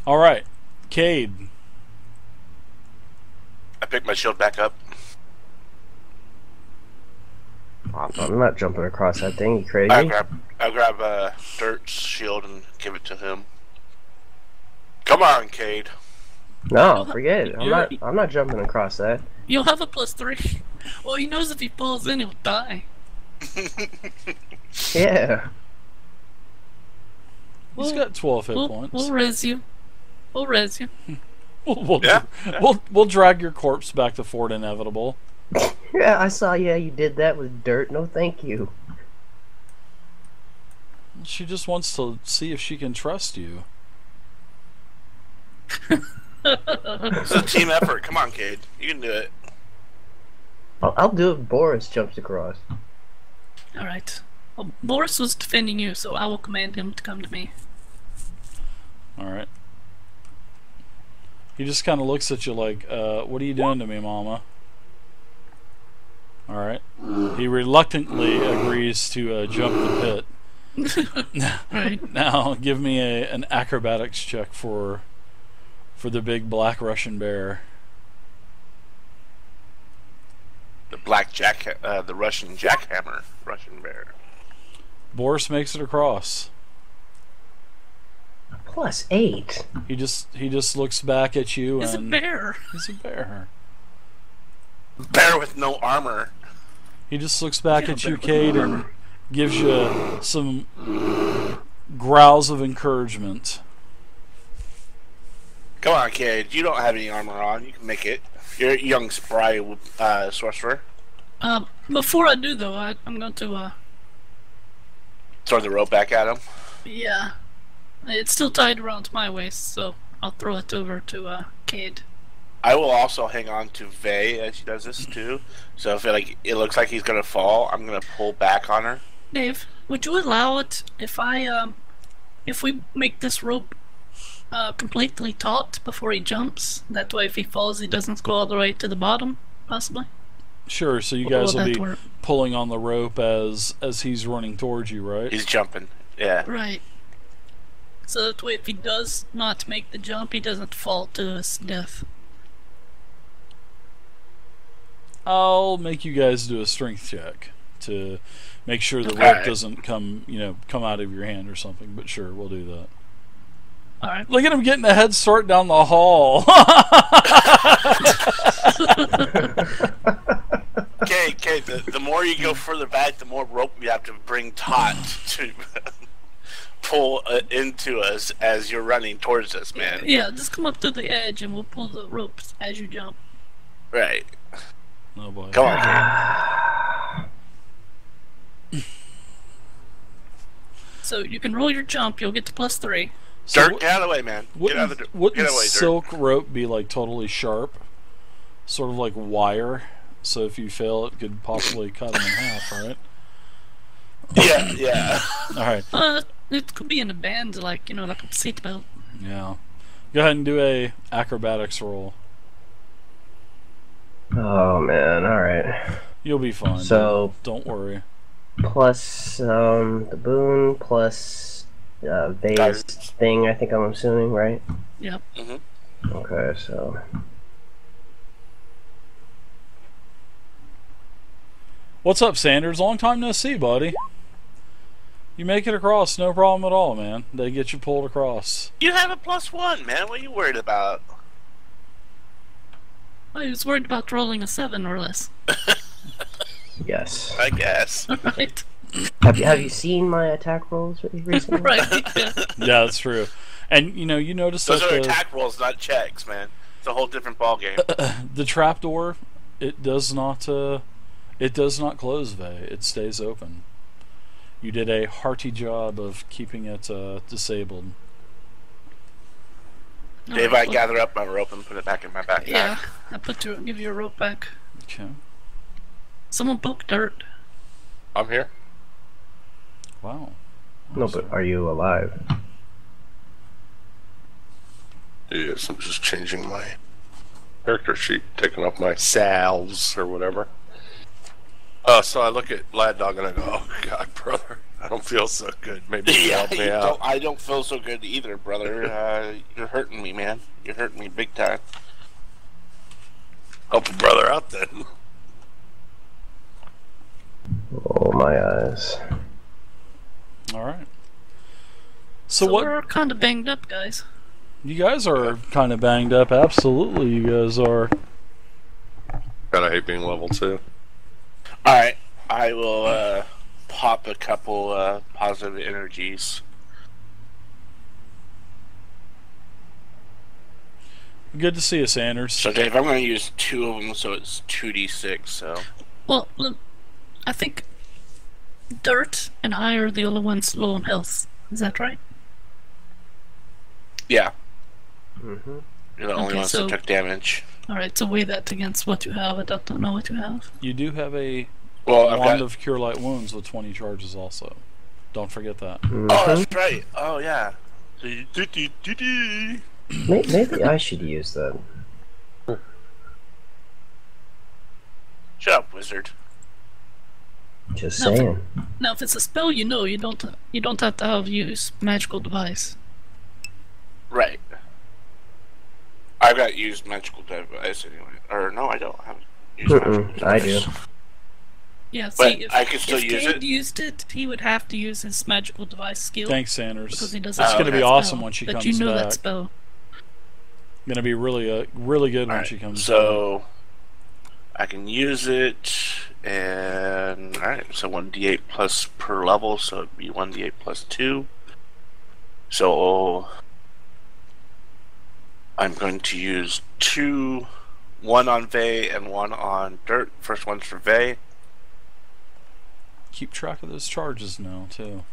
Alright, Cade. I picked my shield back up. I'm not jumping across that thing, you crazy? I'll grab Dirt's shield and give it to him. Come on, Cade. No, forget it. I'm not jumping across that. You'll have a +3. Well, he knows if he falls in, he'll die. Yeah. He's got 12 hit points. We'll res you. We'll res you. We'll drag your corpse back to Fort Inevitable. Yeah, I saw. Yeah, you did that with Dirt. No, thank you. She just wants to see if she can trust you. It's a team effort. Come on, Cade. You can do it. I'll do it if Boris jumps across. Alright. Well, Boris was defending you, so I will command him to come to me. Alright. He just kind of looks at you like, what are you doing to me, mama? Alright. He reluctantly agrees to jump the pit. Right. Now, give me an acrobatics check for the big black Russian bear. The the Russian jackhammer Russian bear. Boris makes it across. +8. He just looks back at you He's and a bear. He's a bear. Bear with no armor. He just looks back at you, Cade, and gives you some growls of encouragement. Come on, Cade. You don't have any armor on. You can make it. You're a young, spry sorcerer. Before I do, though, I'm going to, throw the rope back at him? Yeah. It's still tied around my waist, so I'll throw it over to, Cade. I will also hang on to Vey as she does this, too. So if it looks like he's going to fall, I'm going to pull back on her. Dave, would you allow it if we make this rope completely taut before he jumps? That way if he falls he doesn't go all the way to the bottom, possibly? Sure, so you guys will be pulling on the rope as he's running towards you, right? He's jumping, yeah. Right. So that way if he does not make the jump, he doesn't fall to his death. I'll make you guys do a strength check to make sure the rope doesn't come out of your hand or something, but sure, we'll do that. Alright. Look at him getting a head start down the hall. Okay, the more you go further back, the more rope you have to bring taut to pull into us as you're running towards us, man. Yeah, just come up to the edge and we'll pull the ropes as you jump. Right. Oh boy. Come on, Cade. So you can roll your jump, you'll get to +3. So Dirt, get out of the way, man. Get out of the wouldn't way, silk rope be like totally sharp? Sort of like wire, so if you fail, it could possibly cut him in half, right? Yeah. All right. It could be in a band, like, like a seatbelt. Yeah. Go ahead and do a acrobatics roll. Oh man, alright. You'll be fine. So, don't worry. Plus the boon, plus Vay's thing, I think I'm assuming, right? Yep. Okay, so... What's up, Sanders? Long time no see, buddy. You make it across, no problem at all, man. They get you pulled across. You have a +1, man. What are you worried about? I was worried about rolling a 7 or less. Yes. I guess. Right. Have you seen my attack rolls recently? Right. Yeah, that's true. And you notice those that are attack rolls, not checks, man. It's a whole different ball game. The trapdoor, it does not close, Vay. It stays open. You did a hearty job of keeping it disabled. Dave, I gather up my rope and put it back in my backpack. Yeah, give you a rope back. Okay. Someone poke Dirt. I'm here. Wow. No, but are you alive? Yes, I'm just changing my character sheet, taking off my salves or whatever. So I look at Lad Dog and I go, "Oh God, brother, I don't feel so good. Maybe you help me out." I don't feel so good either, brother. You're hurting me, man. You're hurting me big time. Help a brother out then. Oh my eyes. All right. So we're kind of banged up, guys. You guys are kind of banged up. Absolutely, you guys are. Kinda hate being level 2. Alright, I will pop a couple positive energies. Good to see you, Sanders. So Dave, I'm going to use 2 of them, so it's 2d6, so... Well, I think Dirt and I are the only ones low on health. Is that right? Yeah. Mm-hmm. You're the only ones that took damage. Alright, so weigh that against what you have. I don't know what you have. You do have a wand of Cure Light Wounds with 20 charges also. Don't forget that. Mm-hmm. Oh, that's right. Oh, yeah. Maybe I should use that. Shut up, wizard. Just saying. Now, if it's a spell, you don't have to use magical device. Right. I've got used magical device anyway. Or no, I don't have used magical device. I do. Yeah, but see, I can still if use Cade it. used it, he would have to use his magical device skill. Thanks, Sanders. Because he doesn't. It's going to be awesome spell, when she but comes you know back. that spell. Going to be really good when she comes back. So I can use it, and alright, so 1d8 plus per level, so it'd be 1d8 plus 2. So I'm going to use 2, 1 on Vay and 1 on Dirt. First one's for Vay. Keep track of those charges now, too.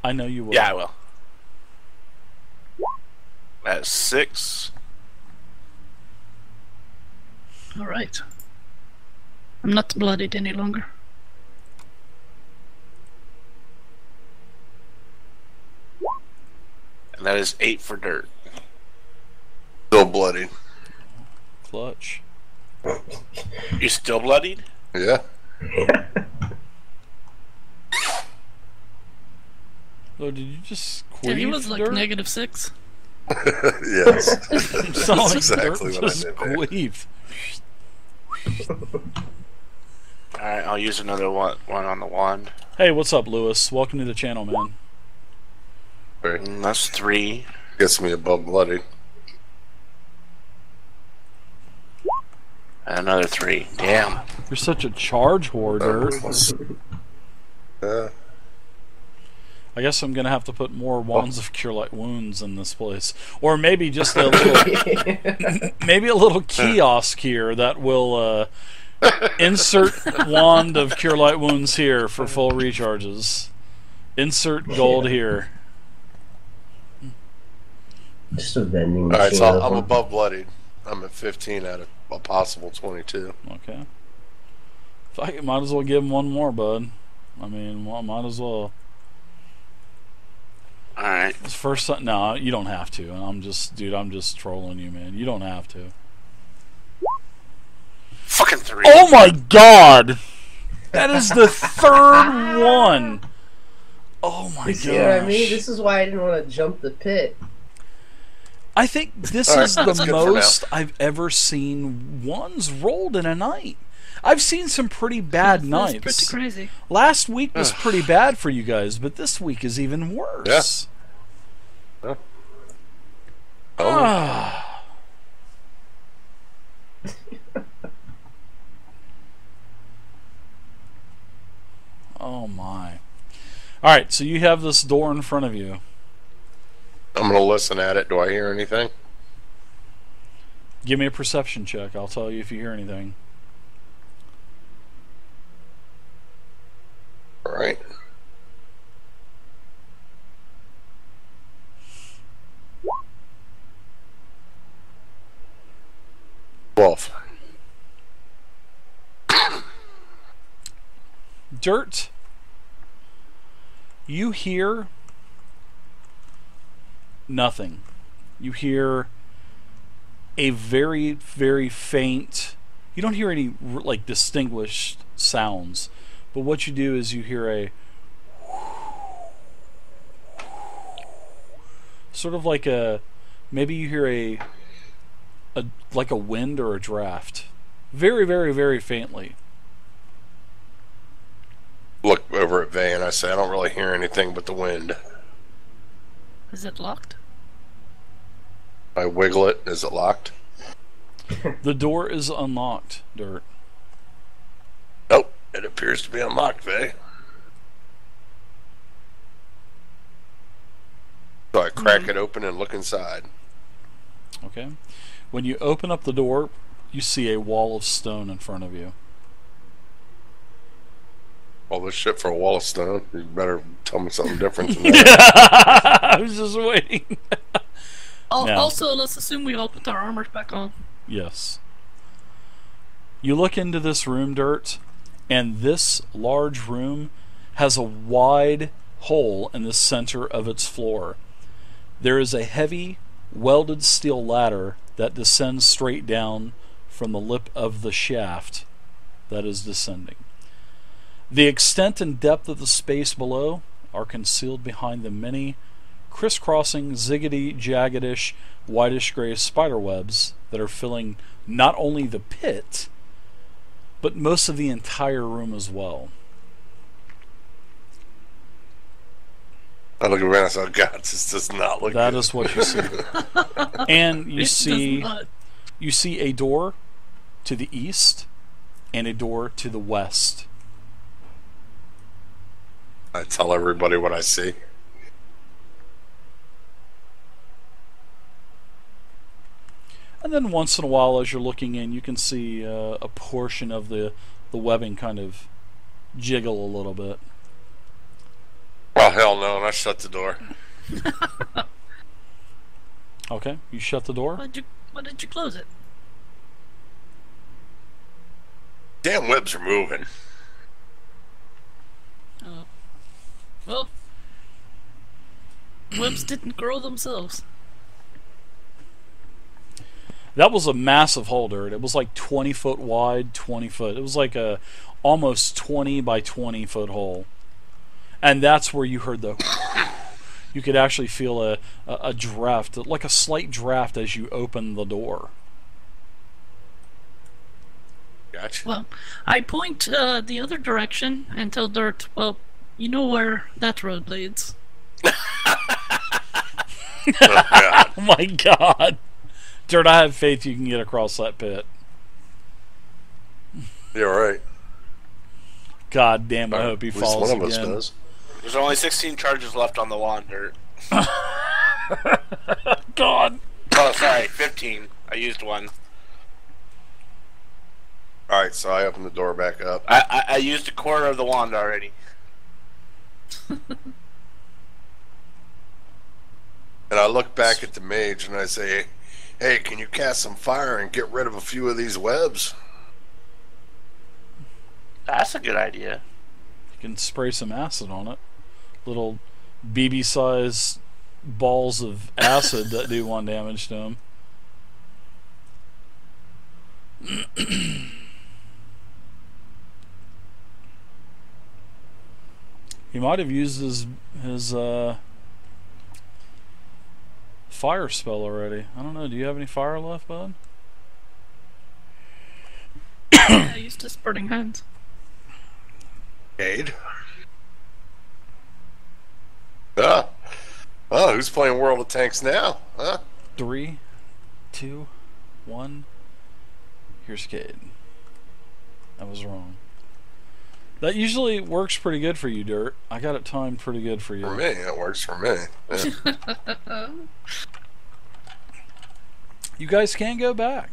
I know you will. Yeah, I will. That's 6. Alright. I'm not bloodied any longer. And that is 8 for Dirt. Still bloodied. Clutch. You still bloodied? Yeah. Oh, did you just queef? Yeah, he was like Dirt? -6. Yes. That's That's exactly Dirt what I just did there. queefed. Alright, I'll use another one on the wand. Hey, what's up, Lewis? Welcome to the channel, man. That's 3. Gets me above bloody. And another 3. Damn. You're such a charge hoarder. I guess I'm gonna have to put more wands of Cure Light Wounds in this place, or maybe just a little, maybe a little kiosk here that will insert wand of Cure Light Wounds here for full recharges. Insert gold here. Just a vending machine. Alright, so I'm above bloodied. I'm at 15 out of a possible 22. Okay. Fuck it, might as well give him one more, bud. I mean, might as well. Alright. First time, no, you don't have to. I'm just trolling you, man. You don't have to. Fucking 3. Oh my god! That is the third one! Oh my god. You see what I mean? This is why I didn't want to jump the pit. I think this is the most I've ever seen ones rolled in a night. I've seen some pretty bad nights. That's pretty crazy. Last week was pretty bad for you guys, but this week is even worse. Yeah. Oh my. Alright, so you have this door in front of you. I'm going to listen at it. Do I hear anything? Give me a perception check. I'll tell you if you hear anything. Alright. Wolf. Dirt. You hear nothing. You hear a very, very faint. You don't hear any like distinguished sounds, but what you do is you hear a sort of like a, maybe you hear a like a wind or a draft, very, very, very faintly. Look over at Vay and I say, I don't really hear anything but the wind. Is it locked? I wiggle it. Is it locked? The door is unlocked, Dirt. Nope. It appears to be unlocked, Vay. So I crack it open and look inside. Okay. When you open up the door, you see a wall of stone in front of you. All this shit for a wall of stone? You better tell me something different than that. I was just waiting. Also, let's assume we all put our armors back on. Yes. You look into this room, Dirt, and this large room has a wide hole in the center of its floor. There is a heavy, welded steel ladder that descends straight down from the lip of the shaft that is descending. The extent and depth of the space below are concealed behind the many crisscrossing, ziggity, jaggedish, whitish gray spider webs that are filling not only the pit, but most of the entire room as well. I look around and say, oh God, this does not look That good. is what you see. And you see a door to the east and a door to the west. I tell everybody what I see. And then once in a while, as you're looking in, you can see a portion of the webbing kind of jiggle a little bit. Well, hell no, and I shut the door. Okay, you shut the door? Why did you close it? Damn webs are moving. Well, webs didn't grow themselves. That was a massive hole, Dirt. It was like 20 foot wide, 20 foot. It was like a almost 20 by 20 foot hole. And that's where you heard the... You could actually feel a draft, like a slight draft as you open the door. Gotcha. Well, I point the other direction and tell Dirt, well, you know where that road leads. Oh my God. Dirt, I have faith you can get across that pit. You're right. God damn, I hope he falls again. At least one of us does. There's only 16 charges left on the wand, Dirt. God. Oh, sorry, 15. I used one. Alright, so I open the door back up. I used a quarter of the wand already. And I look back at the mage and I say, hey, can you cast some fire and get rid of a few of these webs? That's a good idea. You can spray some acid on it. Little BB-sized balls of acid that do 1 damage to him. He might have used his fire spell already. I don't know. Do you have any fire left, bud? Yeah, I used his burning hands. Aid. Oh, who's playing World of Tanks now? Huh? 3, 2, 1. Here's Cade. I was wrong. That usually works pretty good for you, Dirt. I got it timed pretty good for you. For me, it works for me. Yeah. You guys can go back.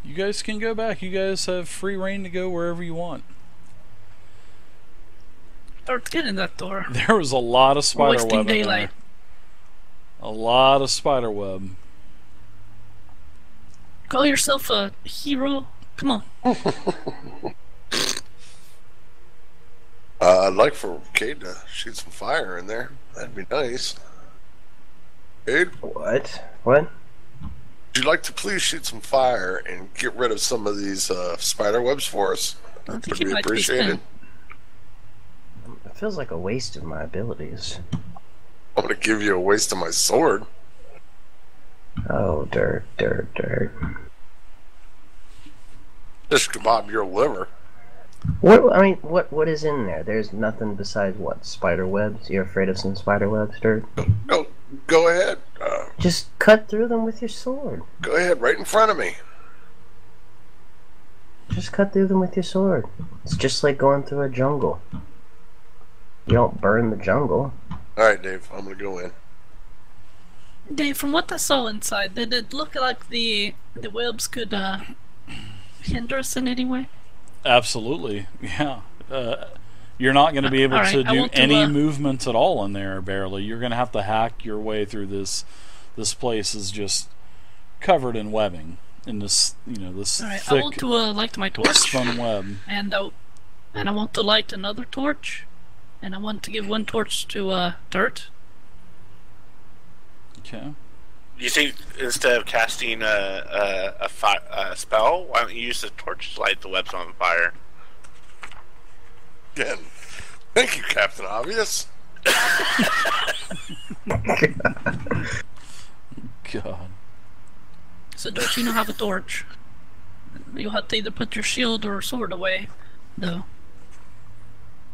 You guys can go back. You guys have free reign to go wherever you want. Start getting that door. There was a lot of spider web in daylight. there. A lot of spider web. Call yourself a hero? Come on. I'd like for Cade to shoot some fire in there. That'd be nice. Cade? What? What? Would you like to please shoot some fire and get rid of some of these spider webs for us? That would be appreciated. It feels like a waste of my abilities. I'm going to give you a waste of my sword. Oh, dirt. Just kebab your liver. What? I mean, what is in there? There's nothing besides what? Spider webs? You're afraid of some spider webs, Dirt? Go ahead. Just cut through them with your sword. Go ahead, right in front of me. Just cut through them with your sword. It's just like going through a jungle. You don't burn the jungle. Alright, Dave, I'm going to go in. Dave, from what I saw inside, did it look like the webs could hinder us in any way? Absolutely, yeah. You're not going to be able to do any movement at all in there, barely. You're going to have to hack your way through this. This place is just covered in webbing. In this, this thick, I want to light my torch. Spun web. And I want to light another torch. And I want to give one torch to Dirt. Okay. You think instead of casting a spell, why don't you use the torch to light the webs on fire? Again, thank you, Captain Obvious. God. So don't you have a torch? You'll have to either put your shield or sword away, though,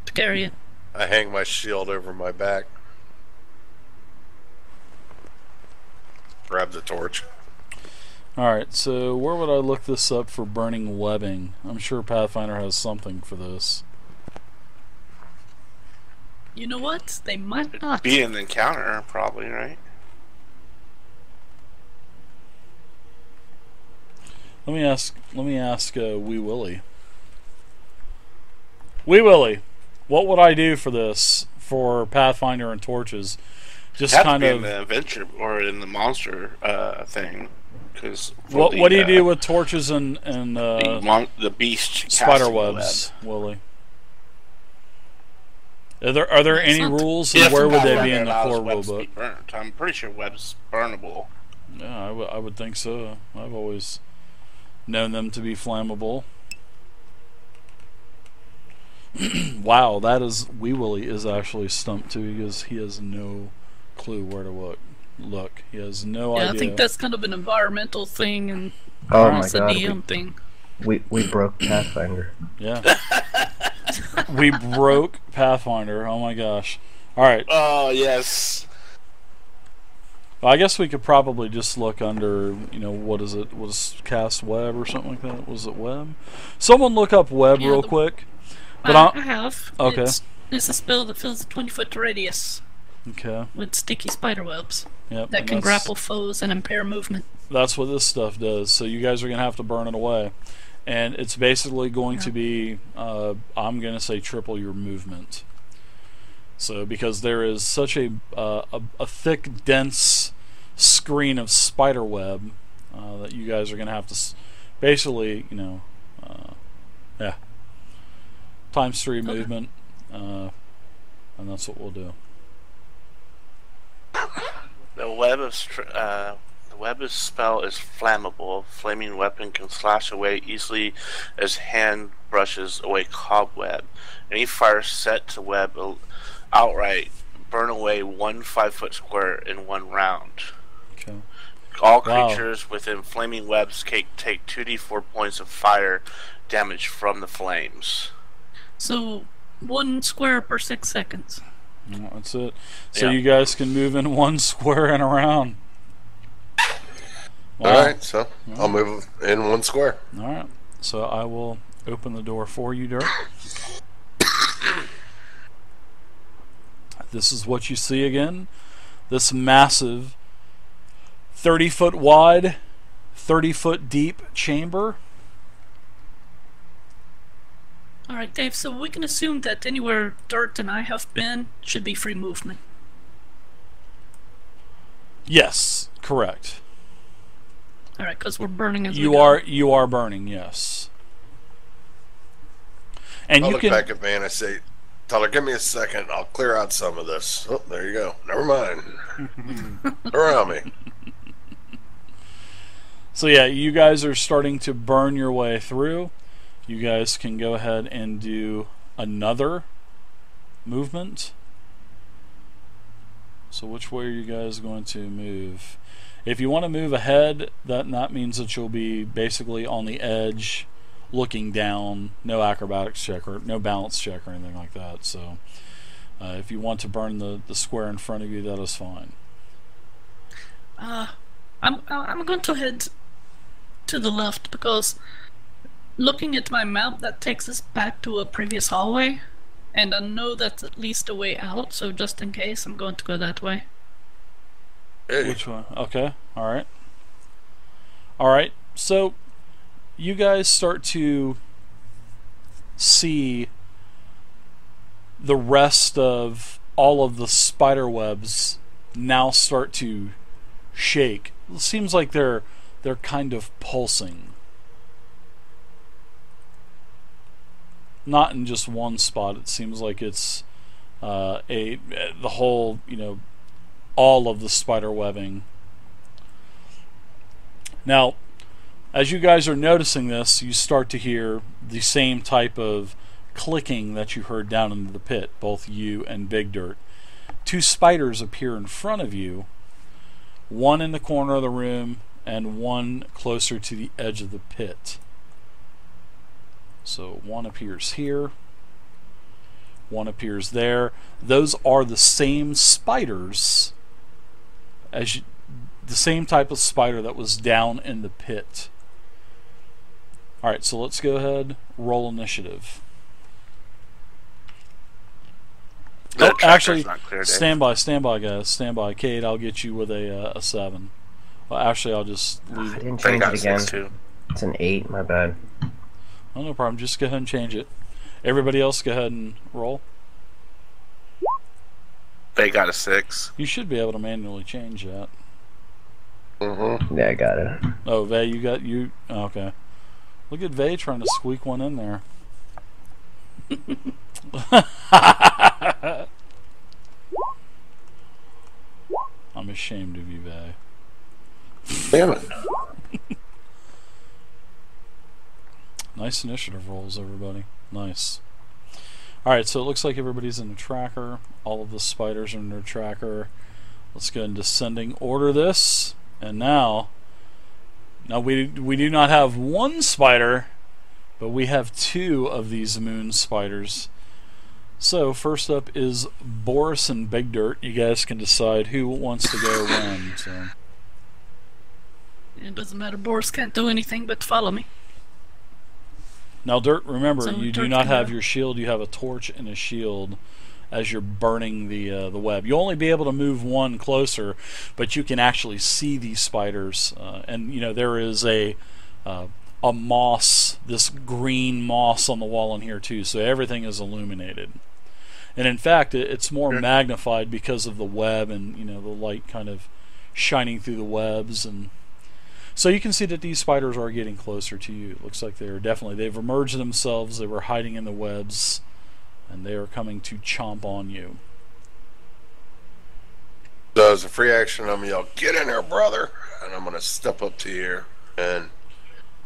to carry it. I hang my shield over my back. Grab the torch. Alright, so where would I look this up for burning webbing? I'm sure Pathfinder has something for this. You know what? They might not. Be an encounter, probably, right? Let me ask Wee Willie. Wee Willie, what would I do for this, for Pathfinder and torches? Just kind of in the adventure or in the monster thing. Cause what do you do with torches and the beast spider webs, Willie? Are there any rules, and where would they be in the core rulebook? I'm pretty sure web's burnable. Yeah, I would think so. I've always known them to be flammable. Wow, that is Wee Willie is actually stumped too, because he has no clue where to look. He has no idea. I think that's kind of an environmental thing, and oh my God, a DM thing. We broke Pathfinder. Yeah. We broke Pathfinder. Oh my gosh. Alright. Oh, yes. Well, I guess we could probably just look under, what is it? Was cast web or something like that? Was it web? Someone look up web real quick. But I have. Okay. It's a spell that fills a 20-foot radius. Okay. With sticky spider webs. Yep. That can grapple foes and impair movement. That's what this stuff does. So you guys are going to have to burn it away. And it's basically going to be, I'm going to say, triple your movement. So because there is such a thick, dense screen of spider web that you guys are going to have to basically, yeah. times 3 movement, and that's what we'll do. The web of spell is flammable. Flaming weapon can slash away easily as hand brushes away cobweb. Any fire set to web outright burn away 1 5-foot square in 1 round. Okay. All creatures within flaming webs take 2d4 points of fire damage from the flames. So 1 square per 6 seconds. That's it. So you guys can move in 1 square and around. Wow. Alright, so I'll move in 1 square. Alright, so I will open the door for you, Dirk. This is what you see again. This massive 30-foot wide, 30-foot deep chamber. Alright, Dave, so we can assume that anywhere Dirt and I have been should be free movement. Yes, correct. Alright, because we're burning as we go. You are burning, yes. And I'll you look back at me and I say, Tyler, give me a second. I'll clear out some of this. Oh, there you go. Never mind. Around me. So yeah, you guys are starting to burn your way through. You guys can go ahead and do another movement. So which way are you guys going to move? If you want to move ahead, that means that you'll be basically on the edge, looking down. No acrobatics check or no balance check or anything like that. So if you want to burn the square in front of you, that is fine. I'm going to head to the left because looking at my map, that takes us back to a previous hallway, and I know that's at least a way out, so just in case, I'm going to go that way. Hey. Which one? Okay, alright. Alright, so you guys start to see the rest of all of the spider webs now start to shake. It seems like they're kind of pulsing. Not in just one spot. It seems like it's the whole, all of the spider webbing. Now, as you guys are noticing this, you start to hear the same type of clicking that you heard down into the pit, both you and Big Dirt. 2 spiders appear in front of you, one in the corner of the room and one closer to the edge of the pit. So one appears here, one appears there. Those are the same spiders as the same type of spider that was down in the pit. Alright, so let's go ahead, roll initiative. Oh, actually, stand by, guys. Stand by. Kate, I'll get you with a 7. Well, actually, I'll just leave I didn't change it again. It's an 8, my bad. Oh, no problem. Just go ahead and change it. Everybody else, go ahead and roll. They got a 6. You should be able to manually change that. Mm-hmm. Yeah, I got it. Oh, Vay, you... Okay. Look at Vay trying to squeak one in there. I'm ashamed of you, Vay. Damn it. Nice initiative rolls, everybody. Nice. Alright, so it looks like everybody's in the tracker. All of the spiders are in their tracker. Let's go in descending order this. And now we do not have 1 spider, but we have 2 of these moon spiders. So first up is Boris and Big Dirt. You guys can decide who wants to go when. So. It doesn't matter. Boris can't do anything but follow me. Now, Dirt, remember, So you Dirt do not can have go. your shield. You have a torch and a shield as you're burning the web. You'll only be able to move 1 closer, but you can actually see these spiders. And there is a moss, this green moss on the wall in here too. So everything is illuminated. And in fact, it's more magnified because of the web and the light kind of shining through the webs. And so you can see that these spiders are getting closer to you. It looks like they've emerged themselves. They were hiding in the webs. and they are coming to chomp on you. So as a free action, I'm gonna yell, "Get in there, brother!" And I'm gonna step up to here and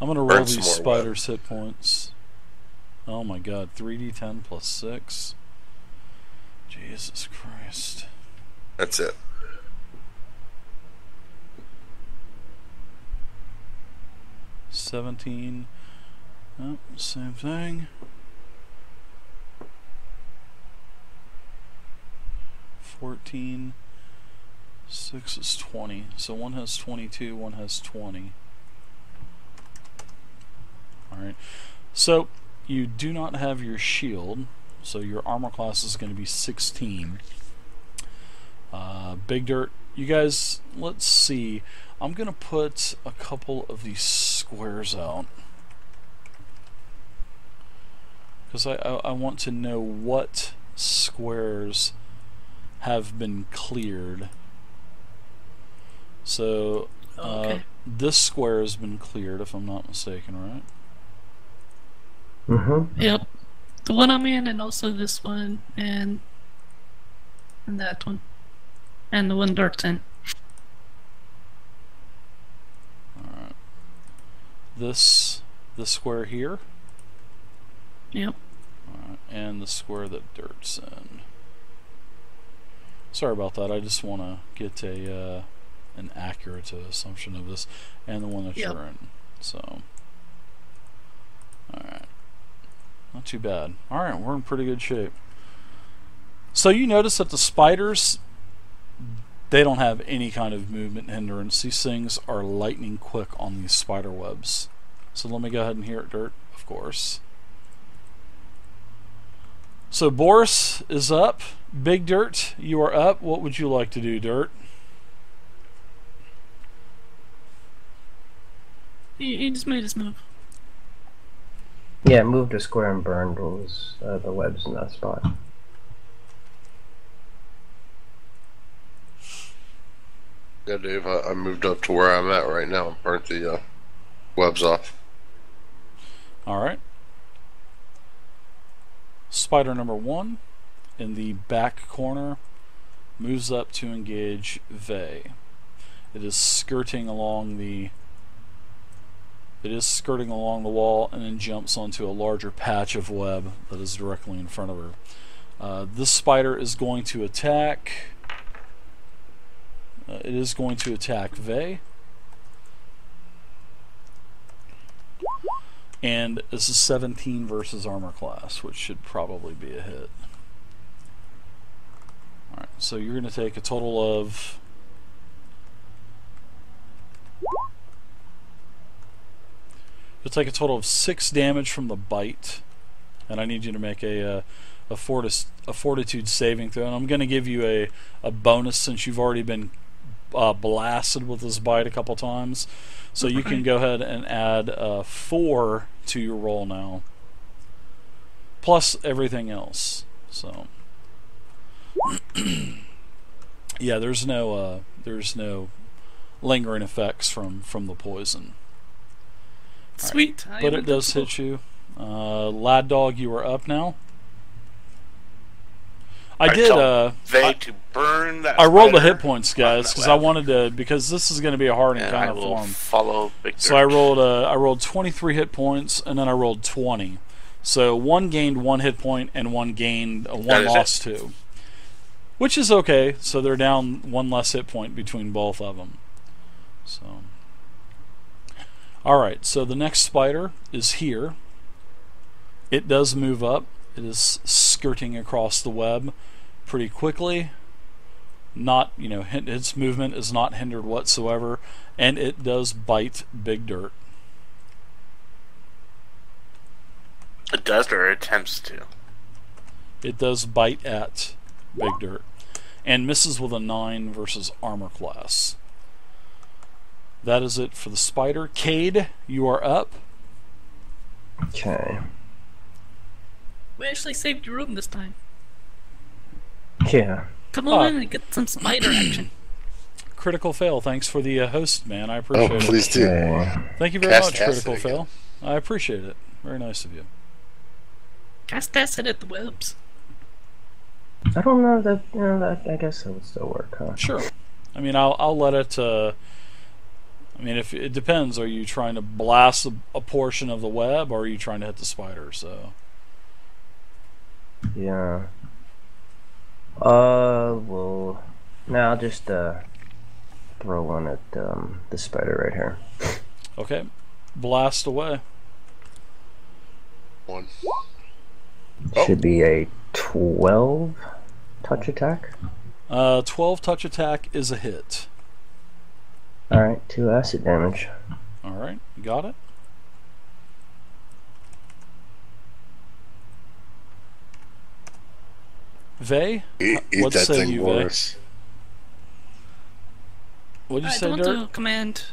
I'm gonna roll these spiders' hit points. Oh my god, 3d10 plus 6. Jesus Christ. That's it. $17. Oh, same thing. 14. 6 is 20. So one has 22, one has 20. Alright. So you do not have your shield, so your armor class is going to be 16. Big Dirt, you guys, let's see. I'm going to put a couple of these squares out, because I want to know what squares have been cleared. So this square has been cleared, if I'm not mistaken, right? Mm-hmm. Yep. The one I'm in, and also this one, and that one. And the one Dirt's in. Alright. This square here? Yep. Alright, and the square that Dirt's in. Sorry about that, I just want to get an accurate assumption of this, and the one that you're in. So, alright. Not too bad. Alright, we're in pretty good shape. So you notice that the spiders, they don't have any kind of movement hindrance. These things are lightning quick on these spider webs. So let me go ahead and hear it, Dirt, of course. So Boris is up. Big Dirt, you are up. What would you like to do, Dirt? He just made his move. Yeah, moved a square and burned those the webs in that spot. Yeah, Dave, I moved up to where I'm at right now and burnt the webs off. Alright. Spider number 1 in the back corner moves up to engage Vey. It is skirting along the wall and then jumps onto a larger patch of web that is directly in front of her. This spider is going to attack. It is going to attack Vey. And this is 17 versus armor class, which should probably be a hit. Alright, so you're going to take a total of... You'll take a total of 6 damage from the bite. And I need you to make a fortitude saving throw. And I'm going to give you a bonus since you've already been blasted with this bite a couple times. So you can go ahead and add 4 to your roll now. Plus everything else. So yeah, there's no lingering effects from the poison. Sweet. Right. But it does hit you. Lad Dog, you are up now. I burn that. I rolled the hit points, guys, because I wanted to, because this is going to be a hard encounter for him. Follow Big Dirt. So I rolled 23 hit points, and then I rolled 20. So one gained 1 hit point, and one gained 1 lost 2, which is okay. So they're down 1 less hit point between both of them. So, all right. So the next spider is here. It does move up. It is skirting across the web pretty quickly. Not, its movement is not hindered whatsoever, and it does bite Big Dirt. It does, or attempts to. It does bite at Big Dirt, and misses with a 9 versus armor class. That is it for the spider. Cade, you are up. Okay. We actually saved your room this time. Yeah. Come on and get some spider action. Critical fail. Thanks for the host, man. I appreciate it. Please do. Thank you very much, Critical fail. I appreciate it. Very nice of you. Cast acid at the webs. I don't know that. I guess it would still work, huh? Sure. I mean, I'll let it. I mean, if it depends. Are you trying to blast a portion of the web, or are you trying to hit the spider? So. Yeah. Well, now I'll just throw one at the spider right here. Okay, blast away. One. Should be a 12 touch attack. 12 touch attack is a hit. All right, 2 acid damage. All right, got it. Vey, eat that thing, Boris. What'd you say, I want Dirk? to command.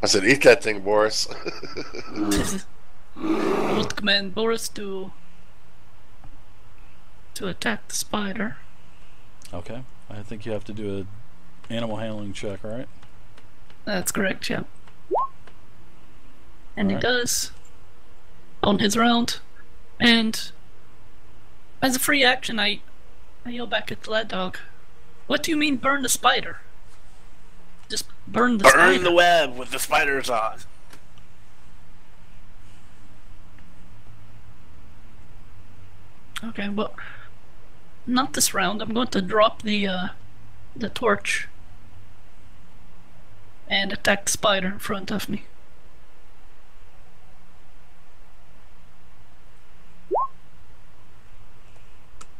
I said, eat that thing, Boris. I want to command Boris to attack the spider. Okay, I think you have to do a animal handling check, right? That's correct, yeah. And he Alright. does on his round. And as a free action, I yell back at the lad dog. What do you mean burn the spider? Just burn the spider. Burn the web with the spiders on. Okay, well, not this round. I'm going to drop the torch and attack the spider in front of me.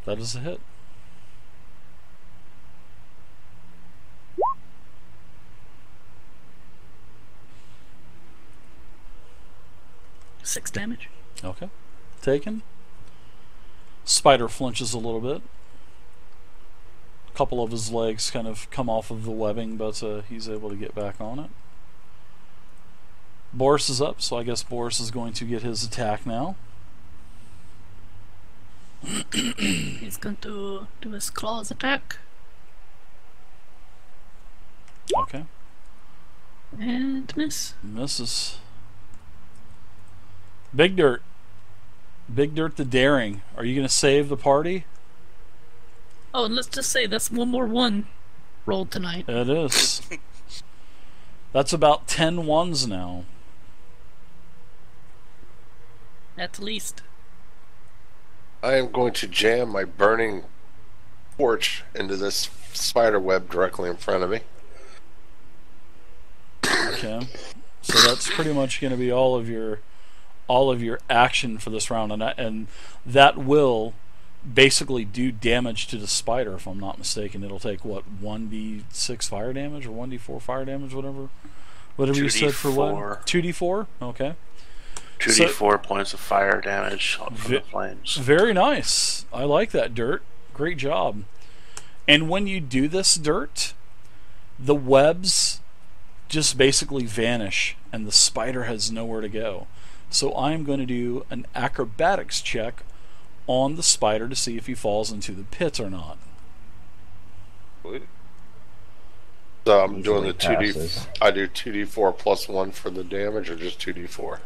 That is a hit. Six damage. Okay, taken. Spider flinches a little bit. A couple of his legs kind of come off of the webbing, but he's able to get back on it. Boris is up, so I guess Boris is going to get his attack now. He's going to do his claws attack. Okay. And miss. Misses. Big Dirt. Big Dirt the Daring. Are you going to save the party? Oh, and let's just say that's one more one rolled tonight. It is. That's about 10 ones now. At least. I am going to jam my burning torch into this spider web directly in front of me. Okay. So that's pretty much going to be all of your action for this round, and that will basically do damage to the spider, if I'm not mistaken. It'll take what, 1d6 fire damage or 1d4 fire damage, whatever you said for what? 2d4. Okay. 2d4 points of fire damage from the flames. Very nice. I like that, Dirt. Great job. And when you do this, Dirt, the webs just basically vanish, and the spider has nowhere to go. So I'm going to do an acrobatics check on the spider to see if he falls into the pit or not. So I'm doing the 2d. I do 2d4 plus 1 for the damage, or just 2d4?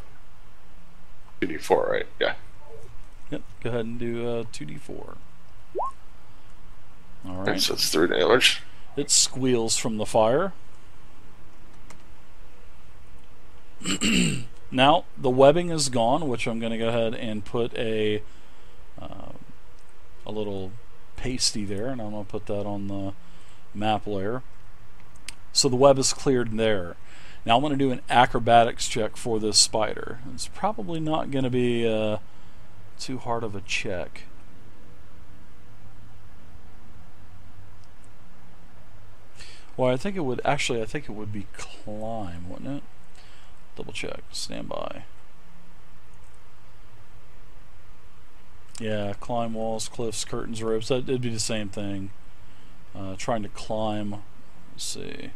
2d4, right? Yeah. Yep. Go ahead and do 2d4. All right. So it's 3 damage. It squeals from the fire. Now the webbing is gone, which I'm going to go ahead and put a little pasty there, and I'm going to put that on the map layer. So the web is cleared there. Now I'm going to do an acrobatics check for this spider. It's probably not going to be too hard of a check. Well, I think it would be climb, wouldn't it? Double check. Stand by. Yeah, climb walls, cliffs, curtains, ropes. It'd be the same thing. Trying to climb. Let's see.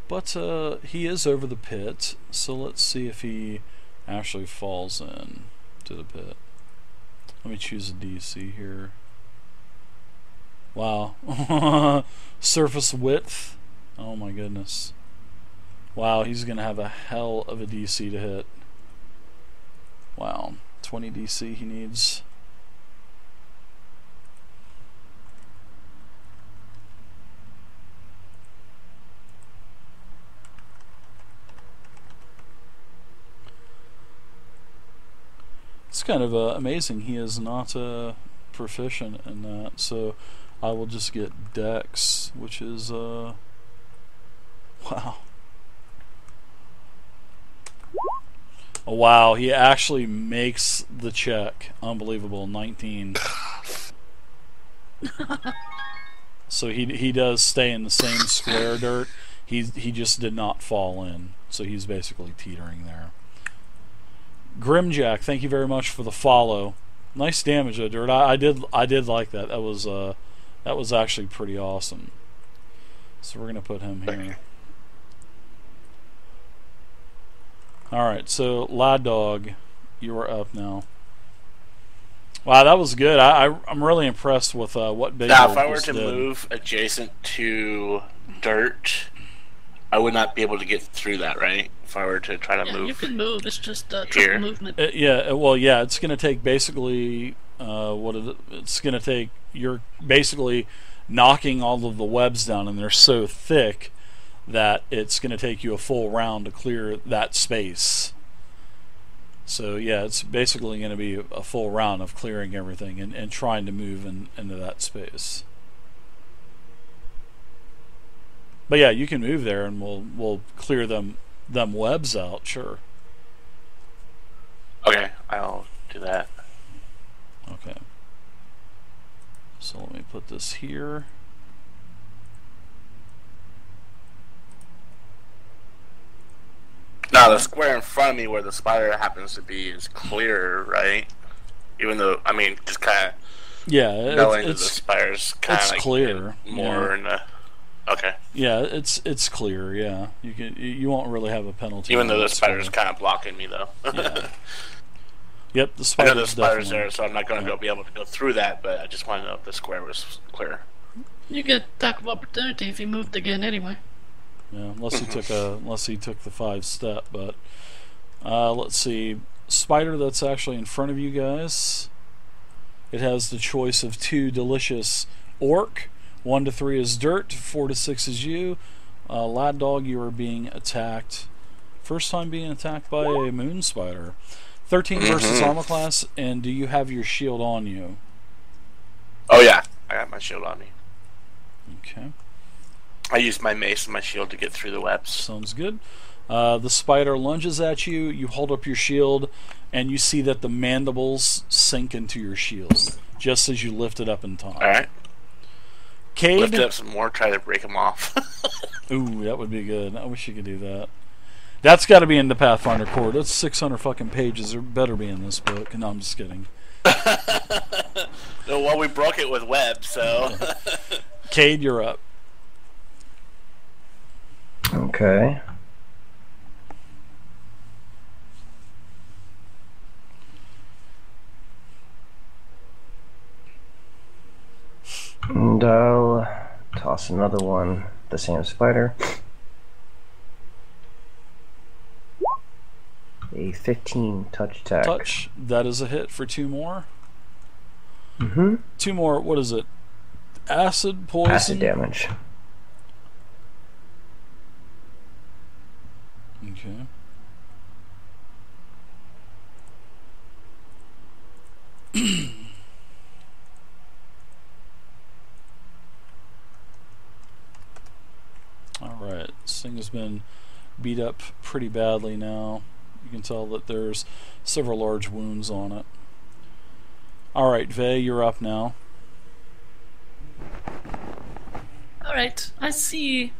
But he is over the pit, so let's see if he actually falls in to the pit. Let me choose a DC here. Wow. Surface width. Oh my goodness. Wow, he's going to have a hell of a DC to hit. Wow. 20 DC he needs. It's kind of amazing he is not proficient in that, so I will just get Dex, which is wow. Oh, wow, he actually makes the check. Unbelievable. 19. So he does stay in the same square dirt. He just did not fall in, so he's basically teetering there. Grimjack, thank you very much for the follow. Nice damage though, Dirt. I did like that. That was actually pretty awesome. So we're gonna put him here. Alright, so Lad Dog, you are up now. Wow, that was good. I'm really impressed with what Big Now, if I were just to did. move adjacent to dirt, I would not be able to get through that, right? If I were to try to move. You can move. It's just triple Here. movement. Well, yeah, it's going to take basically it's going to take, you're basically knocking all of the webs down, and they're so thick that it's going to take you a full round to clear that space. So yeah, it's basically going to be a full round of clearing everything and trying to move into that space. But yeah, you can move there, and we'll clear them webs out. Sure. Okay, I'll do that. Okay. So let me put this here. Now the square in front of me where the spider happens to be is clear, right? Even though, I mean, just kind of knowing that the spider's kind of like clear. More in the. Okay. Yeah, it's clear. Yeah, you won't really have a penalty. Even though the spider's kind of blocking me, though. Yeah. Yep, the spider's. I know the spider's there, so I'm not going to be able to go through that. But I just want to know if the square was clear. You get attack of opportunity if he moved again, anyway. Yeah, unless he took the 5-step. But let's see, spider that's actually in front of you guys. It has the choice of 2 delicious orc. 1 to 3 is dirt. 4 to 6 is you. Lad Dog, you are being attacked. First time being attacked by a moon spider. 13 versus armor class, and do you have your shield on you? Oh yeah, I got my shield on me. Okay. I used my mace and my shield to get through the webs. Sounds good. The spider lunges at you. You hold up your shield, and you see that the mandibles sink into your shield just as you lift it up in time. All right. Cade, lift it up some more. Try to break them off. Ooh, that would be good. I wish you could do that. That's got to be in the Pathfinder core. That's 600 fucking pages. There better be in this book. No, I'm just kidding. No, well, we broke it with web, so. Cade, you're up. Okay. And I'll toss another one, the same spider. A 15 touch attack. Touch. That is a hit for 2 more. 2 more. What is it? Acid, poison? Acid damage. Okay. Alright, this thing has been beat up pretty badly now. You can tell that there's several large wounds on it. Alright, Vey, you're up now. Alright, I see.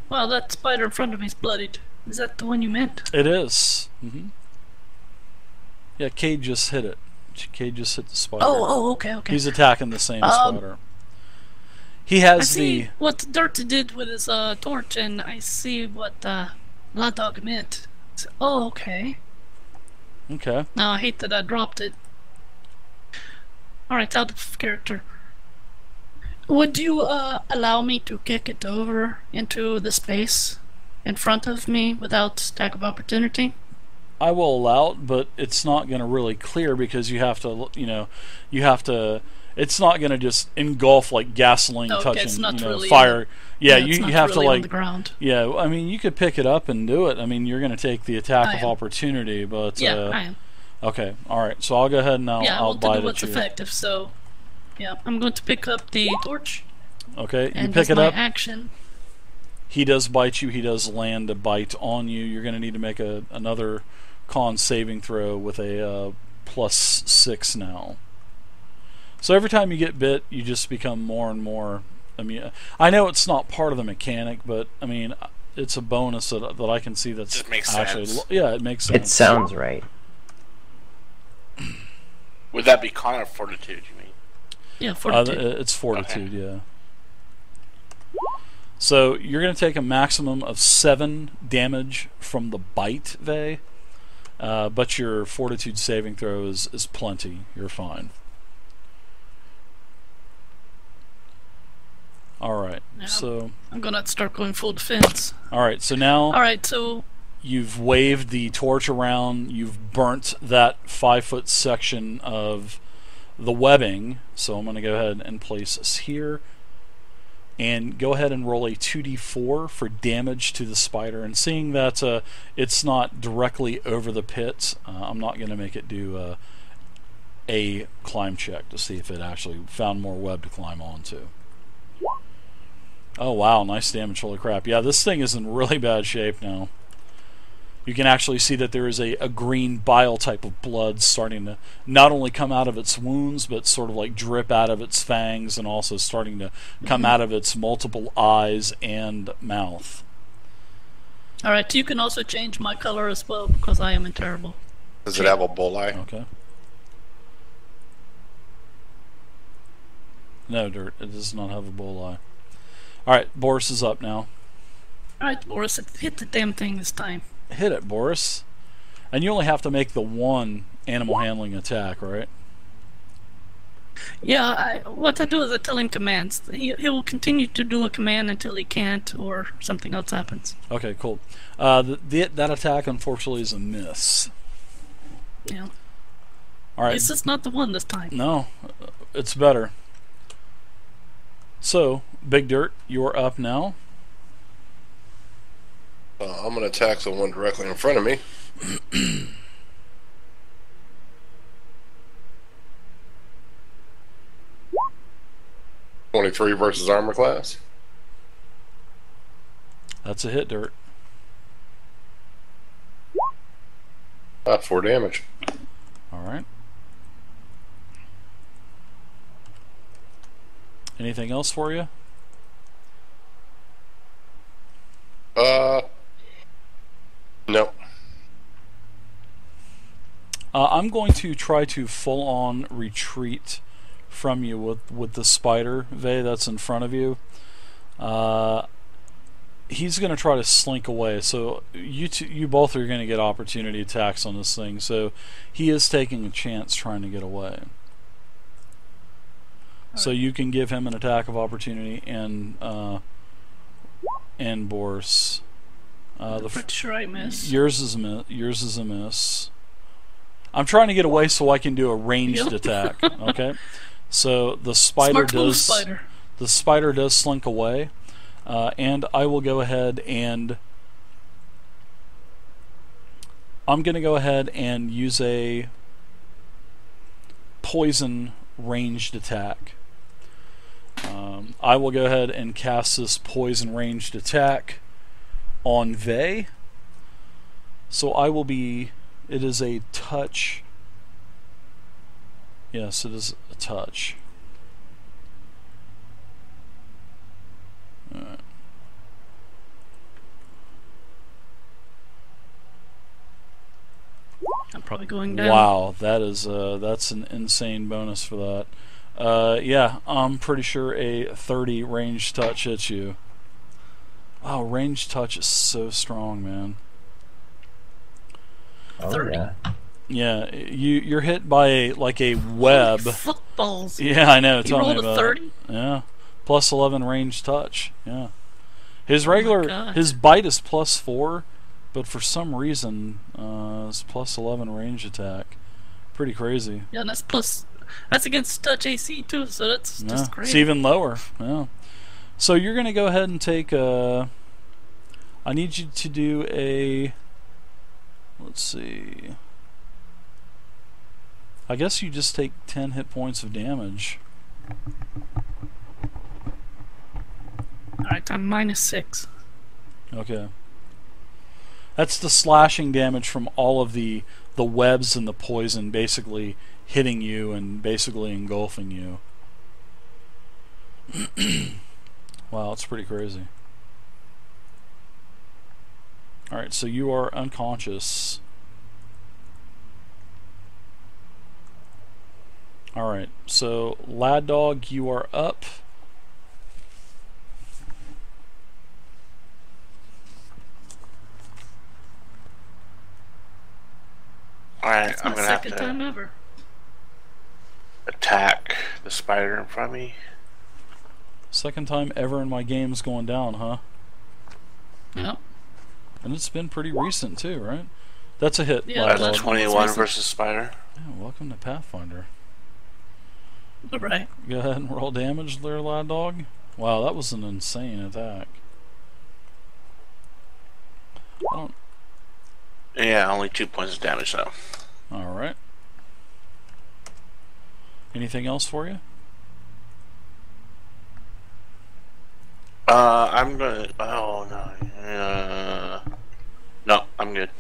Well, that spider in front of me is bloodied. Is that the one you meant? It is. Yeah, Cade just hit it. Cade just hit the spider. Oh, okay. He's attacking the same spider. He has I see what Dirt did with his torch, and I see what Lad Dog meant. So, oh, okay. Okay. Now I hate that I dropped it. Alright, out of character. Would you allow me to kick it over into the space in front of me without stack of opportunity? I will allow it, but it's not going to really clear because you have to, it's not going to just engulf like gasoline touching, really fire. Yeah, you have really to on the ground. Yeah, I mean, you could pick it up and do it. I mean, you're going to take the attack of opportunity, but I am. Okay, all right. So I'll go ahead and I'll bite it. What's effective? So, yeah, I'm going to pick up the torch. Okay, and you pick it up. Action. He does bite you. He does land a bite on you. You're going to need to make another con saving throw with a +6 now. So every time you get bit, you just become more and more immune. I know it's not part of the mechanic, but I mean, it's a bonus that I can see that's just makes actually sense. Yeah, it makes sense. It sounds right. Would that be con or fortitude? You mean? Yeah, fortitude. It's fortitude. Okay. Yeah. So you're going to take a maximum of 7 damage from the bite, Vey, but your fortitude saving throw is plenty. You're fine. All right. Yeah, so I'm gonna start going full defense. All right. So now. All right. So you've waved the torch around. You've burnt that 5-foot section of the webbing. So I'm going to go ahead and place this here. And go ahead and roll a 2d4 for damage to the spider. And seeing that it's not directly over the pit, I'm not going to make it do a climb check to see if it actually found more web to climb onto. Oh wow, nice damage, holy crap. Yeah, this thing is in really bad shape now. You can actually see that there is a green bile type of blood starting to not only come out of its wounds, but sort of like drip out of its fangs and also starting to come out of its multiple eyes and mouth. Alright, you can also change my color as well because I am in terrible. Does it have a bull eye? Okay. No, Dirt, it does not have a bull eye. Alright, Boris is up now. Alright, Boris, hit the damn thing this time. Hit it, Boris. And you only have to make the one animal handling attack, right? Yeah, what I do is I tell him commands. He will continue to do a command until he can't or something else happens. Okay, cool. That attack, unfortunately, is a miss. Yeah. All right. It's just not the one this time. No, it's better. So, Big Dirt, you're up now. I'm going to attack the one directly in front of me. 23 versus armor class. That's a hit, Dirt. 4 damage. Alright. Anything else for you? No. I'm going to try to full-on retreat from you with the spider, Vey, that's in front of you. He's going to try to slink away, so you both are going to get opportunity attacks on this thing, so he is taking a chance trying to get away. So you can give him an attack of opportunity and Boris. Pretty sure I miss. Yours is a miss. I'm trying to get away so I can do a ranged attack. Okay, so the spider the spider does slink away, and I will go ahead and I'm going to go ahead and use a poison ranged attack. I will go ahead and cast this poison ranged attack on Vey. So I will be... It is a touch. Yes, it is a touch. Alright. I'm probably going down. Wow, that is that's an insane bonus for that. Yeah, I'm pretty sure a 30 range touch hits you. Wow, range touch is so strong, man. Oh, 30. yeah. Yeah, you're hit by a web. Footballs. Yeah, I know. You rolled a 30? Yeah, plus 11 range touch. Yeah, his regular his bite is plus 4, but for some reason, it's plus 11 range attack. Pretty crazy. Yeah, and that's against touch AC too, so that's just great. It's even lower. Yeah. So you're going to go ahead and take I need you to do a... Let's see. I guess you just take 10 hit points of damage. Alright, I'm -6. Okay. That's the slashing damage from all of the webs and the poison basically hitting you and basically engulfing you. Wow, it's pretty crazy. Alright, so you are unconscious. Alright, so Lad Dog, you are up. Alright, I'm gonna have second time ever. Attack the spider in front of me. Second time ever in my game's going down, huh? Yep. And it's been pretty recent too, right? That's a hit. Yeah, that's 21 versus spider. Yeah, welcome to Pathfinder. Alright. Go ahead and roll damage there, Lad Dog. Wow, that was an insane attack. Yeah, only 2 points of damage though. Alright. Anything else for you? I'm gonna... Oh, no. No, I'm good.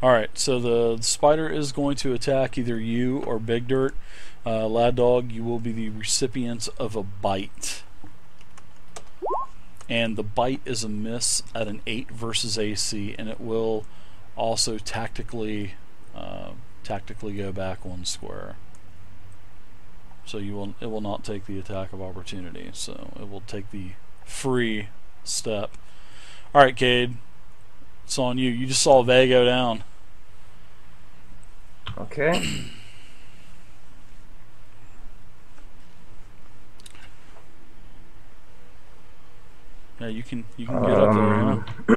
Alright, so the spider is going to attack either you or Big Dirt. Lad Dog, you will be the recipient of a bite. And the bite is a miss at an 8 versus AC, and it will also tactically go back 1 square. So it will not take the attack of opportunity, so it will take the free step. Alright, Cade, it's on you. You just saw Vay go down. Okay. Yeah, you can get up there.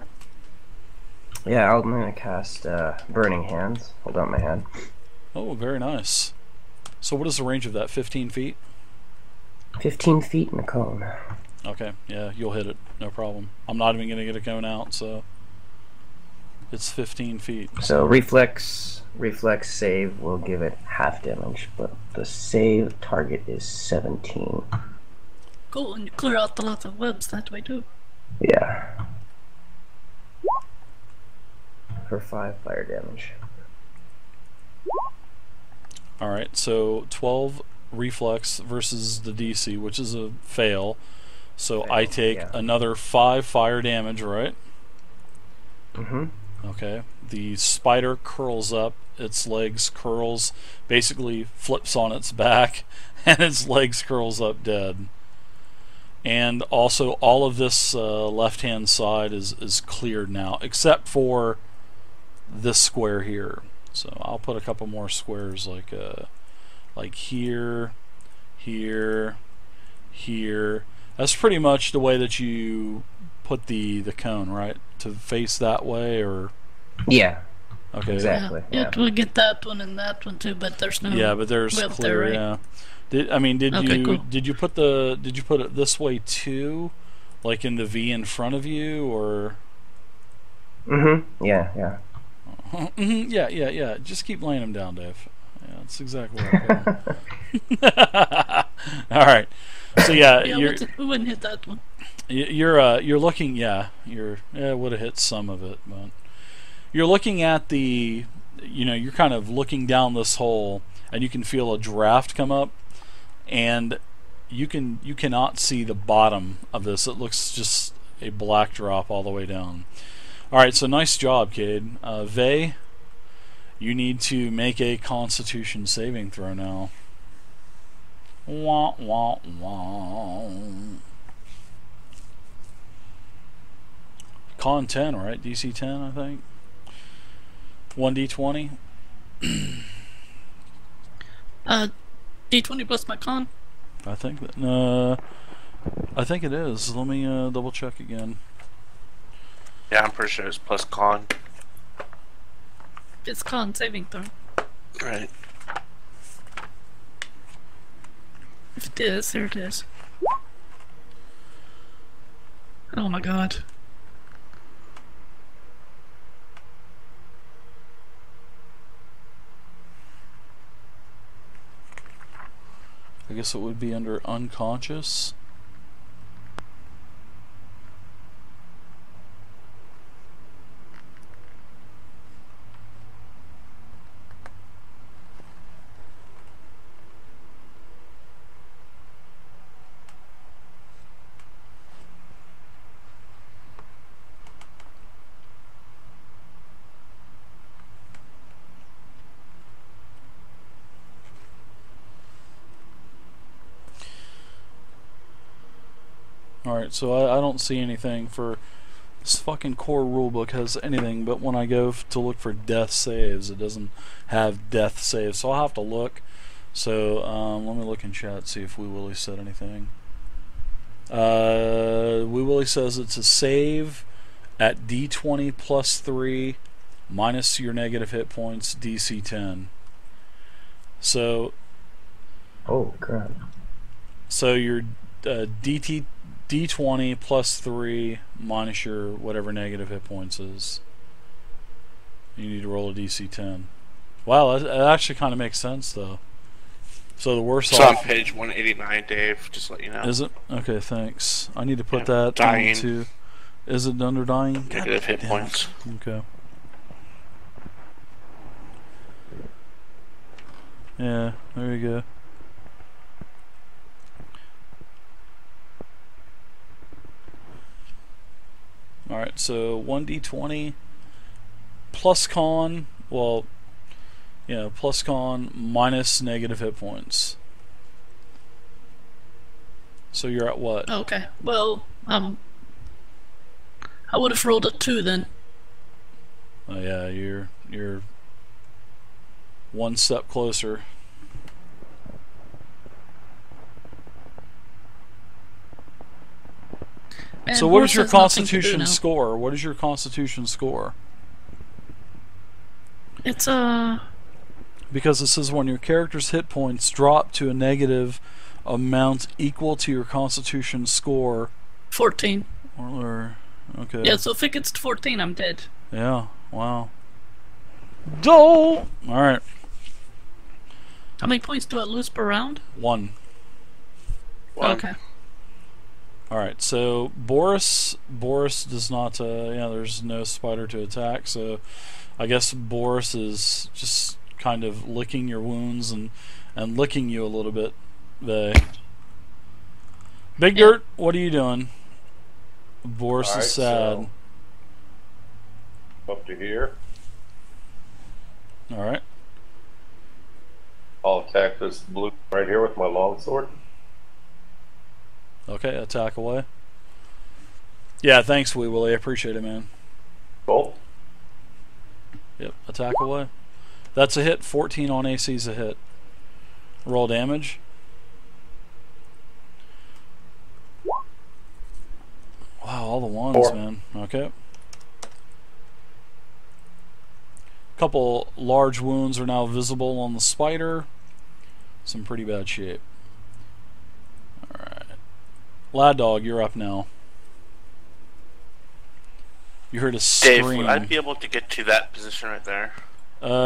Yeah, I'm gonna cast Burning Hands. Hold on my hand. Oh, very nice. So what is the range of that? 15 feet? 15 feet in a cone. Okay, yeah, you'll hit it. No problem. I'm not even going to get a cone out, so... It's 15 feet. So reflex save will give it half damage, but the save target is 17. Cool, and you clear out a lot of webs that way too. Yeah. For 5 fire damage. Alright, so 12 reflex versus the DC, which is a fail. So I take another 5 fire damage, right? Mm-hmm. Okay. The spider curls up, its legs curls, basically flips on its back, and its legs curls up dead. And also all of this left-hand side is cleared now, except for this square here. So I'll put a couple more squares like here, here, here. That's pretty much the way that you put the cone, right? To face that way, or yeah. Okay. Exactly. Yeah, we'll get that one and that one too, but there's no. Yeah, but there's clear. There, right? Yeah. Did you put it this way too, like in the V in front of you, or? Mm-hmm. Yeah. Yeah. Mm-hmm. Yeah. Just keep laying them down, Dave. Yeah, that's exactly what I'm All right. So yeah, we wouldn't hit that one. You're looking. Yeah, would have hit some of it, but you're looking at the. You're kind of looking down this hole, and you can feel a draft come up, and you cannot see the bottom of this. It looks just a black drop all the way down. All right, so nice job, Cade. Vay, you need to make a Constitution saving throw now. Wah, wah, wah. Con 10, right? DC 10, I think. 1d20. D20 plus my con. I think it is. Let me double check again. Yeah, I'm pretty sure it's plus con. It's con saving throw. Right. If it is, there it is. Oh my god. I guess it would be under unconscious. Alright, so I don't see anything for this fucking core rulebook has anything, but when I go to look for death saves, it doesn't have death saves, so I'll have to look. So let me look in chat, see if Wee Willie said anything. Wee Willie says it's a save at D20 plus 3 minus your negative hit points, DC 10. So oh crap. So your D20 plus 3 minus your whatever negative hit points is. You need to roll a DC 10. Wow, that actually kind of makes sense though. So the worst off... It's on page 189, Dave, just to let you know. Is it? Okay, thanks. I need to put that dying. Into... Is it under dying? Negative hit points. Okay. Yeah, there you go. Alright, so 1d20 plus con, well, yeah, plus con minus negative hit points. So you're at what? Okay, well, I would have rolled a 2 then. Oh yeah, you're one step closer. And so what is your constitution score? What is your constitution score? It's because it says when your character's hit points drop to a negative amount equal to your constitution score. 14. Or okay. Yeah, so if it gets to 14, I'm dead. Yeah. Wow. All right. How many points do I lose per round? 1. Okay. Alright, so Boris does not, there's no spider to attack, so I guess Boris is just kind of licking your wounds and licking you a little bit. Big Dirt, what are you doing? Boris is sad. So up to here. Alright. I'll attack this blue right here with my longsword. Okay, attack away. Yeah, thanks, Wee Willie. I appreciate it, man. Cool. Yep, attack away. That's a hit. 14 on AC is a hit. Roll damage. Wow, all the ones, 4. man. Okay. Couple large wounds are now visible on the spider. Some pretty bad shape. Alright. Lad Dog, you're up now. You heard a scream. Dave, would I be able to get to that position right there?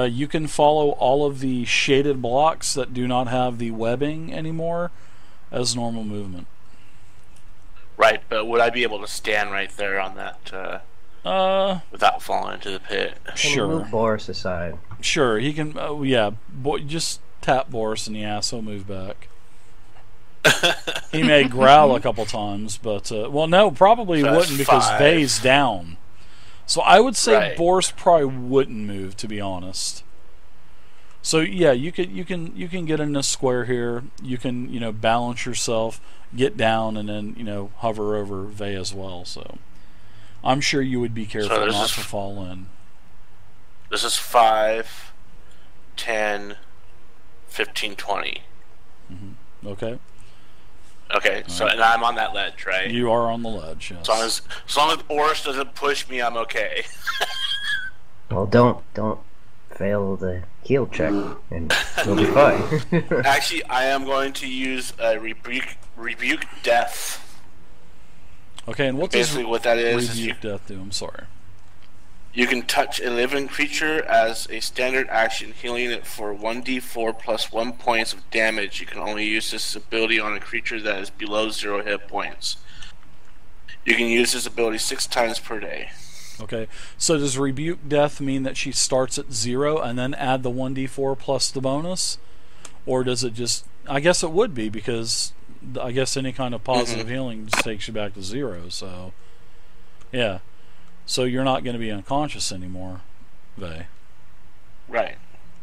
You can follow all of the shaded blocks that do not have the webbing anymore as normal movement. Right, but would I be able to stand right there on that without falling into the pit? Sure. Move Boris aside. Sure, he can. Yeah, just tap Boris in the ass. He'll move back. He may growl a couple times, but well, no, probably so wouldn't because 5. Vay's down. So I would say right. Boris probably wouldn't move, to be honest. So yeah, you can get in a square here. You can balance yourself, get down, and then hover over Vay as well. So I'm sure you would be careful not to fall in. This is 5, 10, 15, 20. Mm-hmm. Okay. Okay, so and I'm on that ledge, right? You are on the ledge, yes. As long as Boris doesn't push me, I'm okay. Well, don't fail the heal check, and you'll be fine. Actually, I am going to use a rebuke death. Okay, and basically what that is rebuke death do? I'm sorry. You can touch a living creature as a standard action, healing it for 1d4 plus 1 points of damage. You can only use this ability on a creature that is below 0 hit points. You can use this ability 6 times per day. Okay, so does rebuke death mean that she starts at 0 and then add the 1d4 plus the bonus? Or does it just... I guess it would be, because I guess any kind of positive healing just takes you back to 0, so... Yeah. So you're not going to be unconscious anymore, Vay. Right.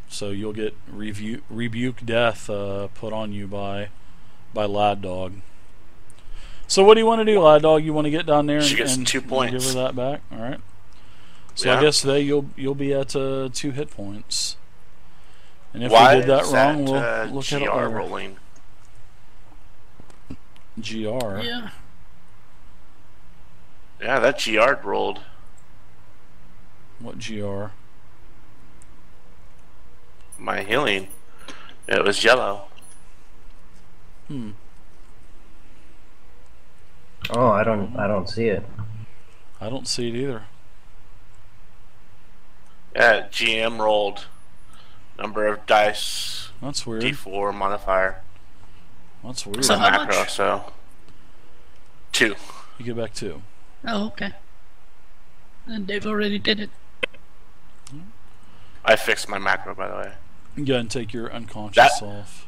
So you'll get rebuke death put on you by Lad Dog. So what do you want to do, Lad Dog? You want to get down there and 2 points. Give her that back? All right. So I guess Vay, you'll be at 2 hit points. And if we did that wrong, we'll look at it later. Rolling. GR. Yeah. Yeah, that GR rolled. What GR? My healing. It was yellow. Oh, I don't see it. I don't see it either. Yeah, GM rolled. Number of dice. That's weird. D4 modifier. That's weird. So how macro, much? so 2. You get back 2. Oh, okay. And Dave already did it. I fixed my macro, by the way. Go ahead and take your unconscious off.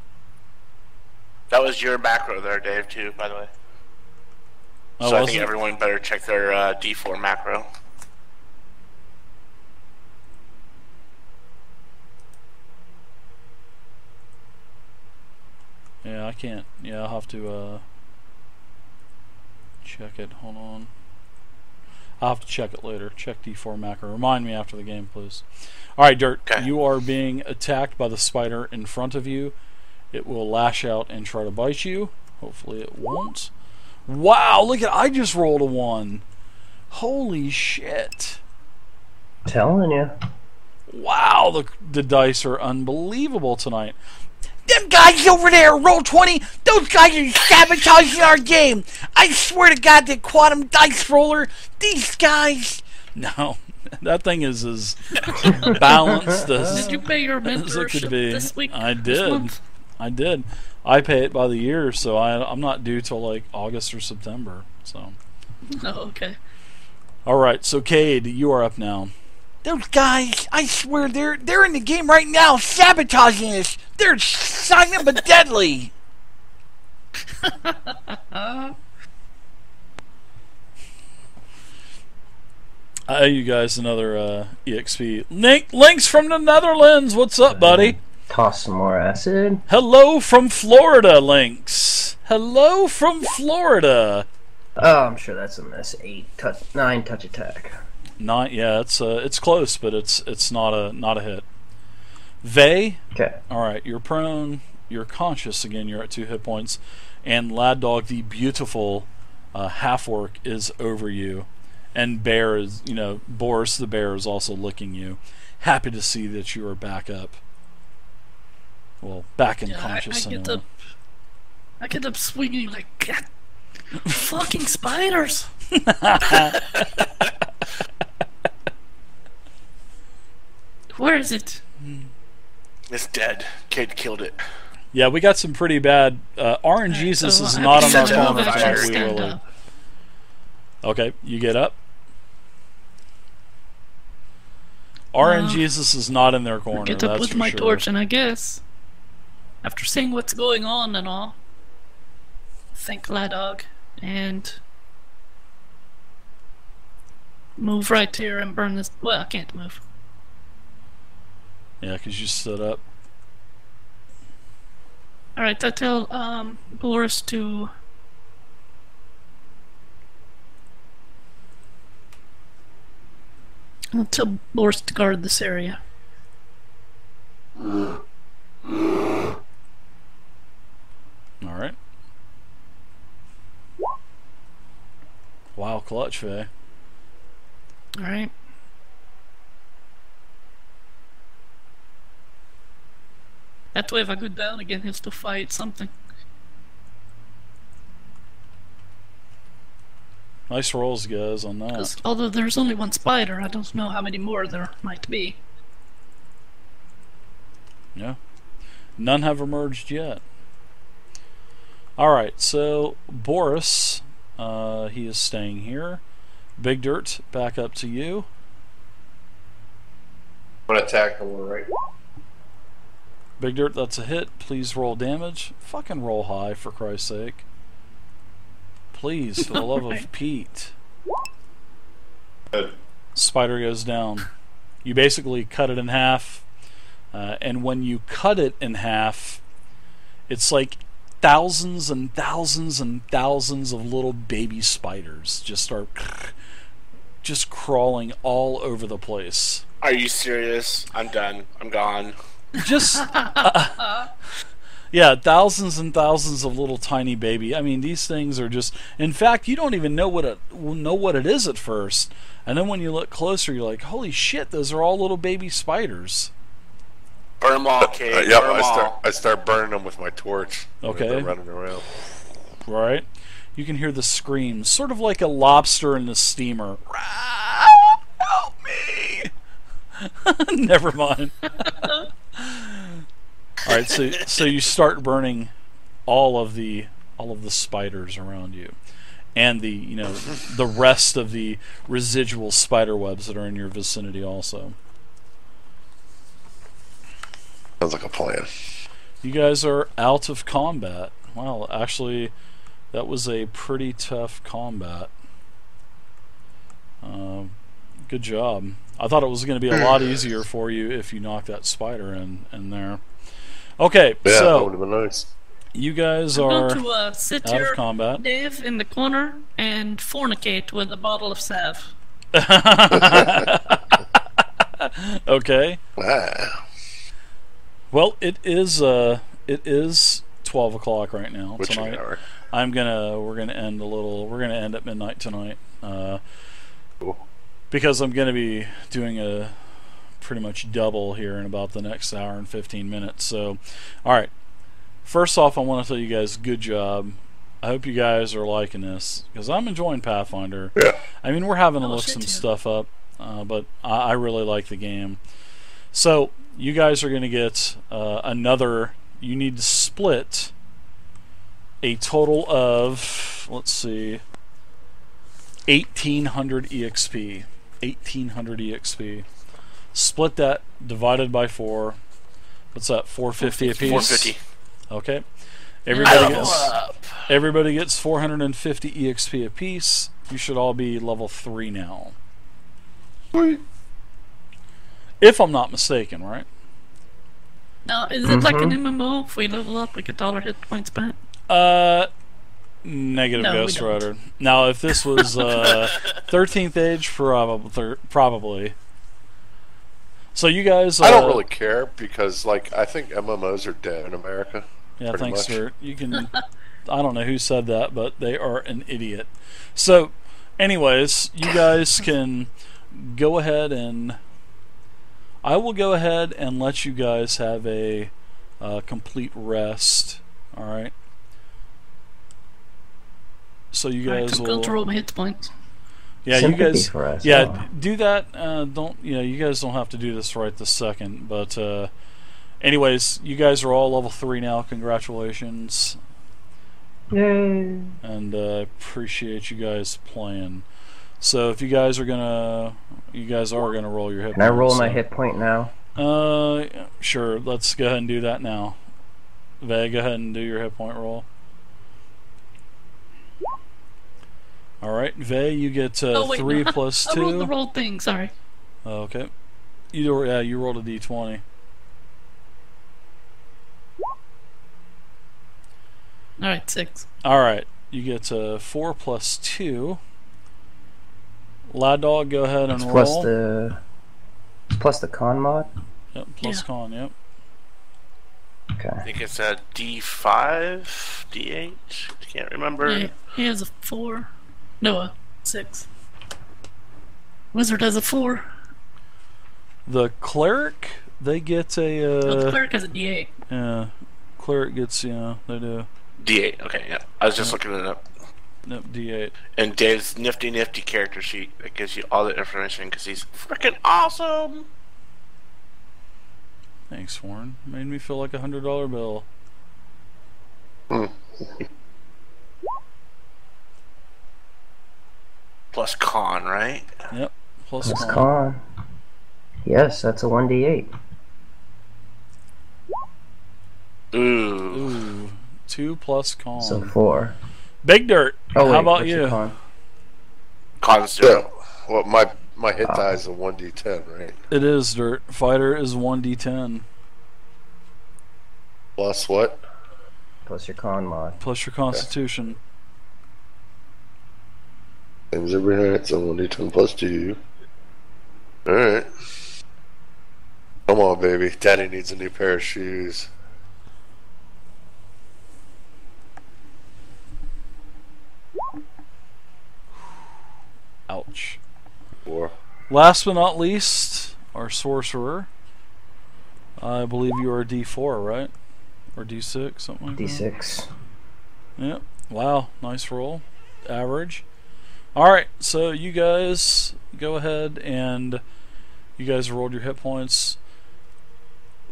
That was your macro there, Dave, too, by the way. Oh, so I think everyone better check their D4 macro. Yeah, I can't. Yeah, I'll have to check it. Hold on. I'll have to check it later. Check D4 macro. Remind me after the game, please. Alright, Dirt. Okay. You are being attacked by the spider in front of you. It will lash out and try to bite you. Hopefully it won't. Wow, look at... I just rolled a 1. Holy shit. Telling you. Wow, the dice are unbelievable tonight. Them guys over there, roll 20, those guys are sabotaging our game. I swear to God, that quantum dice roller, these guys... No, that thing is as balanced as... Did you pay your mentorship this week? I did. This month? I did. I pay it by the year, so I'm not due till like August or September. So. Oh, okay. Alright, so Cade, you are up now. Those guys, I swear, they're in the game right now, sabotaging us. They're silent but deadly. You guys, another EXP. Links from the Netherlands. What's up, buddy? Toss some more acid. Hello from Florida, Lynx. Hello from Florida. Oh, I'm sure that's a miss. 9 touch attack. 9, yeah, it's close, but it's not a hit. Vay. Okay. All right, you're prone. You're conscious again. You're at 2 hit points, and Lad Dog, the beautiful half orc, is over you, and Bear is, Boris the bear is also licking you. Happy to see that you are back up. Well, back in conscious. I get up swinging like God, fucking spiders. Where is it? It's dead. Kid killed it. Yeah, we got some pretty bad. RNGesus is not on our corner tonight. We will. Okay, you get up. RNGesus is not in their corner. Get up with my torch, and I guess after seeing what's going on and all, thank Ladog and move right here and burn this. Well, I can't move. Yeah, because you stood up. Alright, I tell Boris to... I'll tell Boris to guard this area. Alright. clutch, Faye. Alright. That way if I go down again, he has to fight something. Nice rolls, guys, on that. Although there's only one spider, I don't know how many more there might be. Yeah. None have emerged yet. Alright, so Boris, he is staying here. Big Dirt, back up to you. I'm gonna attack the one right. Big Dirt, that's a hit. Please roll damage. Fucking roll high, for Christ's sake. Please, for the love of Pete. Good. Spider goes down. You basically cut it in half, and when you cut it in half, it's like thousands and thousands and thousands of little baby spiders just start just crawling all over the place. Are you serious? I'm done. I'm gone. Just yeah, thousands and thousands of little tiny baby. I mean, these things are just. In fact, you don't even know what it is at first, and then when you look closer, you're like, "Holy shit! Those are all little baby spiders." Burn them all, Kate. Yep, Burn 'em all. I start burning them with my torch. Okay. They're running around. Right. You can hear the screams, sort of like a lobster in the steamer. Help me! Never mind. All right, so you start burning all of the spiders around you, and the rest of the residual spider webs that are in your vicinity also. Sounds like a plan. You guys are out of combat. Well, actually, that was a pretty tough combat. Good job. I thought it was going to be a lot easier for you if you knocked that spider in there. Okay, yeah, so that would have been nice. You guys I'm are going to sit out here, of combat. Dave, in the corner and fornicate with a bottle of salve. Okay. Wow. Well, it is 12 o'clock right now tonight. Hour? We're gonna end at midnight tonight. Cool. Because I'm gonna be doing a pretty much double here in about the next hour and 15 minutes. So, all right. First off, I want to tell you guys, good job. I hope you guys are liking this because I'm enjoying Pathfinder. Yeah. I mean, we're having to look some stuff up, but I really like the game. So, you guys are going to get another. You need to split a total of, let's see, 1,800 EXP. 1,800 EXP. Split that, divided by 4. What's that? 450 apiece. 450. Okay. Everybody gets 450 EXP apiece. You should all be level 3 now. Sweet. If I'm not mistaken, right? Now, is it like an MMO? If we level up, we get all our hit points back? Negative, Ghost Rider. Now, if this was 13th Age, probably. So you guys... I don't really care because, I think MMOs are dead in America. Yeah, thanks, sir. You can... I don't know who said that, but they are an idiot. So, anyways, you guys can go ahead and... I will go ahead and let you guys have a complete rest. Alright? So you guys will... Go to roll my hit points. Yeah, Sympathy you guys. For us. Yeah, do that. You guys don't have to do this right this second. But, anyways, you guys are all level 3 now. Congratulations. Yay! And appreciate you guys playing. So if you guys are gonna roll your hit. Can I roll my hit point now? Sure. Let's go ahead and do that now. Vay, go ahead and do your hit point roll. Alright, Vay, you get 3 plus 2. I rolled the roll thing, sorry. Okay. You rolled a d20. Alright, 6. Alright, you get 4 plus 2. Lad Dog, go ahead and roll. Plus the con mod? Yep, plus con, yep. Okay. I think it's a D5, D8. I can't remember. Yeah, he has a 4. No, 6. Wizard has a 4. The cleric, they get a. The cleric has a D8. Yeah, cleric gets, they do. D8, okay, yeah. I was just looking it up. Nope, D8. And Dave's nifty character sheet that gives you all the information because he's freaking awesome! Thanks, Warren. Made me feel like $100 bill. Plus con, right? Yep, plus con. Yes, that's a 1d8. Ooh. 2 plus con. So 4. Big Dirt. Oh, wait, how about you? Con 0. Well, my hit die is a 1d10, right? It is, Dirt. Fighter is 1d10. Plus what? Plus your con mod. Plus your constitution. Same as every night, so 1d10 plus 2. Alright. Come on, baby. Daddy needs a new pair of shoes. Ouch. 4. Last but not least, our sorcerer. I believe you are D4, right? Or D6, something like D6. that? Yep. Wow, nice roll. Average. Alright, so you guys go ahead and you guys rolled your hit points.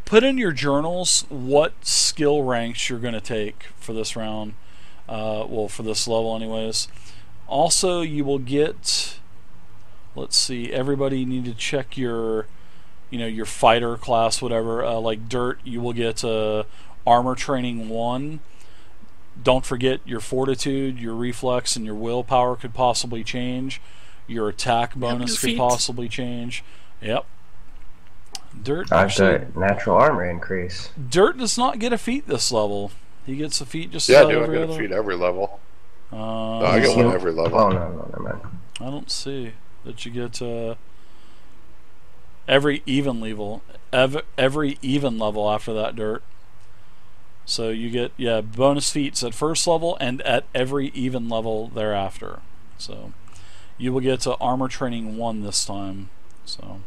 Put in your journals what skill ranks you're going to take for this round. Well, for this level anyways. Also, you will get, let's see, everybody need to check your, your fighter class, whatever. Like Dirt, you will get armor training 1. Don't forget your fortitude, your reflex, and your willpower could possibly change. Your attack bonus could possibly change. Yep. Dirt I've got natural armor increase. Dirt does not get a feat this level. He gets a feat just I about do. every I get other. a feat every level. No, I get one every level. Oh, no, never mind. I don't see that you get every even level. Every even level after that, Dirt. So you get bonus feats at first level and at every even level thereafter. So you will get to armor training 1 this time. So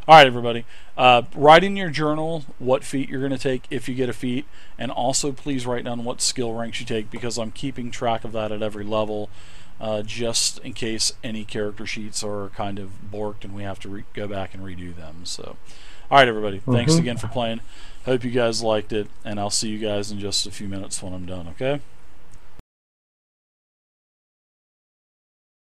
alright, everybody. Write in your journal what feat you're going to take if you get a feat, and also please write down what skill ranks you take, because I'm keeping track of that at every level, just in case any character sheets are kind of borked and we have to go back and redo them. So alright, everybody. Thanks again for playing. Hope you guys liked it, and I'll see you guys in just a few minutes when I'm done, okay?